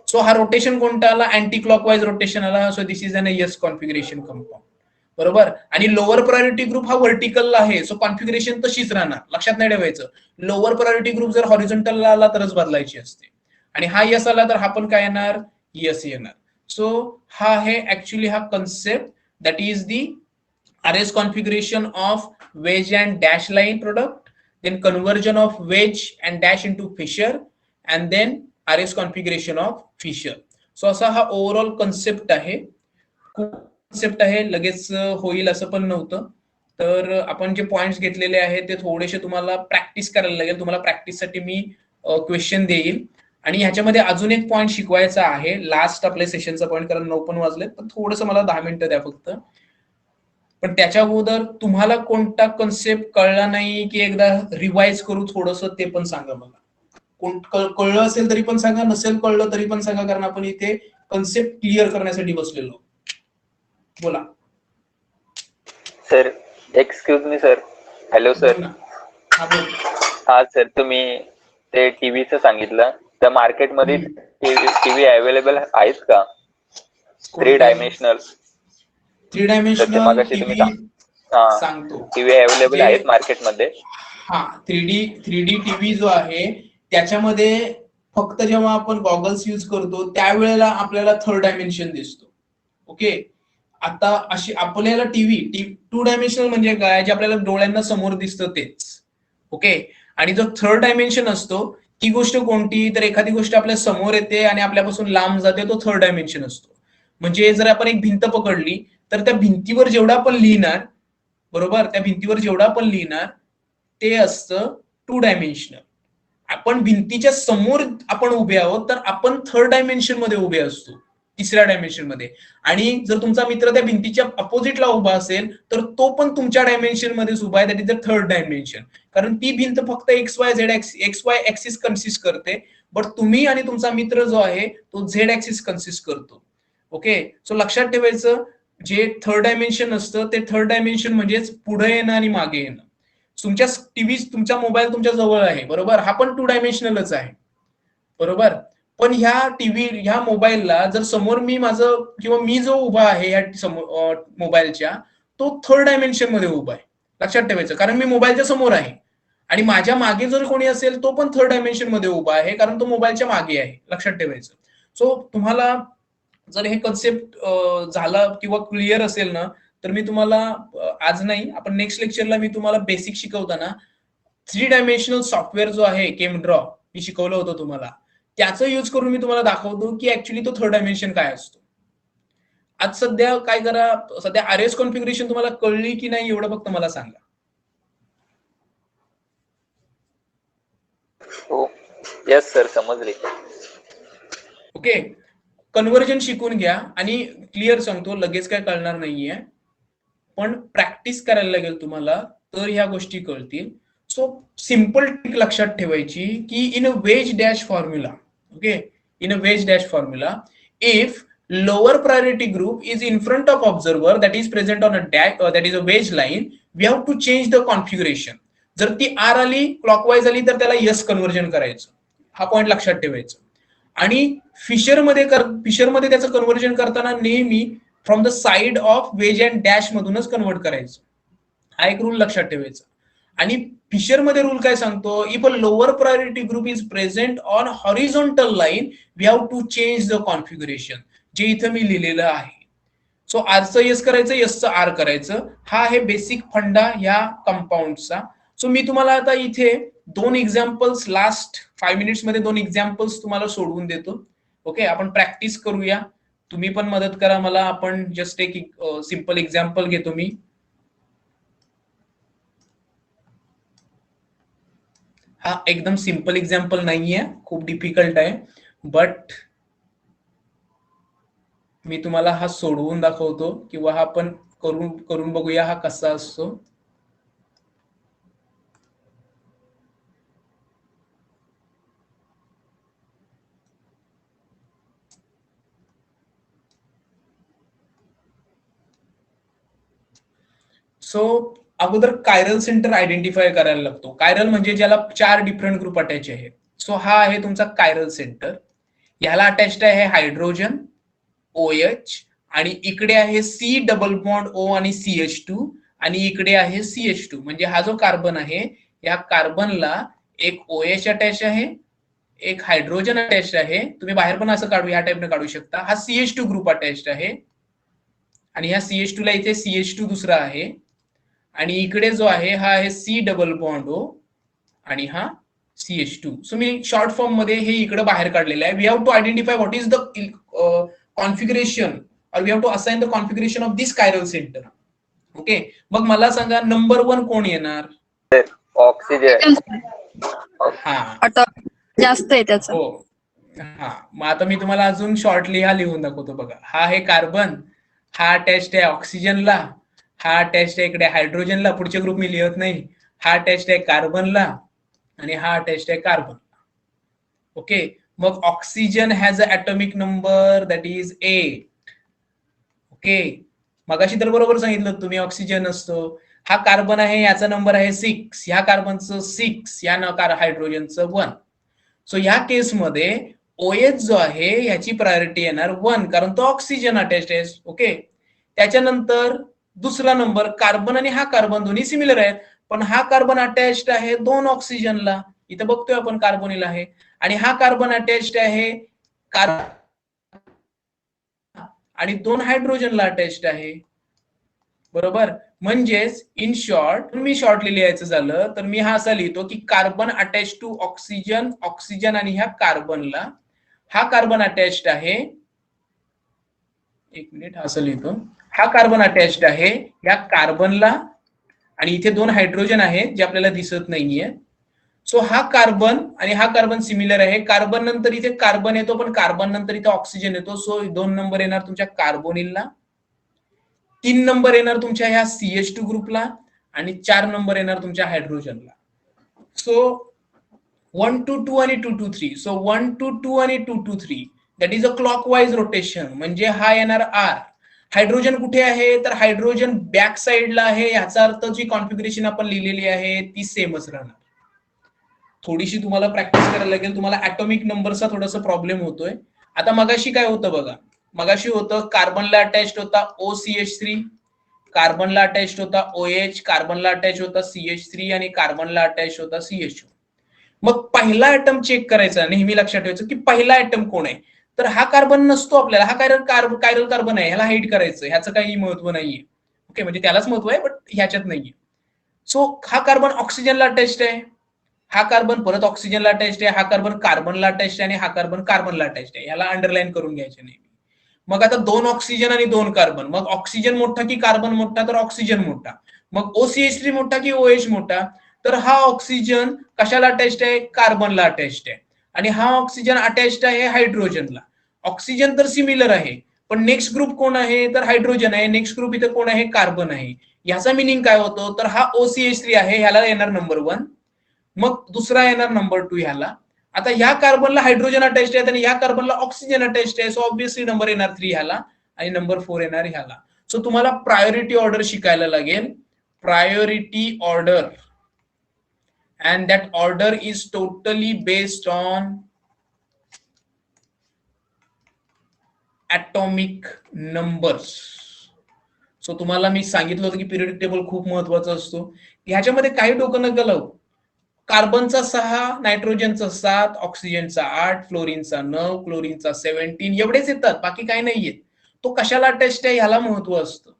सो हा रोटेशन कोणता आला? अँटी क्लॉकवाईज रोटेशन आला. So this is an S configuration compound, बरोबर. आणि लोअर प्रायोरिटी ग्रुप हा व्हर्टिकलला आहे, सो कॉन्फिगरेशन तशीच राहणार, लक्षात नाही ठेवायचं. लोअर प्रायोरिटी ग्रुप जर हॉरिझॉन्टलला आला तरच बदलायची असते, आणि हा S आला तर हा पण काय येणार? S येणार. सो हा आहे ऍक्च्युली हा concept, that is the RS configuration of wedge and dash line product, then conversion of wedge and dash into Fisher, and then RS configuration of Fisher. So असा हा ओव्हरऑल कन्सेप्ट आहे. खूप concept आहे, लगेच होईल असं पण नव्हतं. तर आपण जे पॉइंट्स घेतलेले आहेत ते थोडेसे तुम्हाला प्रॅक्टिस करायला लागेल. तुम्हाला प्रॅक्टिससाठी मी क्वेश्चन देईल, आणि ह्याच्यामध्ये अजून एक पॉइंट शिकवायचा आहे, लास्ट आपल्या सेशनचा पॉइंट, कारण 9 पण वाजले, तर थोडंसं मला 10 मिनिटं द्या फक्त. पण त्याच्या अगोदर तुम्हाला कोणता कन्सेप्ट कळला नाही की एकदा रिवाइज करू थोडंसं, ते पण सांगा मला. कळलं असेल तरी पण सांगा, नसेल कळलं तरी पण सांगा, कारण आपण इथे कन्सेप्ट क्लिअर करण्यासाठी बसलेलो. बोला sir. Excuse me sir. Hello sir. हा सर, तुम्ही ते टीव्हीचं सांगितलं, तर मार्केटमध्ये टीव्ही अवेलेबल आहेत का? 3 डायमेन्शनल. 3 डायमेन्शनल टीव्ही सांगतो. टीव्ही अवेलेबल आहेत मार्केटमध्ये. हा, 3D टीव्ही जो आहे त्याच्यामध्ये फक्त जेव्हा आपण गॉगल्स यूज करतो त्यावेळेला आपल्याला 3rd डायमेन्शन दिसतो. ओके, आता अशी आपल्याला टीव्ही 2 डायमेन्शनल म्हणजे काय, जे आपल्याला डोळ्यांना समोर दिसतं तेच. ओके, आणि जो 3rd डायमेन्शन असतो ती गोष्ट कोणती, तर एखादी गोष्ट आपल्या समोर येते आणि आपल्यापासून लांब जाते, तो 3rd डायमेन्शन असतो. म्हणजे जर आपण एक भिंत पकडली तर त्या भिंतीवर जेवढा आपण लिहिणार, बरोबर, त्या भिंतीवर जेवढा आपण लिहिणार ते असतं 2 डायमेन्शनल. आपण भिंतीच्या समोर आपण उभे आहोत तर आपण 3rd डायमेन्शन मध्ये उभे असतो. तिसऱ्या डायमेन्शन मध्ये. आणि जर तुमचा मित्र त्या भिंतीच्या अपोजिटला उभा असेल तर तो पण तुमच्या डायमेन्शन मध्येच उभा आहे, that is the third dimension. कारण ती भिंत फक्त XY ऍक्सिस कन्सिस्ट करते, बट तुम्ही आणि तुमचा मित्र जो आहे तो झेड ऍक्सिस कन्सिस्ट करतो. ओके, सो लक्षात ठेवायचं, जे थर्ड डायमेन्शन असतं ते थर्ड डायमेन्शन म्हणजेच पुढे येणं आणि मागे येणं. तुमच्या टीव्ही, तुमचा मोबाईल तुमच्या जवळ आहे, बरोबर, हा पण 2 डायमेन्शनलच आहे, बरोबर. पण ह्या टीव्ही, ह्या मोबाईलला जर समोर मी माझं किंवा मी जो उभा आहे या मोबाईलच्या, तो थर्ड डायमेन्शन मध्ये उभा आहे. लक्षात ठेवायचं, कारण मी मोबाईलच्या समोर आहे. आणि माझ्या मागे जर कोणी असेल तो पण थर्ड डायमेन्शन मध्ये उभा आहे, कारण तो मोबाईलच्या मागे आहे. लक्षात ठेवायचं. सो तुम्हाला जर हे कन्सेप्ट झाला किंवा क्लिअर असेल ना, तर मी तुम्हाला आज नाही, आपण नेक्स्ट लेक्चरला मी तुम्हाला बेसिक शिकवताना 3 डायमेन्शनल सॉफ्टवेअर जो आहे केमड्रॉ, मी शिकवलं होतं तुम्हाला, त्याचं यूज करून मी तुम्हाला दाखवतो की ऍक्च्युली तो थर्ड डायमेन्शन काय असतो. आज सध्या काय करा, सध्या आरएस कॉन्फिगरेशन तुम्हाला कळली की नाही एवढं फक्त मला सांगा. हो, यस सर, समजले. ओके, कन्व्हर्जन शिकून घ्या. आणि क्लिअर सांगतो, लगेच काय कळणार नाहीये, पण प्रॅक्टिस करायला लागेल तुम्हाला, तर ह्या गोष्टी कळतील. सो सिंपल ट्रिक लक्षात ठेवायची की in a wedge dash formula, okay, in a wedge dash formula, if lower priority group is in front of observer that is present on a dash that is a wedge line, we have to change the configuration. जर ती R आली, clockwise आली, तर त्याला yes conversion करायचं. हा point लक्षात ठेवायचं. आणि फिशरमध्ये त्याचं कन्व्हर्जन करताना नेहमी from the side of wedge and dash मधूनच कन्व्हर्ट करायचं. हा एक रूल लक्षात ठेवायचा. आणि फिशरमध्ये रूल काय सांगतो, if a lower priority group is present on horizontal line, we have to change the configuration, जे इथं मी लिहिलेलं आहे. सो आरचं यस करायचं, यसचं आर करायचं. हा आहे बेसिक फंडा ह्या कंपाऊंडचा. सो मी तुम्हाला आता इथे 2 एक्झाम्पल्स, लास्ट 5 मिनिट्स मध्ये 2 एक्झाम्पल्स तुम्हाला सोडवून देतो. ओके, आपण प्रॅक्टिस करूया, तुम्ही पण मदत करा मला. आपण जस्ट एक सिंपल एक्झाम्पल घेतो मी. हा एकदम सिंपल एक्झाम्पल नाहीये, खूप डिफिकल्ट आहे, बट मी तुम्हाला हा सोडवून दाखवतो, किंवा हा आपण करून बघूया हा कसा असतो. सो अगोदर कायरल सेंटर आयडेंटिफाय करायला लागतो. कायरल म्हणजे ज्याला 4 डिफरंट ग्रुप अटॅच आहेत. सो हा आहे तुमचा कायरल सेंटर. याला अटॅच्ड आहे हायड्रोजन OH, आणि इकडे आहे C डबल बॉन्ड O आणि CH2, आणि इकडे आहे CH2. म्हणजे हा जो कार्बन आहे, या कार्बनला एक OH अटॅच आहे, एक हायड्रोजन अटॅच आहे. तुम्ही बाहेर पण असं काढू, या टाइपने काढू शकता. हा CH2 ग्रुप अटॅच्ड आहे, आणि ह्या CH2 ला इथे CH2 दुसरा आहे, आणि इकडे जो आहे हा आहे C डबल बॉन्ड O, आणि हा CH2. सो मी शॉर्ट फॉर्म मध्ये हे इकडे बाहेर काढलेलं आहे. We have to identify what is the configuration, और we have to assign the configuration of this chiral centre. Okay, मग मला सांगा नंबर 1 कोण येणार? ऑक्सिजन. हा, जास्त आहे त्याचा. हो, हा. मग आता मी तुम्हाला अजून शॉर्टली हा लिहून दाखवतो बघा. हा आहे कार्बन, हा अटॅच्ड आहे ऑक्सिजनला, हा अटॅच्ड आहे इकडे हायड्रोजनला, पुढचे ग्रुप मी लिहत नाही. हा अटॅच्ड आहे कार्बनला, आणि हा अटॅच्ड आहे कार्बनला. ओके, मग oxygen has a atomic number that is 8. Okay, मगाशी तर बरोबर सांगितलं तुम्ही, ऑक्सिजन असतो. हा कार्बन आहे, याचा नंबर आहे 6, ह्या कार्बनचं 6, या हायड्रोजनचं 1. सो ह्या केसमध्ये OH जो आहे ह्याची प्रायोरिटी येणार 1, कारण तो ऑक्सिजन अटॅच्ड आहे. ओके, त्याच्यानंतर दुसरा नंबर कार्बन, आणि हा कार्बन दोन्ही सिमिलर आहेत, पण हा कार्बन अटॅच्ड आहे 2 ऑक्सिजनला, इथं बघतोय आपण कार्बोनिल आहे, आणि हा कार्बन अटॅच्ड आहे आणि 2 हायड्रोजनला अटॅच्ड आहे, बरोबर. म्हणजेच इन शॉर्ट, मी शॉर्टली लिहायचं झालं तर मी हा असा लिहितो की carbon attach to oxygen, oxygen आणि ह्या कार्बनला, हा कार्बन अटॅच्ड आहे, एक मिनिट, असं लिहितो, हा कार्बन अटॅच्ड आहे या कार्बनला, आणि इथे 2 हायड्रोजन आहेत जे आपल्याला दिसत नाहीये. सो हा कार्बन आणि हा कार्बन सिमिलर आहे. कार्बन नंतर इथे कार्बन येतो, पण कार्बन नंतर इथे ऑक्सिजन येतो. सो 2 नंबर येणार तुमच्या कार्बोनिलला, 3 नंबर येणार तुमच्या ह्या CH2 ग्रुपला आणि 4 नंबर येणार तुमच्या हायड्रोजनला. सो 1 to 2 आणि 2 to 3. सो 1 to 2 आणि 2 to 3 that is a clockwise rotation. म्हणजे हा येणार आर. हायड्रोजन कुठे आहे, तर हायड्रोजन बॅक साइडला आहे. याचा अर्थ जी कॉन्फिगरेशन आपण लिहिलेली आहे ती सेमच राहणार. थोडीशी तुम्हाला प्रॅक्टिस करायला लागेल. तुम्हाला ऍटॉमिक नंबरचा थोडासा प्रॉब्लेम होतोय. आता मगाशी काय होतं बघा, मगाशी होतं कार्बनला अटॅच्ड होता OCH3, कार्बनला अटॅच्ड होता OH, कार्बनला अटॅच होता CH3 आणि कार्बनला अटॅच होता CH2. मग पहिला ऍटम चेक करायचा, नेहमी लक्षात ठेवायचं की पहिला ऍटम कोण आहे. तर हा कार्बन नसतो आपल्याला, हा कायरल कार्बन आहे, ह्याला हाईड करायचं, ह्याचं काही महत्व नाहीये. ओके, म्हणजे त्यालाच महत्व आहे, बट ह्याच्यात नाहीये. सो हा कार्बन ऑक्सिजनला अटॅच्ड आहे, हा कार्बन परत ऑक्सिजनला अटॅच्ड आहे, हा कार्बन कार्बनला अटॅच्ड आहे आणि हा कार्बन कार्बनला अटॅच्ड आहे. याला अंडरलाईन करून घ्यायचे नाही. मग आता 2 ऑक्सिजन आणि 2 कार्बन, मग ऑक्सिजन मोठा की कार्बन मोठा, तर ऑक्सिजन मोठा. मग OCH3 मोठा की OH मोठा, तर हा ऑक्सिजन कशाला अटॅच्ड आहे, कार्बनला अटॅच्ड आहे आणि हा ऑक्सिजन अटॅच्ड आहे हायड्रोजनला. ऑक्सिजन तर सिमिलर आहे, पण नेक्स्ट ग्रुप कोण आहे, तर हायड्रोजन आहे. नेक्स्ट ग्रुप इथे कोण आहे, कार्बन आहे. याचा मिनिंग काय होतो, तर हा OCH3 आहे, ह्याला येणार नंबर 1. मग दुसरा येणार नंबर 2 ह्याला. आता ह्या कार्बनला हायड्रोजन अटॅच्ड आहे आणि ह्या कार्बनला ऑक्सिजन अटॅच्ड आहे. सो ऑब्व्हियसली नंबर येणार 3 ह्याला आणि नंबर 4 येणार ह्याला. सो तुम्हाला प्रायोरिटी ऑर्डर शिकायला लागेल. Priority order, and that order is totally based on atomic numbers. So तुम्हाला मी सांगितलं होतं की पिरियडिक टेबल खूप महत्वाचा असतो. ह्याच्यामध्ये काही डोकं नका लावू. कार्बनचा 6, नायट्रोजनचा 7, ऑक्सिजनचा 8, फ्लोरीनचा 9, क्लोरीनचा 17 एवढेच येतात, बाकी काही नाही येत. तो कशाला अटॅच्ड आहे ह्याला महत्व असतं.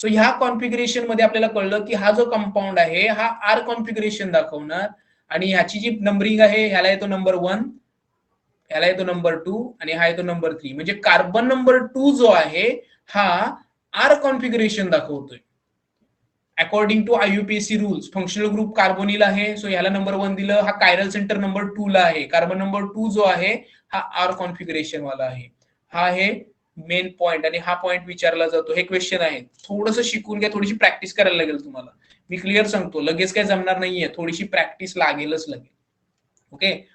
सो ह्या कॉन्फिगरेशन मध्ये आपल्याला कळलं की हा जो कंपाऊंड आहे हा आर कॉन्फिगरेशन दाखवणार आणि ह्याची जी नंबरिंग आहे, ह्याला येतो नंबर 1, ह्याला येतो नंबर 2 आणि हा येतो नंबर 3. म्हणजे कार्बन नंबर 2 जो आहे हा आर कॉन्फिगरेशन दाखवतोय. According to IUPAC rules functional group carbonyl आहे, सो ह्याला नंबर 1 दिलं. हा कायरल सेंटर नंबर 2 ला आहे. कार्बन नंबर 2 जो आहे हा आर कॉन्फिगरेशन वाला आहे. हा आहे मेन पॉइंट आणि हा पॉइंट विचारला जातो. हे क्वेश्चन आहे, थोडंसं शिकून घ्या, थोडीशी प्रॅक्टिस करायला लागेल तुम्हाला. मी क्लिअर सांगतो, लगेच काय जमणार नाहीये, थोडीशी प्रॅक्टिस लागेलच लागेल. ओके,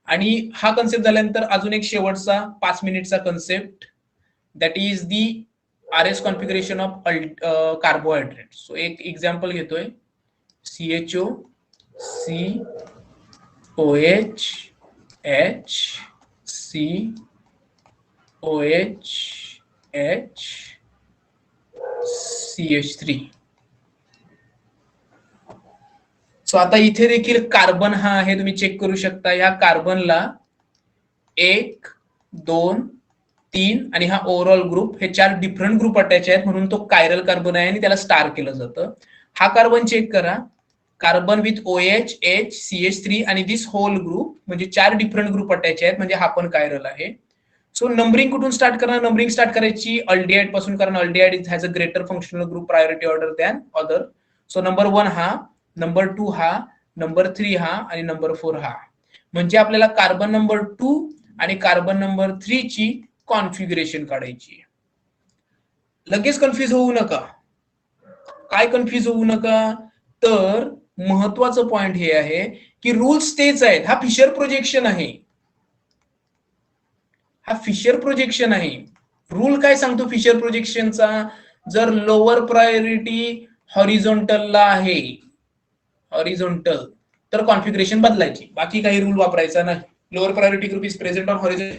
आणि हा कन्सेप्ट झाल्यानंतर अजून एक शेवटचा 5 मिनिटचा concept, that is the RS configuration of carbohydrate. So एक एक्झाम्पल घेतोय, CHO, COH, H, COH, H, CH3. सो आता इथे देखील कार्बन हा आहे, तुम्ही चेक करू शकता. या कार्बनला 1, 2, 3 आणि हा ओव्हरऑल ग्रुप, हे 4 डिफरंट ग्रुप अटॅच आहेत, म्हणून तो कायरल कार्बन आहे आणि त्याला स्टार केलं जातं. हा कार्बन चेक करा, carbon with OH, H, CH3 आणि दिस होल ग्रुप, म्हणजे 4 डिफरंट ग्रुप अटॅच आहेत, म्हणजे हा पण कायरल आहे. सो नंबरिंग कुठून स्टार्ट करणार, नंबरिंग स्टार्ट करायची अल्डिहाइड पासून, कारण aldehyde has a greater functional group priority order than other. So number 1 हा, नंबर 2 हा, नंबर 3 हा आणि नंबर 4 हा. म्हणजे आपल्याला कार्बन नंबर 2 आणि कार्बन नंबर 3 ची कॉन्फिगरेशन काढायची. लगेच कन्फ्युज होऊ नका. काय कन्फ्युज होऊ नका, तर महत्वाचं पॉइंट हे आहे की रूल्स तेच आहेत. हा फिशर प्रोजेक्शन आहे, हा फिशर प्रोजेक्शन आहे. रूल काय सांगतो फिशर प्रोजेक्शनचा, जर लोअर प्रायोरिटी हॉरिझॉन्टलला आहे, हॉरिझॉन्टल, तर कॉन्फिगरेशन बदलायची, बाकी काही रूल वापरायचा नाही. Lower priority group is present on horizontal.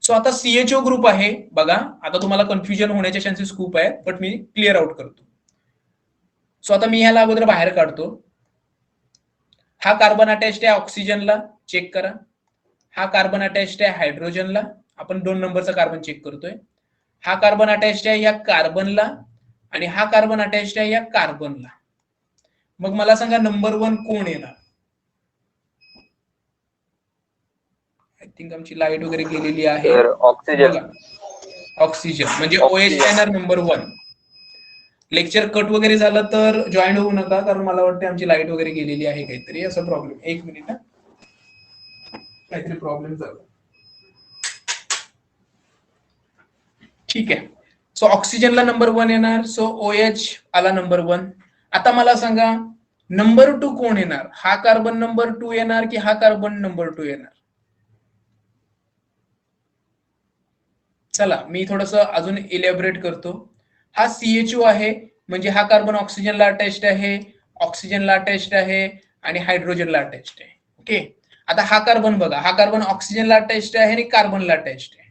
So आता CHO ग्रुप आहे बघा, आता तुम्हाला कन्फ्युजन होण्याचे चान्सेस खूप आहेत, बट मी क्लिअर आउट करतो. सो आता मी ह्याला अगोदर बाहेर काढतो. हा कार्बन अटॅच्ड आहे ऑक्सिजनला, चेक करा. हा कार्बन अटॅच्ड आहे हायड्रोजनला, आपण 2 नंबरचा कार्बन चेक करतोय. हा कार्बन अटॅच्ड आहे या कार्बनला आणि हा कार्बन अटॅच्ड आहे या कार्बनला. मग मला सांगा नंबर 1 कोण येणार. आय थिंक आमची लाईट वगैरे गेलेली आहे. ऑक्सिजन. बघा, ऑक्सिजन म्हणजे OH ऑक्सिजन. येणार नंबर 1. लेक्चर कट वगैरे झालं तर जॉईन होऊ नका, कारण मला वाटतं आमची लाईट वगैरे गेलेली आहे काहीतरी असा प्रॉब्लेम. एक मिनिट, काहीतरी प्रॉब्लेम झाला. ठीक आहे. सो ऑक्सिजनला नंबर 1 येणार. सो OH आला नंबर 1. आता मला सांगा नंबर 2 कोण येणार? हा कार्बन नंबर 2 येणार की हा कार्बन नंबर 2 येणार? चला मी थोडस अजून इलॅबोरेट करतो. हा CHO आहे, म्हणजे हा कार्बन ऑक्सिजनला अटॅच्ड आहे, ऑक्सिजनला अटॅच्ड आहे आणि हायड्रोजनला अटॅच्ड आहे. ओके. आता हा कार्बन बघा, हा कार्बन ऑक्सिजनला अटॅच्ड आहे आणि कार्बनला अटॅच्ड आहे.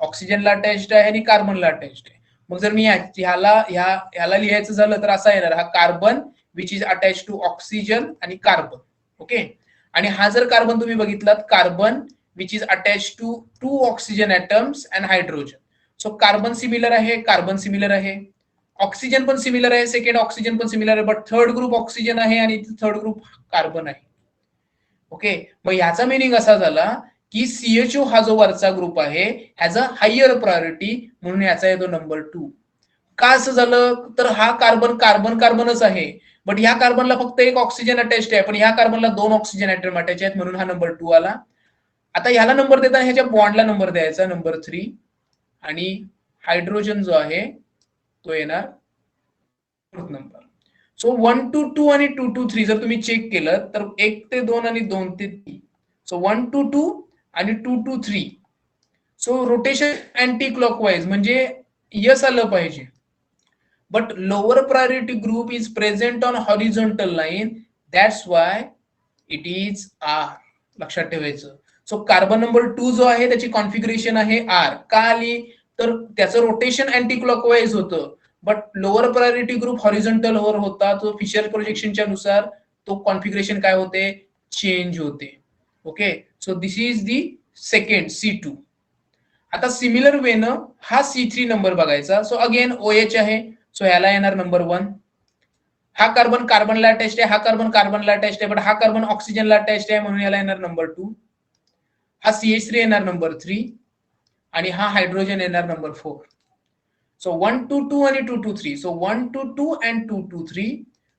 ऑक्सिजनला अटॅच्ड आहे आणि कार्बनला अटॅच्ड आहे. मग जर मी ह्याला लिहायचं झालं तर असा येणार, हा carbon which is attach to oxygen आणि कार्बन. ओके. आणि हा जर कार्बन तुम्ही बघितलात, carbon which is attach to 2 oxygen atoms and hydrogen. So carbon similar आहे, कार्बन सिमिलर आहे, ऑक्सिजन पण सिमिलर आहे, सेकंड ऑक्सिजन पण सिमिलर आहे, बट थर्ड ग्रुप ऑक्सिजन आहे आणि थर्ड ग्रुप कार्बन आहे. ओके. मग याचा मिनिंग असा झाला की CHO हा जो वरचा ग्रुप आहे हॅज अ हायर प्रायोरिटी, म्हणून याचा येतो नंबर 2. का असं झालं? तर हा कार्बन कार्बनच आहे, बट ह्या कार्बनला फक्त एक ऑक्सिजन अटॅच्ड आहे, पण ह्या कार्बनला 2 ऑक्सिजन ॲटम अटॅच आहेत, म्हणून हा नंबर 2 आला. आता ह्याला नंबर देताना ह्याच्या बॉन्डला नंबर द्यायचा, नंबर 3. आणि हायड्रोजन जो आहे तो येणार नंबर. सो 1 to 2 आणि 2 to 3 जर तुम्ही चेक केलं तर 1 ते 2 आणि 2 ते 3. सो 1 to 2 आणि 2 to 3. So rotation anti clockwise म्हणजे यस आलं पाहिजे. But lower priority group is present on horizontal line, that's why it is R. लक्षात ठेवायचं. सो कार्बन नंबर 2 जो आहे त्याची कॉन्फिगरेशन आहे आर. का आली? तर त्याचं रोटेशन अँटी क्लॉकवाईज होतं, but lower priority group horizontal वर होता, तो फिशर प्रोजेक्शनच्या नुसार तो कॉन्फिगरेशन काय होते? चेंज होते. Okay. So this is the second C2. आता सिमिलर वेनं हा C3 नंबर बघायचा. सो अगेन OH आहे, सो ह्याला येणार नंबर 1. हा कार्बन कार्बनला अटॅच्ड आहे, हा कार्बन कार्बनला अटॅच्ड आहे, बट हा कार्बन ऑक्सिजनला अटॅच्ड आहे, म्हणून याला येणार नंबर 2. हा CH3 येणार नंबर 3 आणि हा हायड्रोजन येणार नंबर 4. सो 1 to 2 आणि 2 to 3. So 1 to 2 and 2 to 3.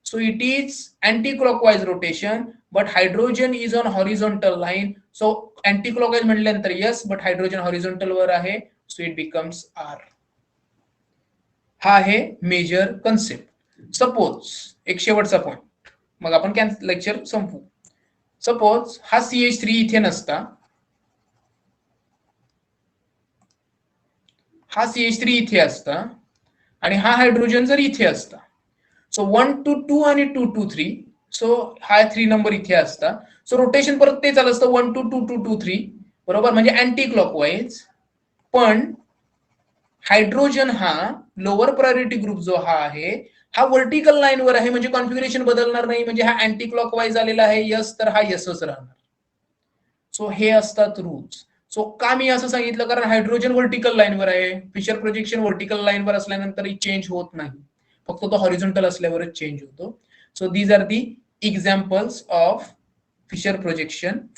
So it is anti-clockwise rotation, but hydrogen is on horizontal line. So anti-clockwise म्हटल्यानंतर yes, but hydrogen horizontal वर आहे, so it becomes R. हा आहे major concept. Suppose एक शेवटचा point, मग आपण लेक्चर संपवू. सपोज हा CH3 इथे नसता, हा CH3 इथे असता आणि हा हायड्रोजन जर इथे असता. सो 1 to 2 आणि 2 to 3. सो हा 3 नंबर इथे असता. सो रोटेशन परत ते चालू असतं 1 to 2 to 2 3, बरोबर, म्हणजे अँटी क्लॉकवाईज. पण हायड्रोजन हा लोअर प्रायोरिटी ग्रुप जो हा आहे हा व्हर्टिकल लाईन वर आहे, म्हणजे कॉन्फिगरेशन बदलणार नाही, म्हणजे हा अँटी क्लॉकवाईज आलेला आहे यस, तर हा यसच राहणार. सो हे असतात रूल्स. सो का मी असं सांगितलं? कारण हायड्रोजन व्हर्टिकल लाईनवर आहे, फिशर प्रोजेक्शन व्हर्टिकल लाईनवर असल्यानंतर चेंज होत नाही, फक्त तो हॉरिझॉन्टल असल्यावरच चेंज होतो. So these are the examples of Fisher projection